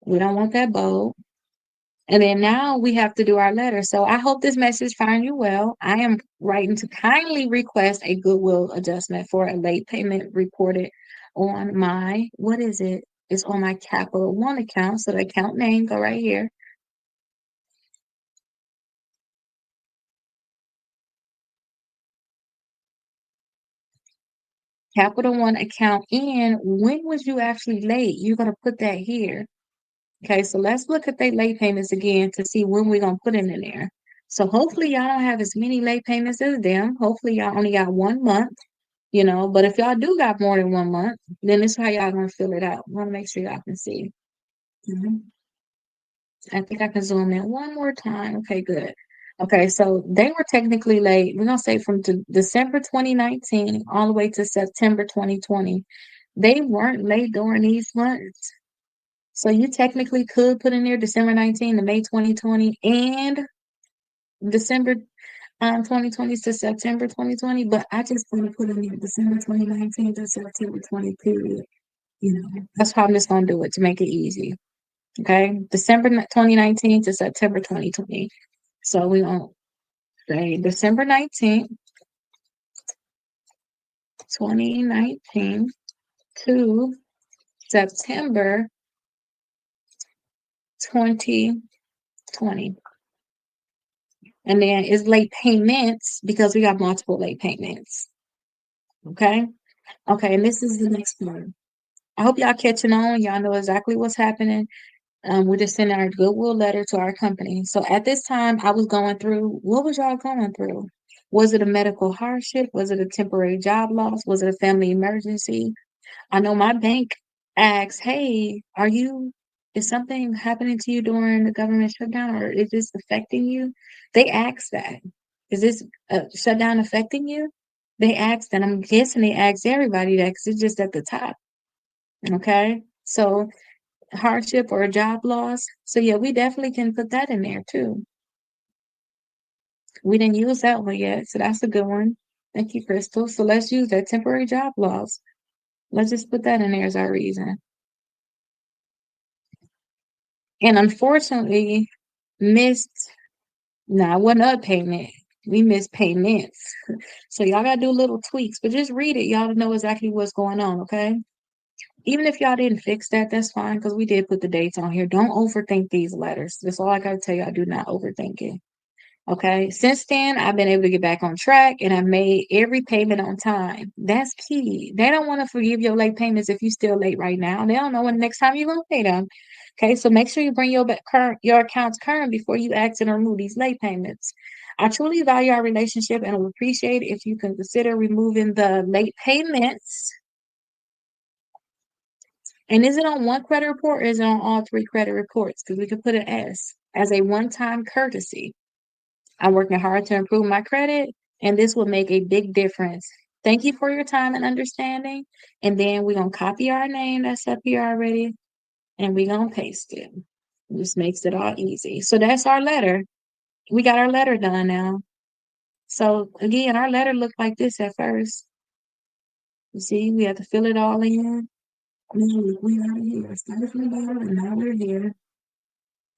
S1: We don't want that bold. And then now we have to do our letter. So I hope this message finds you well. I am writing to kindly request a goodwill adjustment for a late payment reported on my, what is it? It's on my Capital One account. So the account name, go right here. Capital One account. And when was you actually late? You're going to put that here. Okay, so let's look at their late payments again to see when we're gonna put it in there. So hopefully y'all don't have as many late payments as them. Hopefully y'all only got 1 month, but if y'all do got more than 1 month, then this is how y'all gonna fill it out. I wanna make sure y'all can see. Mhm. I think I can zoom in one more time. Okay, good. Okay, so they were technically late. We're gonna say from December 2019 all the way to September 2020. They weren't late during these months. So you technically could put in there December 19 to May 2020 and December 2020 to September 2020, but I just want to put in there December 2019 to September 20 period. That's how I'm just gonna do it to make it easy. Okay, December 2019 to September 2020. So we gonna say December 19th, 2019 to September 2020. And then it's late payments because we got multiple late payments. Okay. Okay. And this is the next one. I hope y'all catching on. Y'all know exactly what's happening. We're just sending our goodwill letter to our company. So at this time, I was going through, what was y'all going through? Was it a medical hardship? Was it a temporary job loss? Was it a family emergency? I know my bank asks, hey, is something happening to you during the government shutdown or is this affecting you? They ask that. Is this shutdown affecting you? They ask that. I'm guessing they ask everybody that because it's just at the top. Okay. So hardship or a job loss. So yeah, we definitely can put that in there too. We didn't use that one yet. So that's a good one. Thank you, Crystal. So let's use that temporary job loss. Let's just put that in there as our reason. And unfortunately, missed, nah, it wasn't a payment. We missed payments. So y'all gotta do little tweaks, but just read it. Y'all know exactly what's going on, okay? Even if y'all didn't fix that, that's fine because we did put the dates on here. Don't overthink these letters. That's all I gotta tell y'all. Do not overthink it. Okay. Since then, I've been able to get back on track and I've made every payment on time. That's key. They don't want to forgive your late payments if you're still late right now. They don't know when the next time you're going to pay them. Okay. So make sure you bring your accounts current before you act and remove these late payments. I truly value our relationship and will appreciate it if you can consider removing the late payments. And is it on one credit report or is it on all three credit reports? Because we could put an S as a one-time courtesy. I'm working hard to improve my credit, and this will make a big difference. Thank you for your time and understanding. And then we're going to copy our name that's up here already, and we're going to paste it. This makes it all easy. So that's our letter. We got our letter done now. So again, our letter looked like this at first. You see, we have to fill it all in. We are here. Started from the bottom, and now we're here.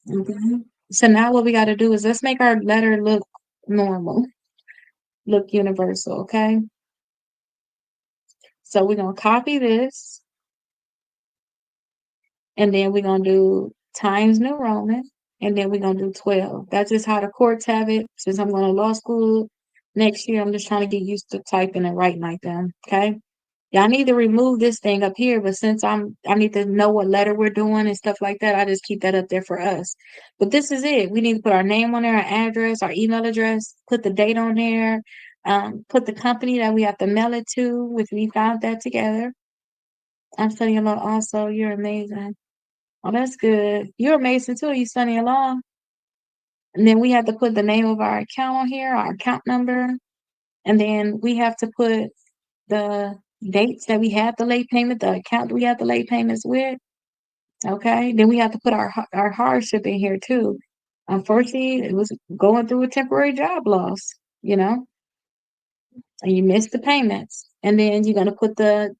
S1: Okay. So now what we got to do is let's make our letter look normal, look universal, okay? So we're gonna copy this, and then we're gonna do Times New Roman, and then we're gonna do 12. That's just how the courts have it. Since I'm going to law school next year, I'm just trying to get used to typing and writing like them. Okay. Y'all need to remove this thing up here, but since I need to know what letter we're doing and stuff like that, I just keep that up there for us. But this is it. We need to put our name on there, our address, our email address, put the date on there, put the company that we have to mail it to, which we found that together. I'm studying law also. You're amazing. Oh, that's good. You're amazing too. You studying law. And then we have to put the name of our account on here, our account number. And then we have to put the dates that we have the late payment, the account we have the late payments with. Okay. Then we have to put our hardship in here too. Unfortunately, it was going through a temporary job loss, and you missed the payments. And then you're gonna put the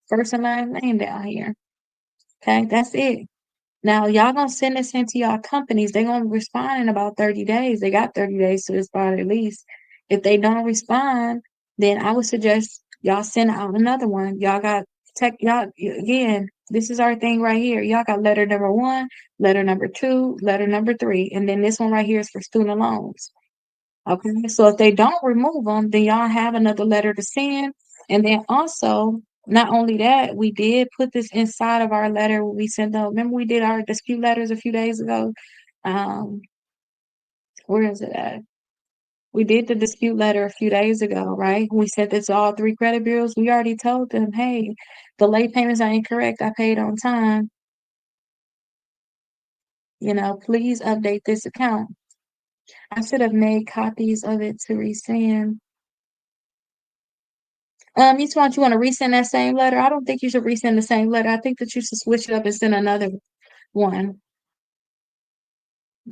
S1: first and last name down here. Okay, that's it. Now y'all gonna send this into y'all companies. They're gonna respond in about 30 days. They got 30 days to respond at least. If they don't respond, then I would suggest y'all send out another one. Y'all got y'all again, this is our thing right here. Y'all got letter number 1, letter number 2, letter number 3, and then this one right here is for student loans. Okay, so if they don't remove them, then y'all have another letter to send. And then also, not only that, we did put this inside of our letter we sent out. Remember, we did our dispute letters a few days ago. Um, where is it at? We did the dispute letter a few days ago, right? We sent this to all 3 credit bureaus. We already told them, hey, the late payments are incorrect. I paid on time. Please update this account. I should have made copies of it to resend. You want to resend that same letter? I don't think you should resend the same letter. I think that you should switch it up and send another one,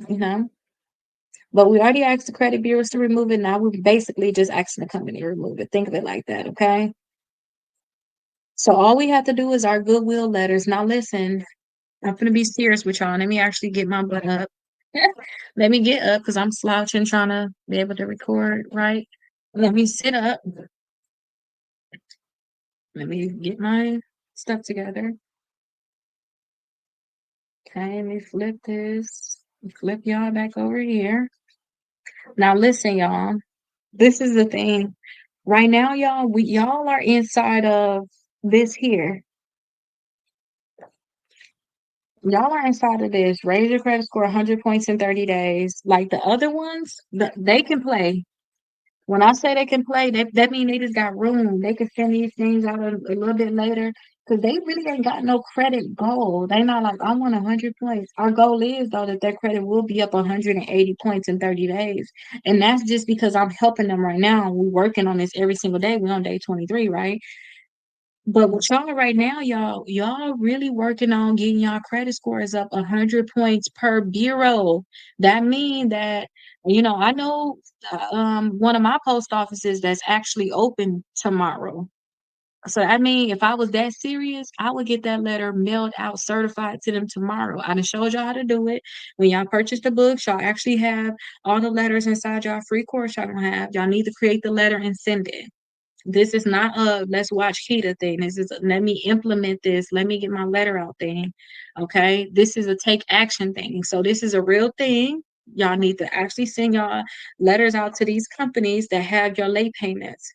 S1: you know. But we already asked the credit bureaus to remove it. Now we're basically just asking the company to remove it. Think of it like that, okay? So all we have to do is our goodwill letters. Now listen, I'm gonna be serious with y'all. Let me actually get my butt up. Let me get up because I'm slouching trying to be able to record, right? Let me sit up. Let me get my stuff together. Okay, let me flip this. Flip y'all back over here. Now listen, y'all. This is the thing. Right now, y'all are inside of this here. Y'all are inside of this. Raise your credit score 100 points in 30 days. Like the other ones, they can play. When I say they can play, that means they just got room. They can send these things out a little bit later because they really ain't got no credit goal. They not like, I want 100 points. Our goal is, though, that their credit will be up 180 points in 30 days. And that's just because I'm helping them right now. We're working on this every single day. We're on day 23, right? But with y'all right now, y'all really working on getting y'all credit scores up 100 points per bureau. That mean that, I know one of my post offices that's actually open tomorrow. So I mean, if I was that serious, I would get that letter mailed out certified to them tomorrow. I done showed y'all how to do it. When y'all purchase the books, y'all actually have all the letters inside y'all free course y'all don't have. Y'all need to create the letter and send it. This is not a let's watch Cheetah thing. This is a, let me implement this. Let me get my letter out thing. Okay. This is a take action thing. So this is a real thing. Y'all need to actually send y'all letters out to these companies that have your late payments.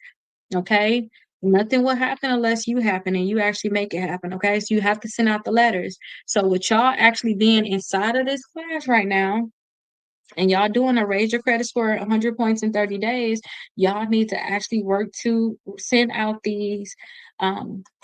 S1: Okay. Nothing will happen unless you happen and you actually make it happen. Okay. So you have to send out the letters. So with y'all actually being inside of this class right now, and y'all doing a raise your credit score 100 points in 30 days, y'all need to actually work to send out these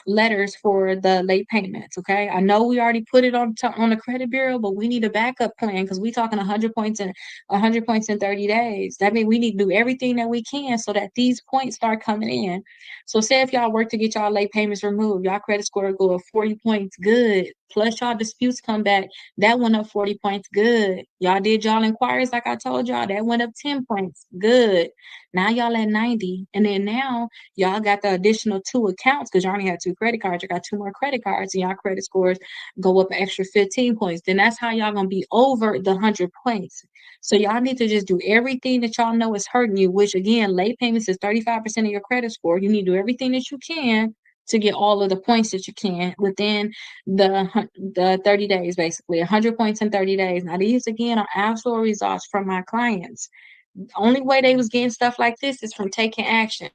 S1: letters for the late payments. Okay, I know we already put it on the credit bureau, but we need a backup plan because we talking 100 points in 100 points in 30 days. That means we need to do everything that we can so that these points start coming in. So say if y'all work to get y'all late payments removed, y'all credit score go up 40 points, good. plus y'all disputes come back, that went up 40 points. Good. Y'all did y'all inquiries like I told y'all, that went up 10 points. Good. Now y'all at 90. And then now y'all got the additional 2 accounts because you only had 2 credit cards. You got 2 more credit cards and y'all credit scores go up an extra 15 points. Then that's how y'all gonna be over the 100 points. So y'all need to just do everything that y'all know is hurting you, which again, late payments is 35% of your credit score. You need to do everything that you can to get all of the points that you can within the 30 days, basically 100 points in 30 days. Now these again are actual results from my clients. The only way they was getting stuff like this is from taking action.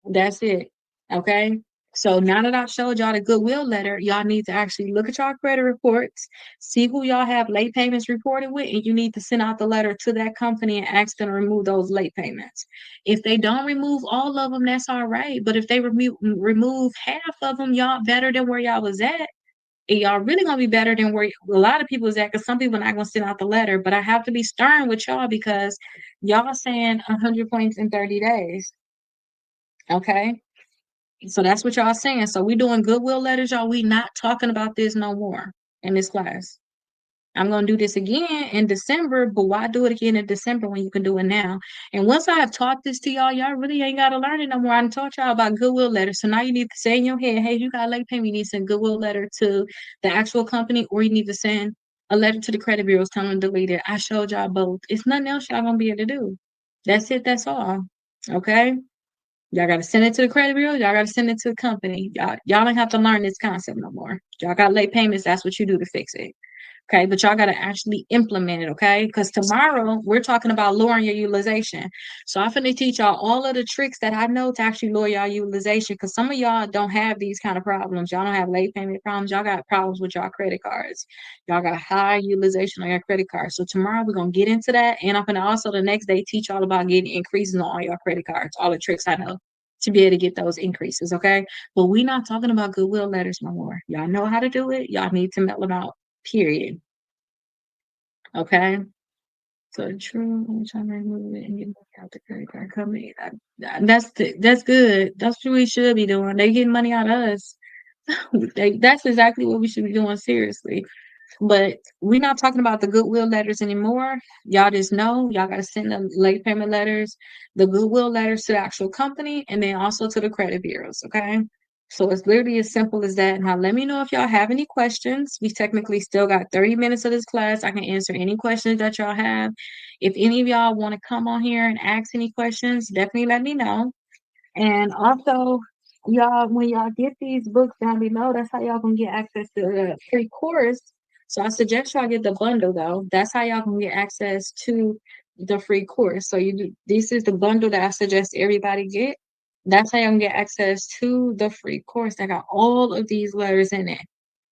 S1: That's it. Okay. So now that I've showed y'all the goodwill letter, y'all need to actually look at y'all credit reports, see who y'all have late payments reported with, and you need to send out the letter to that company and ask them to remove those late payments. If they don't remove all of them, that's all right. But if they remove half of them, y'all better than where y'all was at. And y'all really gonna be better than where a lot of people is at, because some people not gonna send out the letter. But I have to be stern with y'all because y'all saying 100 points in 30 days. Okay. So that's what y'all saying. So we doing goodwill letters, y'all. We not talking about this no more in this class. I'm gonna do this again in December, but why do it again in December when you can do it now? And once I have taught this to y'all, y'all really ain't gotta learn it no more. I done taught y'all about goodwill letters. So now you need to say in your head, hey, you got a late payment, you need to send goodwill letter to the actual company, or you need to send a letter to the credit bureaus telling them to delete it. I showed y'all both. It's nothing else y'all gonna be able to do. That's it, that's all. Okay. Y'all gotta send it to the credit bureau. Y'all gotta send it to the company. Y'all don't have to learn this concept no more. Y'all got late payments. That's what you do to fix it. Okay, but y'all gotta actually implement it. Okay, because tomorrow we're talking about lowering your utilization. So I'm gonna teach y'all all of the tricks that I know to actually lower y'all utilization. Because some of y'all don't have these kind of problems. Y'all don't have late payment problems. Y'all got problems with y'all credit cards. Y'all got high utilization on your credit cards. So tomorrow we're gonna get into that, and I'm gonna also the next day teach y'all about getting increases on all your credit cards. All the tricks I know to be able to get those increases, okay? But we're not talking about goodwill letters no more. Y'all know how to do it. Y'all need to mail them out, period. Okay? So true, I'm trying to remove it and get money out the credit card company. That's good. That's what we should be doing. They getting money out of us. That's exactly what we should be doing, seriously. But we're not talking about the goodwill letters anymore. Y'all just know y'all got to send the late payment letters, the goodwill letters to the actual company, and then also to the credit bureaus. Okay. So it's literally as simple as that. Now, let me know if y'all have any questions. We technically still got 30 minutes of this class. I can answer any questions that y'all have. If any of y'all want to come on here and ask any questions, definitely let me know. And also, y'all, when y'all get these books down below, that's how y'all can get access to the free course. So I suggest y'all get the bundle though. That's how y'all can get access to the free course. So this is the bundle that I suggest everybody get. That's how y'all can get access to the free course that got all of these letters in it.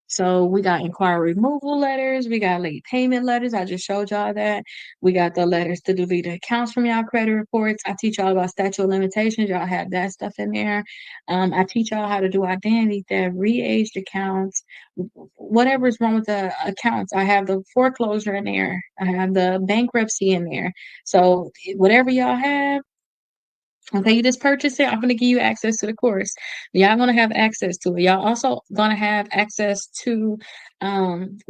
S1: So we got inquiry removal letters, we got late payment letters. I just showed y'all that. We got the letters to delete accounts from y'all credit reports. I teach y'all about statute of limitations. Y'all have that stuff in there. I teach y'all how to do identity theft, re-aged accounts, whatever is wrong with the accounts. I have the foreclosure in there. I have the bankruptcy in there. So whatever y'all have, okay, you just purchase it. I'm gonna give you access to the course. Y'all gonna have access to it. Y'all also gonna have access to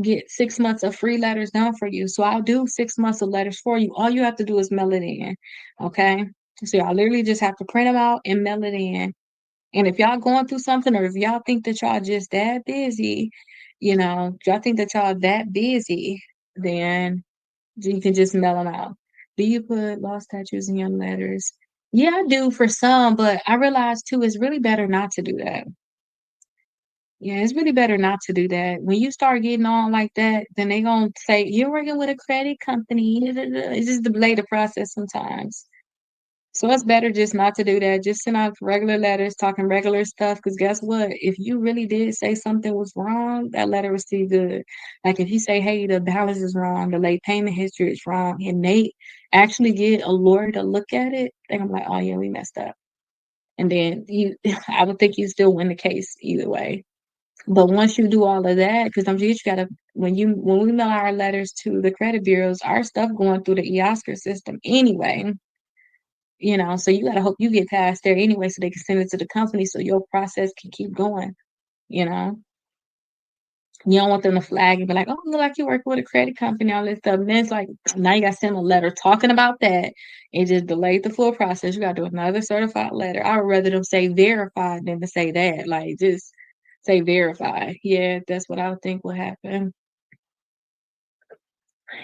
S1: get 6 months of free letters done for you. So I'll do 6 months of letters for you. All you have to do is mail it in. Okay. So y'all literally just have to print them out and mail it in. And if y'all going through something, or if y'all think that y'all just that busy, y'all think that y'all that busy, then you can just mail them out. Do you put lost statues in your letters? Yeah, I do for some, but I realize too, it's really better not to do that. Yeah, it's really better not to do that. When you start getting on like that, then they gonna say you're working with a credit company. It's just delay the process sometimes. So it's better just not to do that. Just send out regular letters, talking regular stuff. Because guess what? If you really did say something was wrong, that letter was still good. Like if you say, "Hey, the balance is wrong, the late payment history is wrong," and they actually get a lawyer to look at it, they're gonna be like, "Oh yeah, we messed up." And then I would think you still win the case either way. But once you do all of that, because I'm sure you gotta when we mail our letters to the credit bureaus, our stuff going through the eOscar system anyway. So you gotta hope you get past there anyway so they can send it to the company so your process can keep going, you know. You don't want them to flag and be like, "Oh, look like you work with a credit company," all this stuff. And then it's like, now you got to send a letter talking about that. It just delayed the full process. You got to do another certified letter. I would rather them say verified than to say that. Like, just say verified. Yeah, that's what I would think will happen.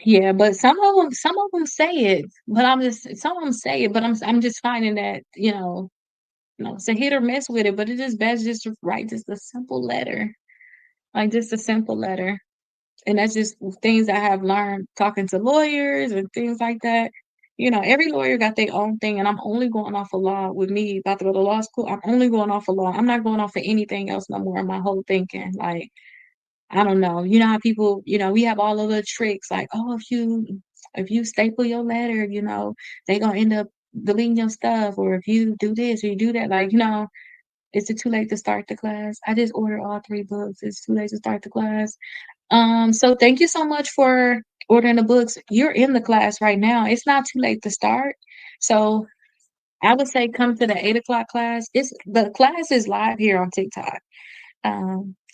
S1: Yeah, but some of them say it, but some of them say it, but I'm just finding that, it's a hit or miss with it, but it is best just to write just a simple letter, like just a simple letter. And that's just things I have learned talking to lawyers and things like that. Every lawyer got their own thing, and I'm only going off of law. With me about to go to law school, I'm only going off of law. I'm not going off of anything else no more in my whole thinking. Like, I don't know. You know how people, we have all of the tricks like, oh, if you staple your letter, they gonna end up deleting your stuff, or if you do this or you do that, like, is it too late to start the class? I just ordered all 3 books. It's too late to start the class. So thank you so much for ordering the books. You're in the class right now. It's not too late to start. So I would say come to the 8 o'clock class. The class is live here on TikTok.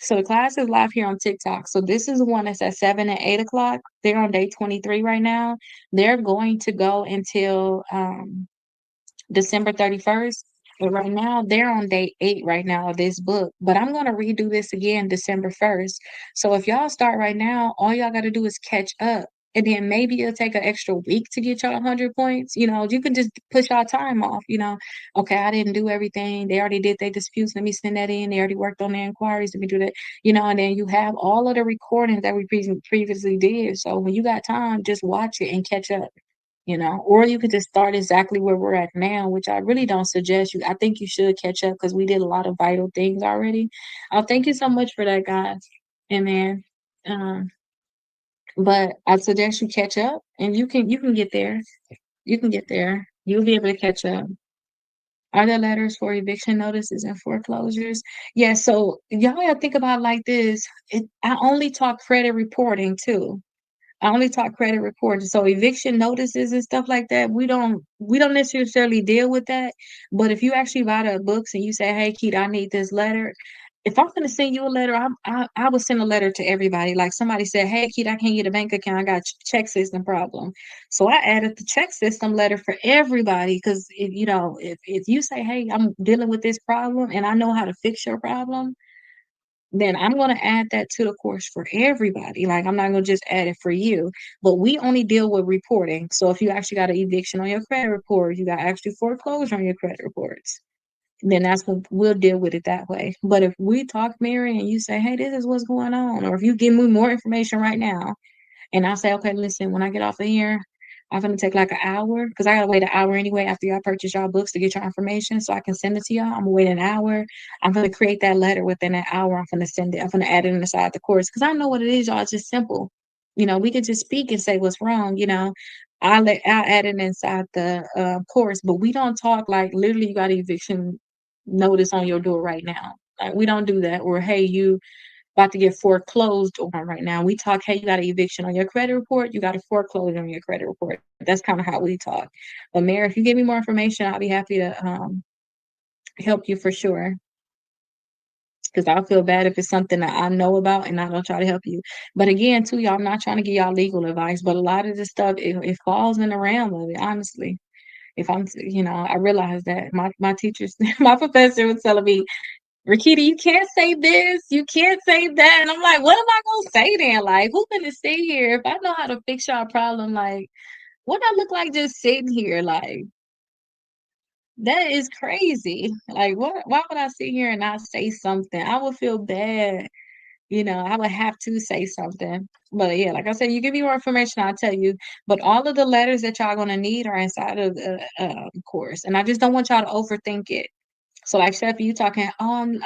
S1: So the class is live here on TikTok. So this is the one that's at 7 and 8 o'clock. They're on day 23 right now. They're going to go until December 31st. But right now, they're on day 8 right now of this book. But I'm going to redo this again December 1st. So if y'all start right now, all y'all got to do is catch up. And then maybe it'll take an extra week to get y'all 100 points. You can just push y'all time off. Okay, I didn't do everything. They already did their disputes. Let me send that in. They already worked on their inquiries. Let me do that. And then you have all of the recordings that we previously did. So when you got time, just watch it and catch up. Or you could just start exactly where we're at now, which I really don't suggest you. I think you should catch up because we did a lot of vital things already. Thank you so much for that, guys. And then, um, but I suggest you catch up, and you can get there. You can get there. You'll be able to catch up. Are there letters for eviction notices and foreclosures? Yeah, so y'all gotta think about it like this. I only talk credit reporting too. I only talk credit reports. So eviction notices and stuff like that, we don't necessarily deal with that. But if you actually buy the books and you say, "Hey, Keith, I need this letter," if I'm gonna send you a letter, I would send a letter to everybody. Like somebody said, "Hey, Keith, I can't get a bank account. I got check system problem." So I added the check system letter for everybody because if you say, "Hey, I'm dealing with this problem and I know how to fix your problem," then I'm gonna add that to the course for everybody. Like, I'm not gonna just add it for you. But we only deal with reporting. So if you actually got an eviction on your credit report, you got actually foreclosure on your credit reports, then that's when we'll deal with it that way. But if we talk, Mary, and you say, "Hey, this is what's going on," or if you give me more information right now, and I say, "Okay, listen, when I get off of here, I'm gonna take like an hour because I gotta wait an hour anyway after y'all purchase y'all books to get your information so I can send it to y'all. I'm gonna wait an hour. I'm gonna create that letter within an hour. I'm gonna send it. I'm gonna add it inside the course because I know what it is, y'all. It's just simple. We could just speak and say what's wrong. I'll add it inside the course, but we don't talk like literally you got an eviction notice on your door right now. Like we don't do that. Or hey, you about to get foreclosed on right now. We talk, hey, you got an eviction on your credit report, you got a foreclosure on your credit report. That's kind of how we talk. But Mary, if you give me more information, I'll be happy to help you for sure. Because I'll feel bad if it's something that I know about and I don't try to help you. But again, too, y'all, I'm not trying to give y'all legal advice, but a lot of this stuff, it falls in the realm of it, honestly. If I realize that my teachers, my professor was telling me, Rakita, you can't say this, you can't say that. And I'm like, what am I gonna say then? Like, who's gonna sit here? If I know how to fix y'all problem, like, what I look like just sitting here? Like, that is crazy. Like, why would I sit here and not say something? I would feel bad. I would have to say something. But yeah, like I said, you give me more information, I'll tell you. But all of the letters that y'all gonna need are inside of the course. And I just don't want y'all to overthink it. So like Chef, you talking, oh,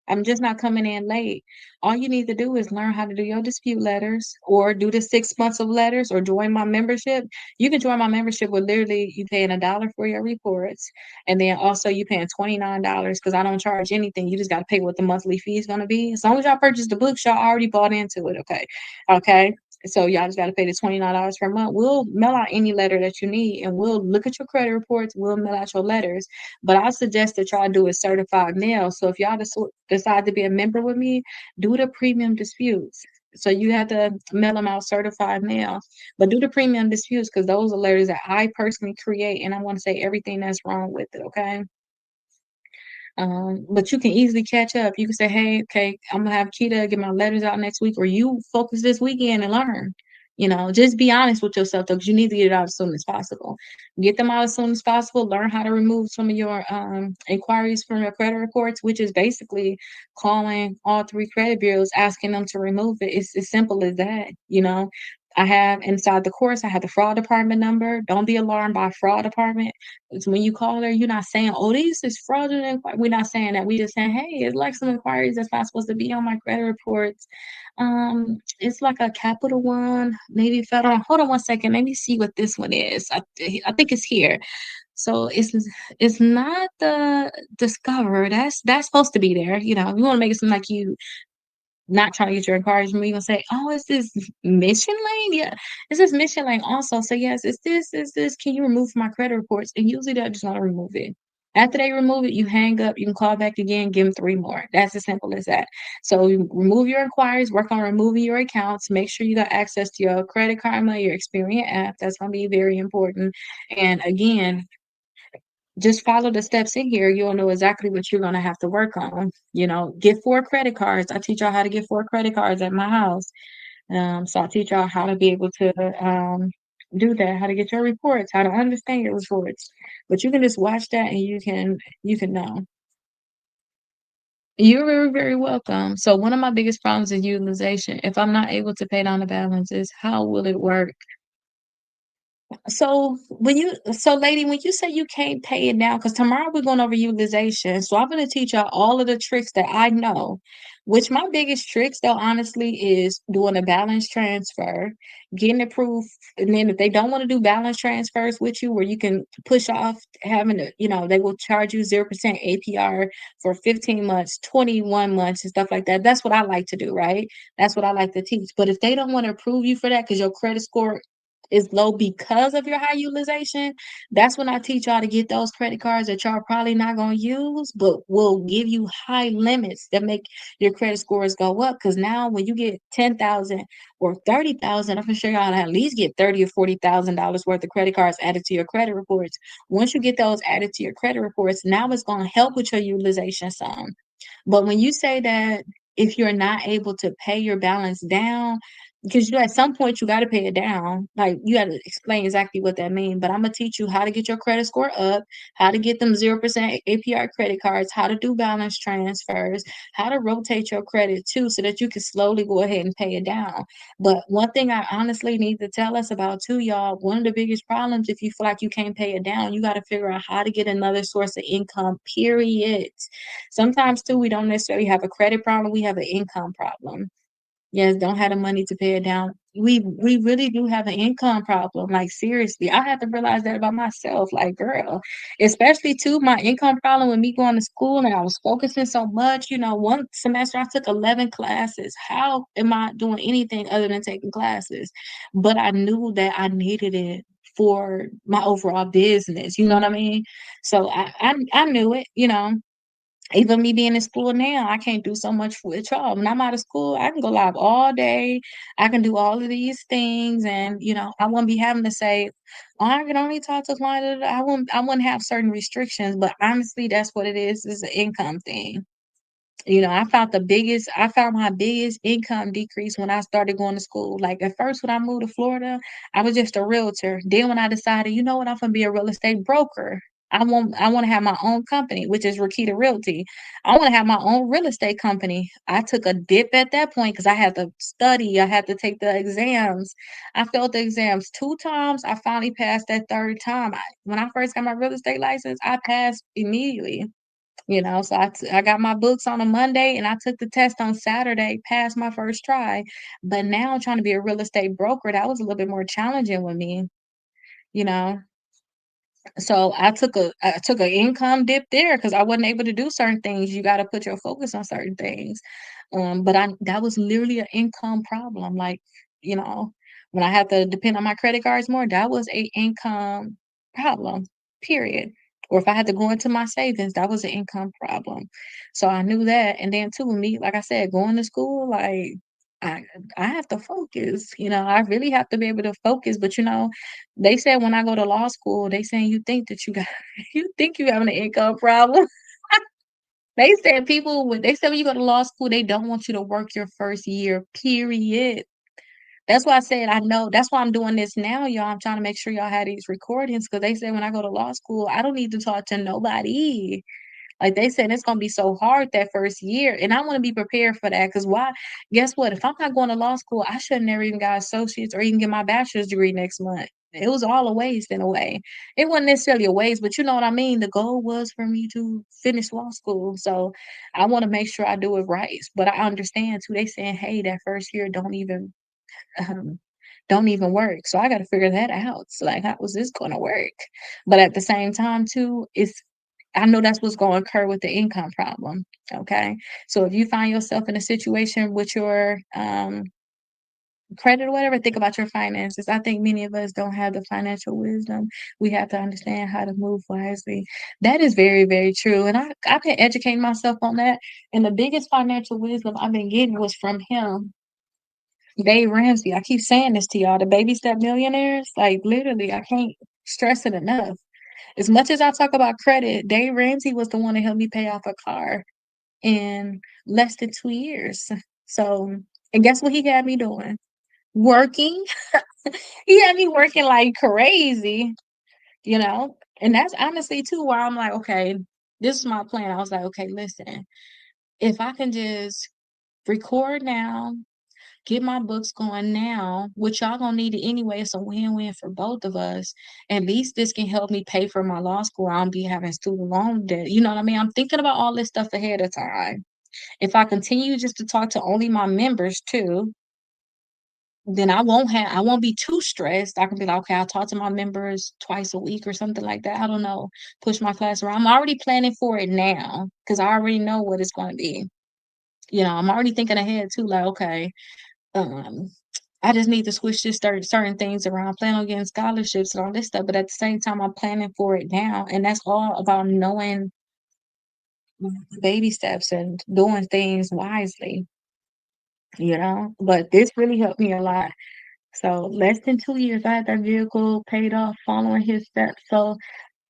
S1: I'm just not coming in late. All you need to do is learn how to do your dispute letters or do the 6 months of letters or join my membership. You can join my membership with literally you paying $1 for your reports. And then also you paying $29 because I don't charge anything. You just gotta pay what the monthly fee is gonna be. As long as y'all purchase the books, y'all already bought into it. Okay. Okay. So y'all just gotta pay the $29 per month. We'll mail out any letter that you need, and we'll look at your credit reports. We'll mail out your letters. But I suggest that y'all do a certified mail. So if y'all decide to be a member with me, do the premium disputes. So you have to mail them out certified mail, but do the premium disputes because those are letters that I personally create, and I want to say everything that's wrong with it. Okay. But you can easily catch up. You can say, "Hey, okay, I'm gonna have Kita get my letters out next week," or you focus this weekend and learn. Just be honest with yourself though, because you need to get it out as soon as possible. Get them out as soon as possible. Learn how to remove some of your inquiries from your credit reports, which is basically calling all three credit bureaus, asking them to remove it. It's as simple as that. I have inside the course, I have the fraud department number. Don't be alarmed by fraud department. It's when you call her, you're not saying, "Oh, this is fraudulent." We're not saying that. We just saying, "Hey, it's like some inquiries that's not supposed to be on my credit reports. It's like a Capital One, maybe Federal. Hold on one second. Let me see what this one is. I think it's here. So it's not the Discover. That's supposed to be there. You want to make it seem like you not trying to get your encouragement, you're gonna say, "Oh, is this Mission Lane? Yeah, is this Mission Lane also? So yes, is this, can you remove my credit reports?" And usually they'll just want to remove it. After they remove it, you hang up, you can call back again, give them three more. That's as simple as that. So you remove your inquiries, work on removing your accounts, make sure you got access to your Credit Karma, your Experian app. That's gonna be very important. And again, just follow the steps in here. You'll know exactly what you're going to have to work on. Get four credit cards. I teach y'all how to get four credit cards at my house. So I teach y'all how to be able to do that, how to get your reports, how to understand your reports. But you can just watch that and you can know. You're very, very welcome. So one of my biggest problems is utilization. If I'm not able to pay down the balances, how will it work? So lady, when you say you can't pay it now, because tomorrow we're going over utilization. So I'm going to teach y'all all of the tricks that I know, which my biggest tricks though, honestly, is doing a balance transfer, getting approved. And then if they don't want to do balance transfers with you, where you can push off having they will charge you 0% APR for 15 months, 21 months, and stuff like that. That's what I like to do, right? That's what I like to teach. But if they don't want to approve you for that because your credit score is low because of your high utilization, that's when I teach y'all to get those credit cards that y'all probably not gonna use, but will give you high limits that make your credit scores go up. Because now when you get 10,000 or 30,000, I'm gonna show y'all how to at least get 30 or $40,000 worth of credit cards added to your credit reports. Once you get those added to your credit reports, now it's gonna help with your utilization some. But when you say that if you're not able to pay your balance down, because at some point you got to pay it down, like you got to explain exactly what that means. But I'm gonna teach you how to get your credit score up, how to get them 0% APR credit cards, how to do balance transfers, how to rotate your credit too, so that you can slowly go ahead and pay it down. But one thing I honestly need to tell us about too, y'all, one of the biggest problems if you feel like you can't pay it down, you got to figure out how to get another source of income, period. Sometimes too, we don't necessarily have a credit problem, we have an income problem. Yes, don't have the money to pay it down. We really do have an income problem. Like seriously, I had to realize that about myself. Like, girl, especially too, my income problem with me going to school and I was focusing so much. One semester I took 11 classes. How am I doing anything other than taking classes? But I knew that I needed it for my overall business. You know what I mean? So I knew it. Even me being in school now, I can't do so much with y'all. When I'm out of school, I can go live all day. I can do all of these things, and I wouldn't be having to say, "Oh, I can only talk to clients." I wouldn't have certain restrictions. But honestly, that's what it is. It's an income thing. I found my biggest income decrease when I started going to school. Like at first, when I moved to Florida, I was just a realtor. Then when I decided, you know what, I'm gonna be a real estate broker. I want to have my own company, which is Rakita Realty. I want to have my own real estate company. I took a dip at that point because I had to study. I had to take the exams. I failed the exams two times. I finally passed that third time. When I first got my real estate license, I passed immediately. So I got my books on a Monday and I took the test on Saturday, passed my first try. But now trying to be a real estate broker, that was a little bit more challenging with me, you know. So I took an income dip there because I wasn't able to do certain things. You got to put your focus on certain things. But I that was literally an income problem. Like you know, when I had to depend on my credit cards more, that was a income problem, period. Or if I had to go into my savings, that was an income problem. So I knew that. And then too, me, like I said, going to school, like I I have to focus, I really have to be able to focus. But they said when I go to law school, they saying you think that you got you think you having an income problem. They said when you go to law school, they don't want you to work your first year, period. That's why I said I know. That's why I'm doing this now, y'all. I'm trying to make sure y'all have these recordings because they said when I go to law school, I don't need to talk to nobody. Like they said, it's gonna be so hard that first year, and I want to be prepared for that. Because why? Guess what? If I'm not going to law school, I should never even got associates or even get my bachelor's degree next month. It was all a waste in a way. It wasn't necessarily a waste, but you know what I mean. The goal was for me to finish law school, so I want to make sure I do it right. But I understand too. They saying, hey, that first year um, don't even work. So I got to figure that out. So like, how was this going to work? But at the same time, too, I know that's what's going to occur with the income problem. Okay. So if you find yourself in a situation with your credit or whatever, think about your finances. I think many of us don't have the financial wisdom. We have to understand how to move wisely. That is very, very true. And I've been educating myself on that. And the biggest financial wisdom I've been getting was from him, Dave Ramsey. I keep saying this to y'all, the baby step millionaires. Like literally, I can't stress it enough. As much as I talk about credit, Dave Ramsey was the one that helped me pay off a car in less than 2 years. So, and guess what he had me doing? Working. He had me working like crazy, you know? And that's honestly too why I'm like, okay, this is my plan. I was like, okay, listen, if I can just record now, get my books going now, which y'all gonna need it anyway. It's a win-win for both of us. At least this can help me pay for my law school. I don't be having student loan debt. You know what I mean? I'm thinking about all this stuff ahead of time. If I continue just to talk to only my members too, then I won't be too stressed. I can be like, okay, I'll talk to my members twice a week or something like that. I don't know. Push my class around. I'm already planning for it now because I already know what it's going to be. I'm already thinking ahead too, like, okay, um, I just need to switch to certain things around. Plan on getting scholarships and all this stuff, but at the same time, I'm planning for it now, and that's all about knowing baby steps and doing things wisely. But this really helped me a lot. So less than 2 years, I had that vehicle paid off, following his steps. So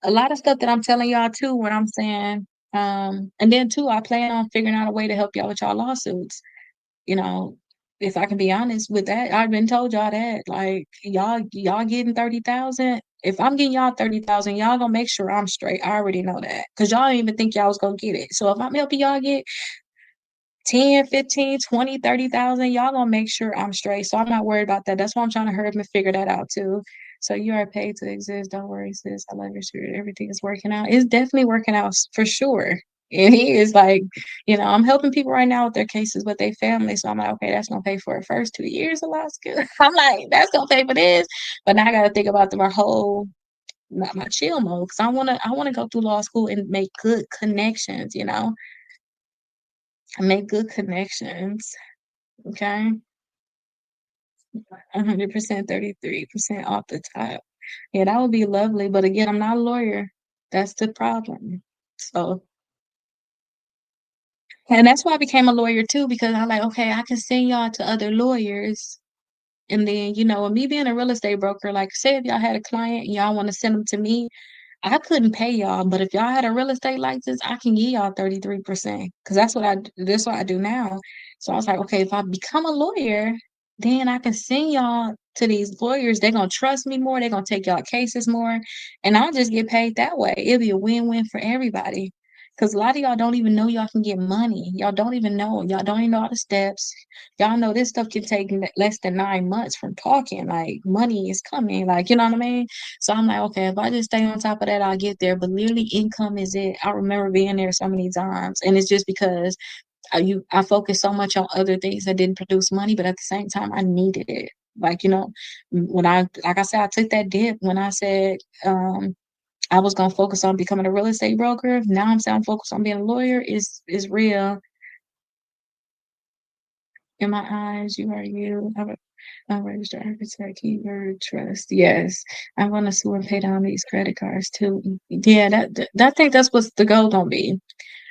S1: a lot of stuff that I'm telling y'all too, what I'm saying. And then too, I plan on figuring out a way to help y'all with y'all lawsuits. You know, if I can be honest with that, I've been told y'all that, like, y'all getting 30,000. If I'm getting y'all 30,000, y'all gonna make sure I'm straight. I already know that. Cause y'all didn't even think y'all was gonna get it. So if I'm helping y'all get 10, 15, 20, 30,000, y'all gonna make sure I'm straight. So I'm not worried about that. That's why I'm trying to hurry up and figure that out too. So you are paid to exist. Don't worry, sis. I love your spirit. Everything is working out. It's definitely working out for sure. And he is like, I'm helping people right now with their cases with their family. So I'm like, okay, that's gonna pay for the first 2 years of law school. I'm like, that's gonna pay for this. But now I gotta think about my whole not my chill mode because I wanna go through law school and make good connections, make good connections. Okay. 100%, 33% off the top. Yeah, that would be lovely. But again, I'm not a lawyer. That's the problem. So, and that's why I became a lawyer too, because I'm like, okay, I can send y'all to other lawyers. And then, with me being a real estate broker, like, say if y'all had a client and y'all want to send them to me, I couldn't pay y'all, but if y'all had a real estate license, I can give y'all 33% because that's what I do now. So I was like, okay, if I become a lawyer, then I can send y'all to these lawyers. They're gonna trust me more, they're gonna take y'all cases more, and I'll just get paid that way. It'll be a win-win for everybody. Because a lot of y'all don't even know y'all can get money. Y'all don't even know. Y'all don't even know all the steps. Y'all know this stuff can take less than 9 months from talking. Like, money is coming. Like, you know what I mean? So I'm like, okay, if I just stay on top of that, I'll get there. But literally, income is it. I remember being there so many times, and it's just because I focused so much on other things that didn't produce money, but at the same time, I needed it. Like, when like I said, I took that dip when I said I was gonna focus on becoming a real estate broker. Now I'm saying I'm focused on being a lawyer. Is real in my eyes. You are you. Register architect, keyword trust. Yes, I want to sue and pay down these credit cards too. Yeah, I think that's what's the goal gonna be.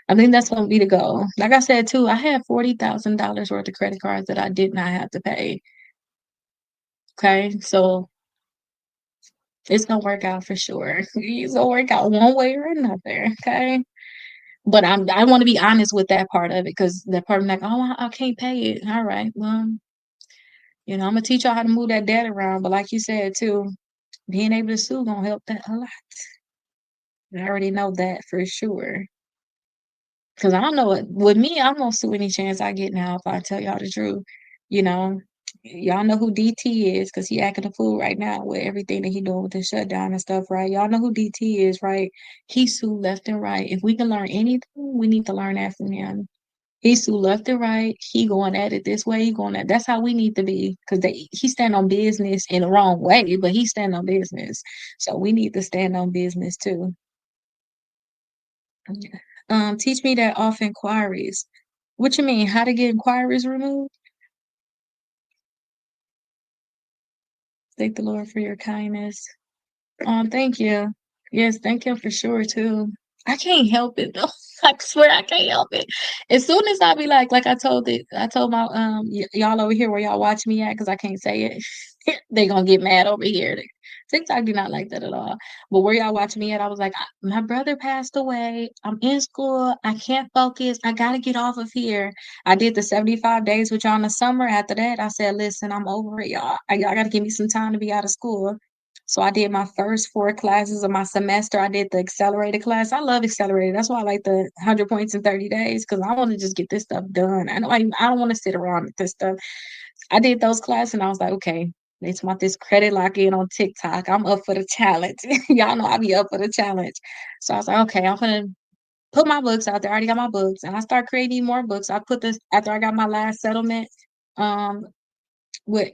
S1: I think that's gonna be the goal. Like I said too, I had $40,000 worth of credit cards that I did not have to pay. Okay, so it's gonna work out for sure. It's gonna work out one way or another. Okay. But I want to be honest with that part of it because that part of like, oh, I can't pay it. All right, well, I'm gonna teach y'all how to move that debt around. But like you said too, being able to sue gonna help that a lot. I already know that for sure. Cause I don't know what with me, I'm gonna sue any chance I get now if I tell y'all the truth. You know, y'all know who DT is because he acting a fool right now with everything that he doing with the shutdown and stuff, right? Y'all know who DT is, right? He sued left and right. If we can learn anything, we need to learn that from him. He's too left and right. He going at it this way. He going at. That's how we need to be because he stand on business in the wrong way, but he stand on business. So we need to stand on business too. Teach me that off inquiries. What you mean? How to get inquiries removed? Thank the Lord for your kindness. Thank you. Yes, thank you for sure too. I can't help it though. I swear I can't help it. As soon as I be like I told my y'all over here where y'all watch me at because I can't say it. They gonna get mad over here. TikTok do not like that at all. But where y'all watch me at, I was like, my brother passed away. I'm in school. I can't focus. I gotta get off of here. I did the 75 days with y'all in the summer. After that, I said, listen, I'm over it, y'all. Y'all gotta give me some time to be out of school. So I did my first 4 classes of my semester. I did the accelerated class. I love accelerated. That's why I like the 100 points in 30 days because I want to just get this stuff done. I don't want to sit around with this stuff. I did those classes and I was like, okay, they want this credit lock in on TikTok. I'm up for the challenge. Y'all know I be up for the challenge. So I was like, okay, I'm gonna put my books out there. I already got my books, and I start creating more books. I put this after I got my last settlement um with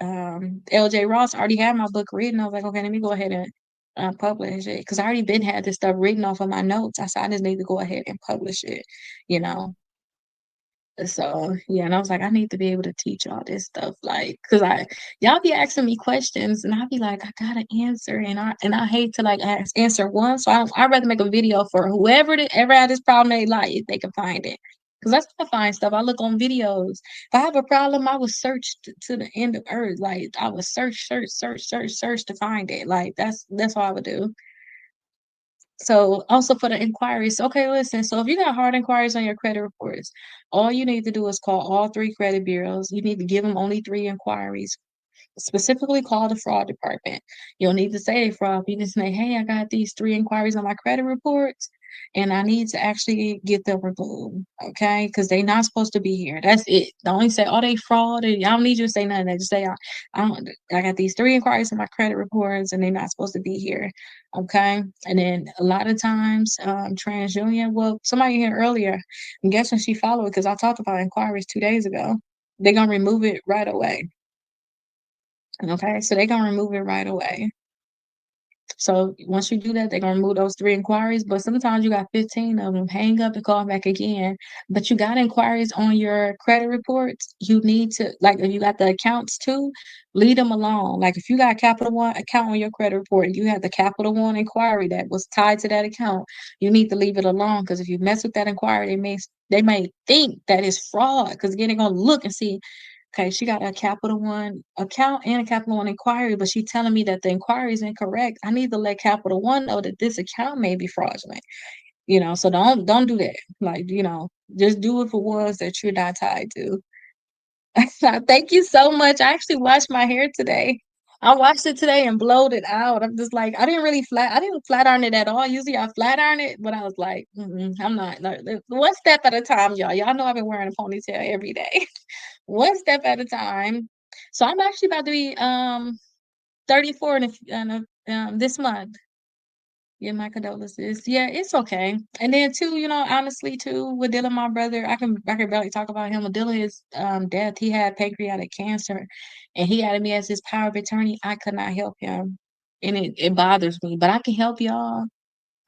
S1: LJ Ross. I already had my book written. I was like, okay, let me go ahead and publish it because I already been had this stuff written off of my notes. I said I just need to go ahead and publish it, you know. So yeah, and I was like, I need to be able to teach all this stuff, like, cause y'all be asking me questions, and I be like, I gotta answer, and I hate to like answer one, so I'd rather make a video for whoever ever had this problem they like, if they can find it, cause that's how I find stuff. I look on videos. If I have a problem, I would search to the end of earth, like I would search to find it, like that's what I would do. So also for the inquiries, okay, listen. So if you got hard inquiries on your credit reports, all you need to do is call all 3 credit bureaus. You need to give them only 3 inquiries. Specifically call the fraud department. You'll need to say fraud. You just say, hey, I got these 3 inquiries on my credit reports and I need to actually get them removed. Okay. Because they're not supposed to be here. That's it. Don't only say, oh, they fraud. And I don't need you to say nothing. They just say, I got these 3 inquiries on my credit reports and they're not supposed to be here. Okay. And then a lot of times, TransUnion, well, somebody here earlier, I'm guessing she followed because I talked about inquiries 2 days ago. They're going to remove it right away. Okay, so they're gonna remove it right away. So once you do that, they're gonna remove those 3 inquiries. But sometimes you got 15 of them. Hang up and call back again. But you got inquiries on your credit reports. You need to like if you got the accounts too, leave them alone. Like if you got Capital One account on your credit report and you have the Capital One inquiry that was tied to that account, you need to leave it alone because if you mess with that inquiry, they may think that it's fraud because again they're gonna look and see. Okay, she got a Capital One account and a Capital One inquiry, but she telling me that the inquiry is incorrect. I need to let Capital One know that this account may be fraudulent. So don't do that. Like, just do it for ones that you're not tied to. Thank you so much. I actually washed my hair today. I washed it today and blowed it out. I'm just like, I didn't flat iron it at all. Usually I flat iron it, but I was like, I'm not, like, one step at a time, y'all. Y'all know I've been wearing a ponytail every day. One step at a time. So I'm actually about to be 34 this month. Yeah, my condolences. Yeah, it's okay. And then too, honestly too, with Dylan, my brother, I can barely talk about him. With Dylan, his death, he had pancreatic cancer, and he had me as his power of attorney. I could not help him, and it bothers me. But I can help y'all.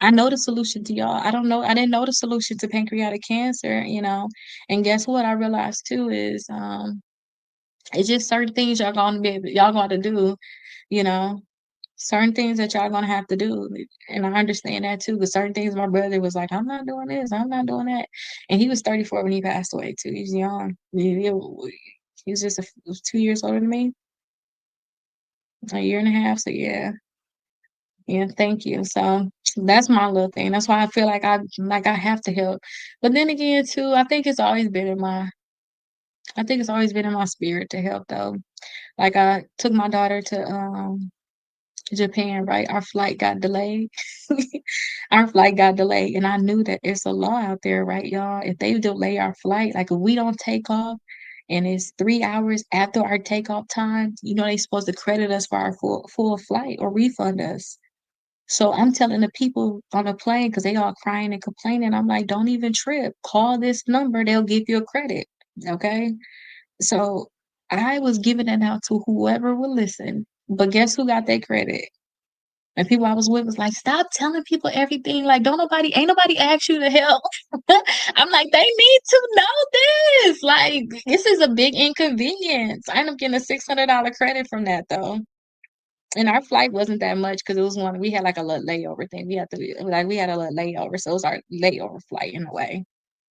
S1: I know the solution to y'all. I didn't know the solution to pancreatic cancer. And guess what? I realized too is It's just certain things y'all gonna do, you know, certain things that y'all gonna have to do. And I understand that too. Because certain things my brother was like, I'm not doing this, I'm not doing that. And he was 34 when he passed away too. He's young. He was just 2 years older than me, a year and a half. So yeah. Yeah, thank you. So that's my little thing. That's why I feel like I have to help. But then again, too, I think it's always been in my spirit to help though. Like I took my daughter to Japan, right? Our flight got delayed. Our flight got delayed, and I knew that it's a law out there, right, y'all? If they delay our flight, like if we don't take off and it's 3 hours after our takeoff time, they supposed to credit us for our full flight or refund us. So I'm telling the people on the plane because they all crying and complaining. I'm like, don't even trip. Call this number, they'll give you a credit. Okay. So I was giving it out to whoever would listen. But guess who got that credit? And people I was with was like, stop telling people everything. Like, ain't nobody ask you to help. I'm like, they need to know this. Like, this is a big inconvenience. I ended up getting a $600 credit from that though. And our flight wasn't that much because it was one we had like a little layover thing. We had a little layover, so it was our layover flight in a way.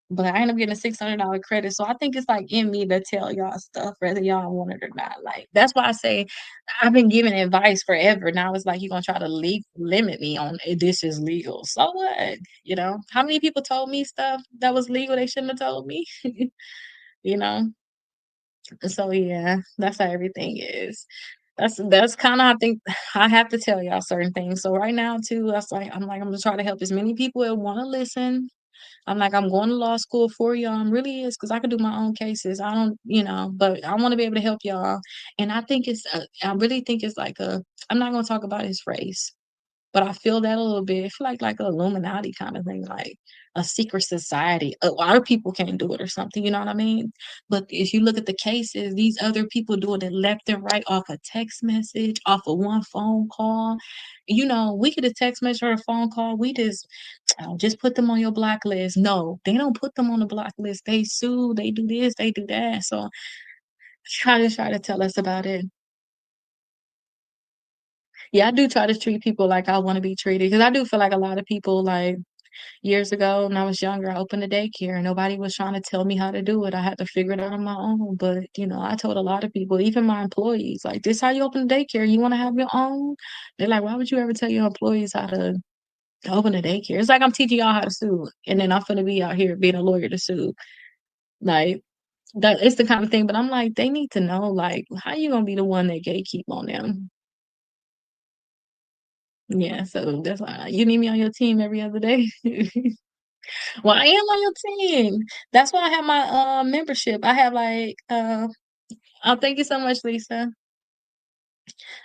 S1: But I ended up getting a $600 credit. So I think it's like in me to tell y'all stuff, whether y'all want it or not. Like that's why I say I've been giving advice forever. Now it's like you're gonna try to limit me on this is legal. So what? How many people told me stuff that was legal they shouldn't have told me? you know? So yeah, that's how everything is. That's kind of I think I have to tell y'all certain things. So right now too, I'm gonna try to help as many people that want to listen. I'm like I'm going to law school for y'all. I'm really is because I can do my own cases. I don't, but I want to be able to help y'all. And I really think it's like I'm not gonna talk about his race. But I feel that a little bit. I feel like an Illuminati kind of thing, like a secret society. Our people can't do it or something, you know what I mean? But if you look at the cases, these other people doing it left and right off a text message, off of one phone call. We could have text message or a phone call. We just put them on your block list. No, they don't put them on the block list. They sue, they do this, they do that. So try to tell us about it. Yeah, I do try to treat people like I want to be treated because I do feel like a lot of people like years ago when I was younger, I opened a daycare and nobody was trying to tell me how to do it. I had to figure it out on my own. But, I told a lot of people, even my employees, like, this how you open a daycare. You want to have your own? They're like, why would you ever tell your employees how to open a daycare? It's like I'm teaching y'all how to sue. And then I'm going to be out here being a lawyer to sue. Like, that it's the kind of thing. But I'm like, they need to know, like, how you going to be the one that gatekeep on them? Yeah, so that's why you need me on your team every other day. Well, I am on your team. That's why I have my membership. I have like oh thank you so much, Lisa.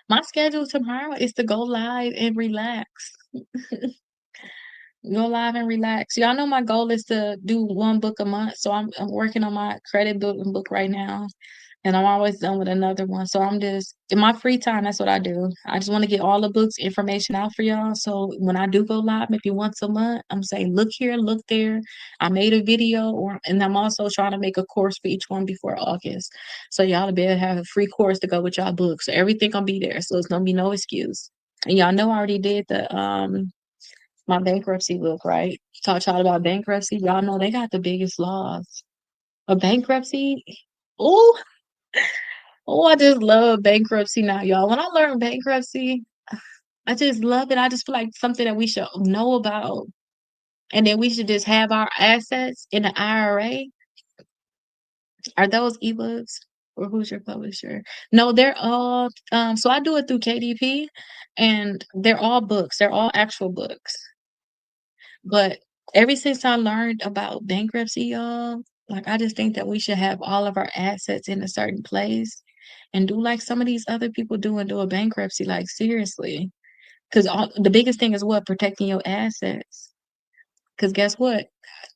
S1: My schedule tomorrow is to go live and relax. Go live and relax. Y'all know my goal is to do one book a month. So I'm working on my credit book right now. And I'm always done with another one. So I'm just in my free time, that's what I do. I just want to get all the books information out for y'all. So when I do go live, maybe once a month, I'm saying look here, look there. I made a video and I'm also trying to make a course for each one before August. So y'all to be able to have a free course to go with y'all books. So everything gonna be there. So it's gonna be no excuse. And y'all know I already did the my bankruptcy book, right? Talk y'all about bankruptcy. Y'all know they got the biggest laws. A bankruptcy. Oh, oh, I just love bankruptcy now, y'all. When I learned bankruptcy, I just love it. I just feel like something that we should know about. And then we should just have our assets in the IRA. Are those ebooks? Or who's your publisher? No, they're all so I do it through KDP and they're all books. They're all actual books. But ever since I learned about bankruptcy, y'all, like I just think that we should have all of our assets in a certain place and do like some of these other people do and do a bankruptcy, like seriously. Because the biggest thing is what? Protecting your assets. Because guess what?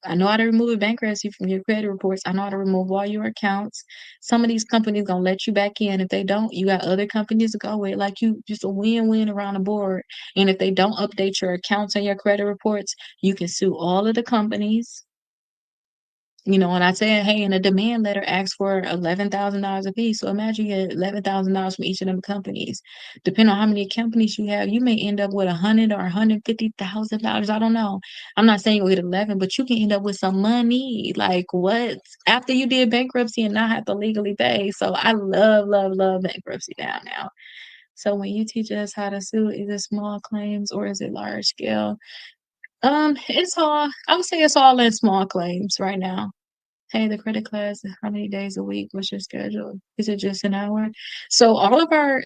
S1: I know how to remove bankruptcy from your credit reports. I know how to remove all your accounts. Some of these companies gonna let you back in. If they don't, you got other companies to go with. Like you, just a win-win around the board. And if they don't update your accounts and your credit reports, you can sue all of the companies. And I said, hey, and a demand letter asks for $11,000 a piece. So imagine you get $11,000 from each of them companies. Depending on how many companies you have, you may end up with 100 or $150,000. I don't know. I'm not saying you get 11, but you can end up with some money. Like what? After you did bankruptcy and not have to legally pay. So I love, love, love bankruptcy now. So when you teach us how to sue, is it small claims or is it large scale? I would say it's all in small claims right now. Hey, the credit class, how many days a week? What's your schedule? Is it just an hour? So all of our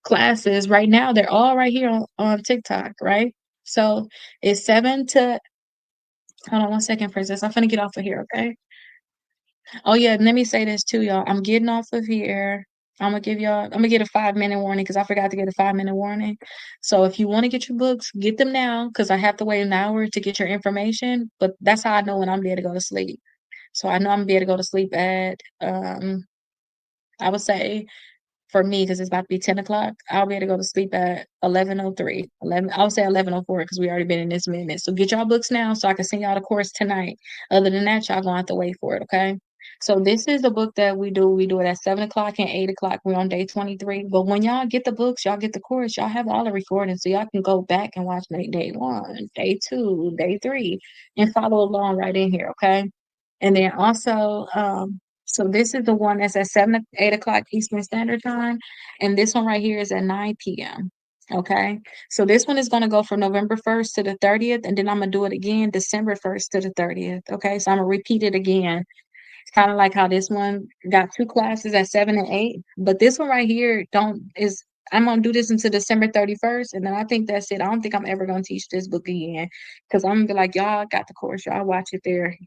S1: classes right now, they're all right here on TikTok, right? So it's 7 to hold on one second, Princess. I'm gonna get off of here, okay? Oh yeah, and let me say this too, y'all. I'm getting off of here. I'm gonna get a 5 minute warning because I forgot to get a 5 minute warning. So if you want to get your books, get them now because I have to wait an hour to get your information. But that's how I know when I'm there to go to sleep. So I know I'm gonna be able to go to sleep at I would say for me, because it's about to be 10 o'clock, I'll be able to go to sleep at 11:03. 11, I'll say 11:04 because we already been in this minute. So get y'all books now so I can send y'all the course tonight. Other than that, y'all gonna have to wait for it, okay? So this is the book that we do. We do it at 7 o'clock and 8 o'clock. We're on day 23. But when y'all get the books, y'all get the course, y'all have all the recordings. So y'all can go back and watch like day one, day two, day three, and follow along right in here, okay? And then also, so this is the one that's at 8 o'clock Eastern Standard Time, and this one right here is at 9 p.m. Okay, so this one is going to go from November 1st to the 30th, and then I'm gonna do it again December 1st to the 30th. Okay, so I'm gonna repeat it again. It's kind of like how this one got two classes at 7 and 8, but this one right here don't is I'm gonna do this until December 31st, and then I think that's it. I don't think I'm ever gonna teach this book again because I'm gonna be like, y'all got the course, y'all watch it there.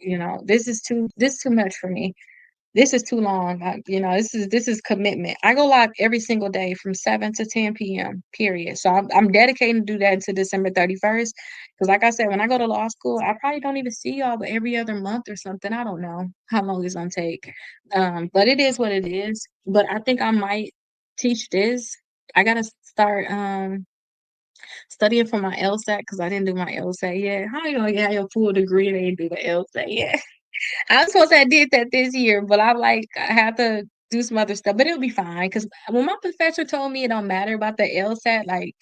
S1: This is too much for me. This is too long. This is commitment. I go live every single day from 7 to 10 p.m. Period. So I'm dedicating to do that until December 31st. Because like I said, when I go to law school, I probably don't even see y'all but every other month or something. I don't know how long it's gonna take. But it is what it is. But I think I might teach this. I gotta start studying for my LSAT because I didn't do my LSAT yet. How you gonna get your full degree and ain't do the LSAT yet? I was supposed to have did that this year, but I'm like, I have to do some other stuff, but it'll be fine. Because when my professor told me it don't matter about the LSAT, like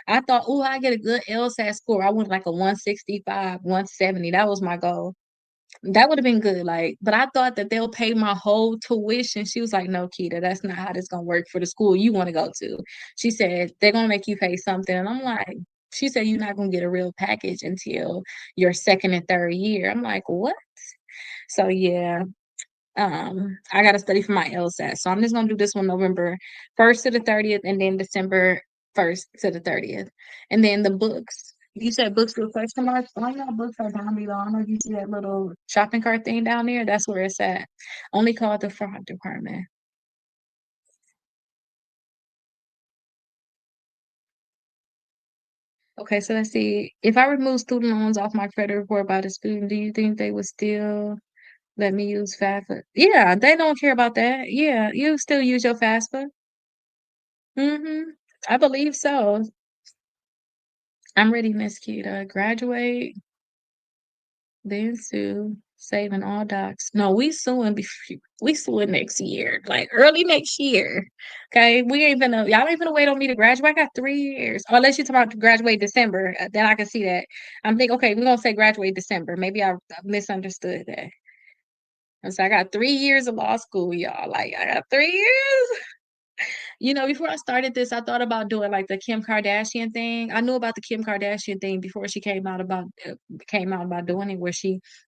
S1: I thought, oh, I get a good LSAT score. I went like a 165, 170. That was my goal. That would have been good. Like, but I thought that they'll pay my whole tuition. She was like, no, Keita, that's not how this gonna work for the school you want to go to. She said they're gonna make you pay something. And I'm like, she said you're not gonna get a real package until your second and third year. I'm like, what? So yeah, I gotta study for my LSAT. So I'm just gonna do this one November 1st to the 30th and then December 1st to the 30th. And then the books. You said books with question marks. All y'all books are down below. I don't know if you see that little shopping cart thing down there. That's where it's at. Only call the fraud department. Okay, so let's see. If I remove student loans off my credit report by the student, do you think they would still let me use FAFSA? Yeah, they don't care about that. Yeah, you still use your FAFSA. Mm-hmm. I believe so. I'm ready, Miss Kita. Graduate, then sue, saving all docs. No, we suing next year, like early next year. Okay, we ain't gonna y'all ain't gonna wait on me to graduate. I got 3 years. Or unless you talk about to graduate December, then I can see that. I'm thinking, okay, we're gonna say graduate December. Maybe I misunderstood that. And so I got 3 years of law school, y'all. Like I got 3 years. Before I started this, I thought about doing like the Kim Kardashian thing. I knew about the Kim Kardashian thing before she came out about doing it, where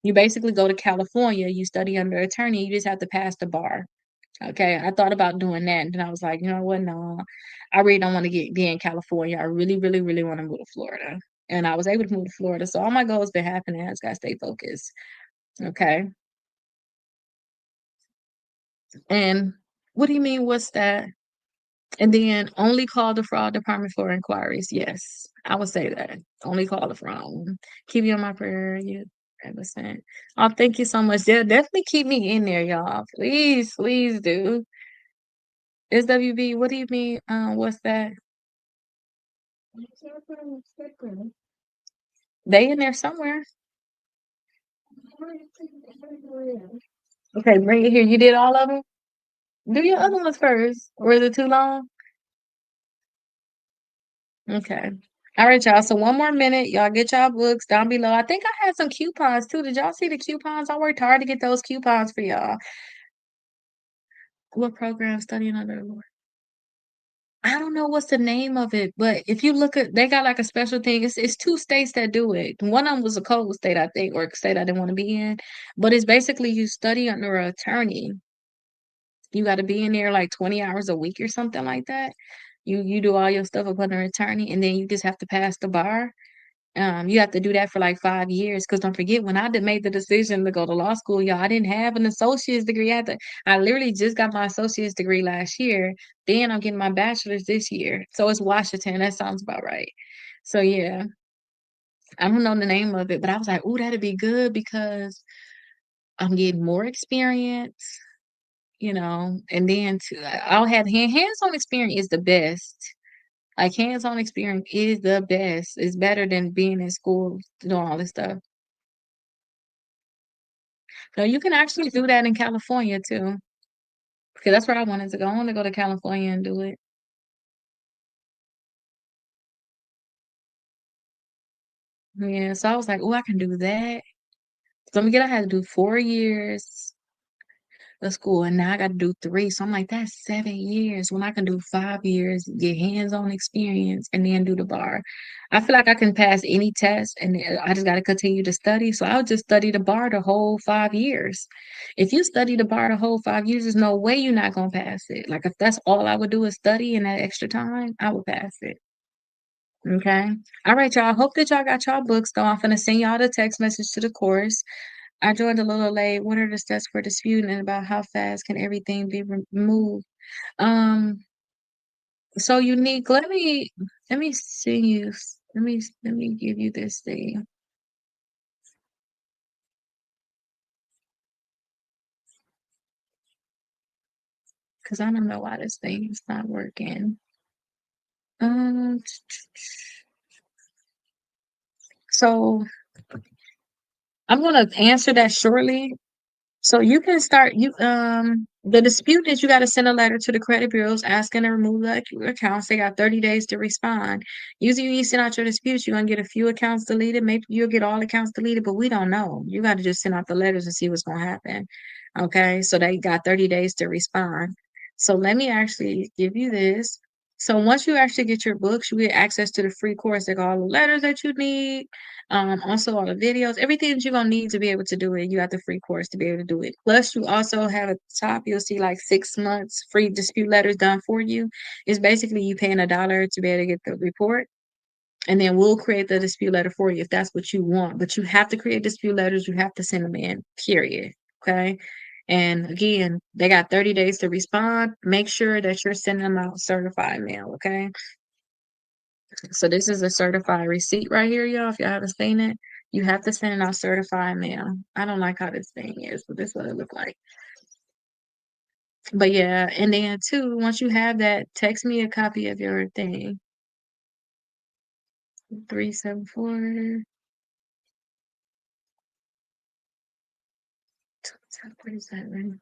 S1: you basically go to California, you study under attorney, you just have to pass the bar. Okay, I thought about doing that, and then I was like, you know what? No, I really don't want to be in California. I really, really, really want to move to Florida, and I was able to move to Florida. So all my goals been happening. I just gotta stay focused. Okay, and what do you mean? What's that? And then only call the fraud department for inquiries. Yes, I would say that. Only call the fraud one. Keep you on my prayer. You 100%. Oh, thank you so much. Yeah, definitely keep me in there, y'all. Please, please do. SWB, what do you mean? What's that? They in there somewhere. Okay, bring it here. You did all of them? Do your other ones first. Or is it too long? Okay. All right, y'all. So one more minute. Y'all get y'all books down below. I think I had some coupons too. Did y'all see the coupons? I worked hard to get those coupons for y'all. What program studying under the Lord? I don't know what's the name of it, but if you look at, they got like a special thing. It's two states that do it. One of them was a cold state, I think, or a state I didn't want to be in. But it's basically you study under an attorney. You got to be in there like 20 hours a week or something like that. You do all your stuff up under an attorney, and then you just have to pass the bar. You have to do that for like 5 years. Because don't forget, when I did made the decision to go to law school, y'all, I didn't have an associate's degree. I literally just got my associate's degree last year. Then I'm getting my bachelor's this year. So it's Washington. That sounds about right. So yeah, I don't know the name of it, but I was like, oh, that'd be good because I'm getting more experience, and then I'll have hands-on experience is the best. Like hands-on experience is the best. It's better than being in school doing all this stuff. No, you can actually do that in California too, because that's where I wanted to go. I want to go to California and do it. Yeah, so I was like, oh, I can do that. So I'm I had to do 4 years of school, and now I got to do three. So I'm like, that's 7 years when I can do 5 years, get hands-on experience, and then do the bar. I feel like I can pass any test, and then I just got to continue to study. So I'll just study the bar the whole 5 years. If you study the bar the whole 5 years, there's no way you're not gonna pass it. Like if that's all I would do is study in that extra time, I would pass it. Okay. All right, y'all. Hope that y'all got y'all books though. I'm gonna send y'all the text message to the course. I joined a little late. What are the steps for disputing and about how fast can everything be removed? Um, so unique. Let me see you. Let me give you this thing because I don't know why this thing is not working. Um, so I'm gonna answer that shortly. So you can start the dispute is you got to send a letter to the credit bureaus asking to remove the accounts. They got 30 days to respond. Usually when you send out your disputes, you're gonna get a few accounts deleted. Maybe you'll get all accounts deleted, but we don't know. You got to just send out the letters and see what's gonna happen. Okay, so they got 30 days to respond. So let me actually give you this. So once you actually get your books, you get access to the free course. They got all the letters that you need, also all the videos, everything that you're gonna need to be able to do it. You got the free course to be able to do it. Plus, you also have at the top, you'll see like 6 months free dispute letters done for you. It's basically you paying $1 to be able to get the report, and then we'll create the dispute letter for you if that's what you want. But you have to create dispute letters, you have to send them in, period. Okay. And again, they got 30 days to respond. Make sure that you're sending them out certified mail. Okay. So this is a certified receipt right here, y'all. If y'all haven't seen it, you have to send it out certified mail. I don't like how this thing is, but this is what it look like. But yeah, and then too, once you have that, text me a copy of your thing. 374 47.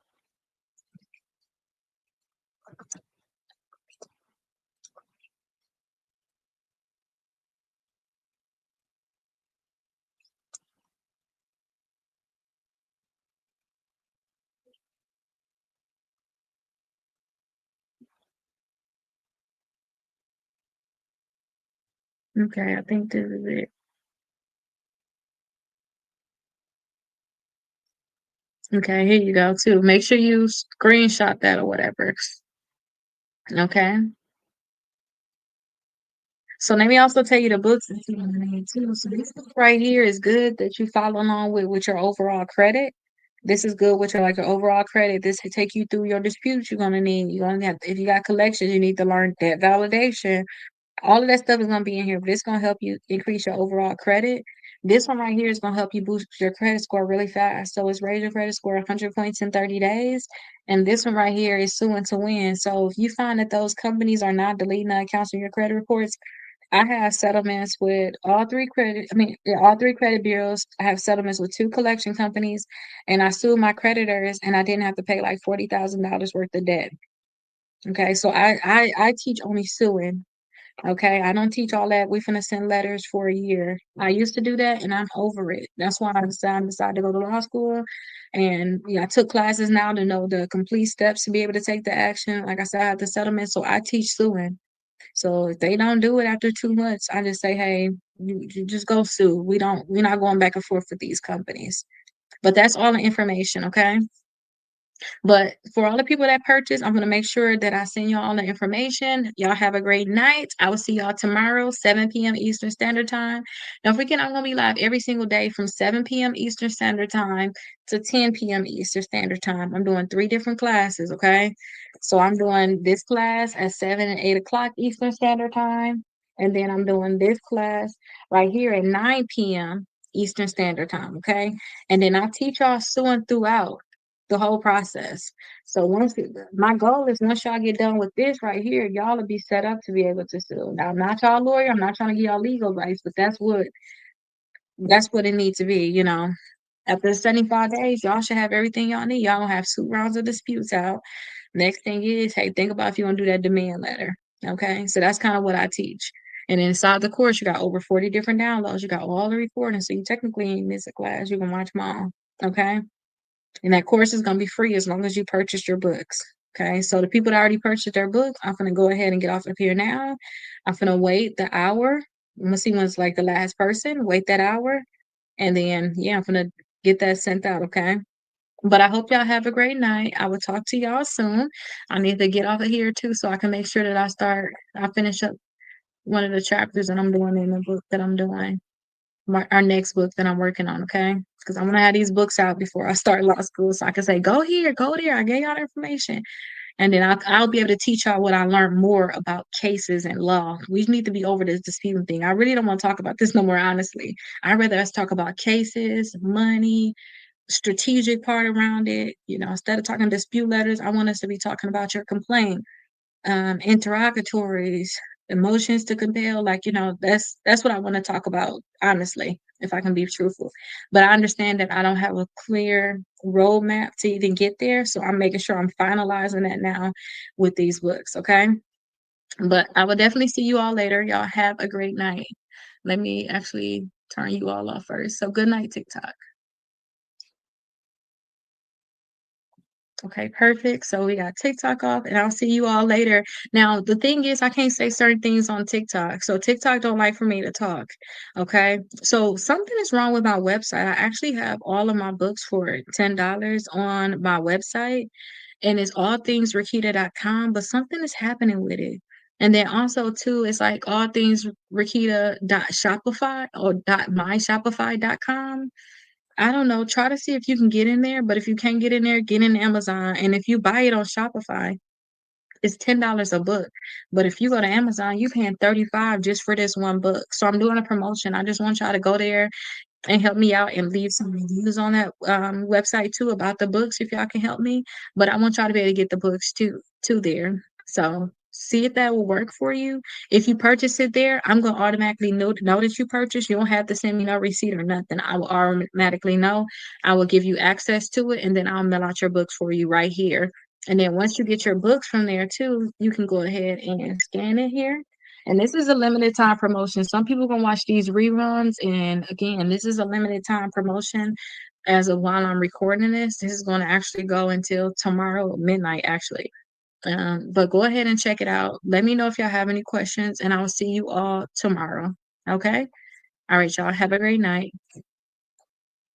S1: Okay, I think this is it. Okay, here you go too. Make sure you screenshot that or whatever. Okay. So let me also tell you the books that you're gonna need too. So this book right here is good that you follow along with your overall credit. This is good with your like your overall credit. This will take you through your disputes. You're gonna have if you got collections, you need to learn debt validation. All of that stuff is gonna be in here, but it's gonna help you increase your overall credit. This one right here is gonna help you boost your credit score really fast. So it's raise your credit score 100 points in 30 days. And this one right here is suing to win. So if you find that those companies are not deleting the accounts from your credit reports, I have settlements with all three credit bureaus. I have settlements with two collection companies, and I sued my creditors, and I didn't have to pay like $40,000 worth of debt. Okay, so I teach only suing. Okay, I don't teach all that. We finna send letters for a year. I used to do that, and I'm over it. That's why I decided to go to law school, and yeah, I took classes now to know the complete steps to be able to take the action. Like I said, I have the settlement, so I teach suing. So if they don't do it after 2 months, I just say, hey, you just go sue. We're not going back and forth with these companies. But that's all the information, okay? But for all the people that purchase, I'm gonna make sure that I send y'all all the information. Y'all have a great night. I will see y'all tomorrow, 7 p.m. Eastern Standard Time. Don't forget, I'm gonna be live every single day from 7 p.m. Eastern Standard Time to 10 p.m. Eastern Standard Time. I'm doing 3 different classes, okay? So I'm doing this class at 7 and 8 o'clock Eastern Standard Time. And then I'm doing this class right here at 9 p.m. Eastern Standard Time, okay? And then I teach y'all suing throughout the whole process. So my goal is once y'all get done with this right here, y'all will be set up to be able to sue. Now, I'm not y'all lawyer. I'm not trying to get y'all legal advice, but that's what it needs to be. After 75 days, y'all should have everything y'all need. Y'all don't have suit rounds of disputes out. Next thing is, hey, think about if you want to do that demand letter. Okay, so that's kind of what I teach. And inside the course, you got over 40 different downloads. You got all the recordings, so you technically ain't miss a class. You can watch them all. Okay. And that course is going to be free as long as you purchase your books. Okay. So the people that already purchased their book, I'm going to go ahead and get off of here now. I'm going to wait the hour. I'm going to see when's like the last person, wait that hour. And then, yeah, I'm going to get that sent out. Okay. But I hope y'all have a great night. I will talk to y'all soon. I need to get off of here too so I can make sure that I finish up one of the chapters that I'm doing in the book that I'm doing our next book that I'm working on, okay? Because I want to have these books out before I start law school so I can say, go here, go there. I gave y'all the information. And then I'll be able to teach y'all what I learned more about cases and law. We need to be over this disputing thing. I really don't want to talk about this no more, honestly. I'd rather us talk about cases, money, strategic part around it. Instead of talking dispute letters, I want us to be talking about your complaint, interrogatories, emotions to compel. Like, that's what I want to talk about, honestly, if I can be truthful. But I understand that I don't have a clear roadmap to even get there. So I'm making sure I'm finalizing that now with these books. Okay. But I will definitely see you all later. Y'all have a great night. Let me actually turn you all off first. So good night, TikTok. Okay, perfect. So we got TikTok off, and I'll see you all later. Now, the thing is, I can't say certain things on TikTok. So TikTok don't like for me to talk. Okay. So something is wrong with my website. I actually have all of my books for $10 on my website, and it's allthingsrakita.com, but something is happening with it. And then also too, it's like all things Rakita.shopify or .myshopify.com. I don't know. Try to see if you can get in there, but if you can't get in there, get in Amazon. And if you buy it on Shopify, it's $10 a book. But if you go to Amazon, you paying 35 just for this one book. So I'm doing a promotion. I just want y'all to go there and help me out and leave some reviews on that website too about the books if y'all can help me. But I want y'all to be able to get the books too there. So see if that will work for you. If you purchase it there, I'm gonna automatically know that you purchased. You don't have to send me no receipt or nothing. I will automatically know. I will give you access to it, and then I'll mail out your books for you right here. And then once you get your books from there too, you can go ahead and scan it here. And this is a limited time promotion. Some people gonna watch these reruns. And again, this is a limited time promotion as of while I'm recording this. This is gonna actually go until tomorrow midnight, actually. But go ahead and check it out. Let me know if y'all have any questions, and I will see you all tomorrow. Okay? All right, y'all. Have a great night.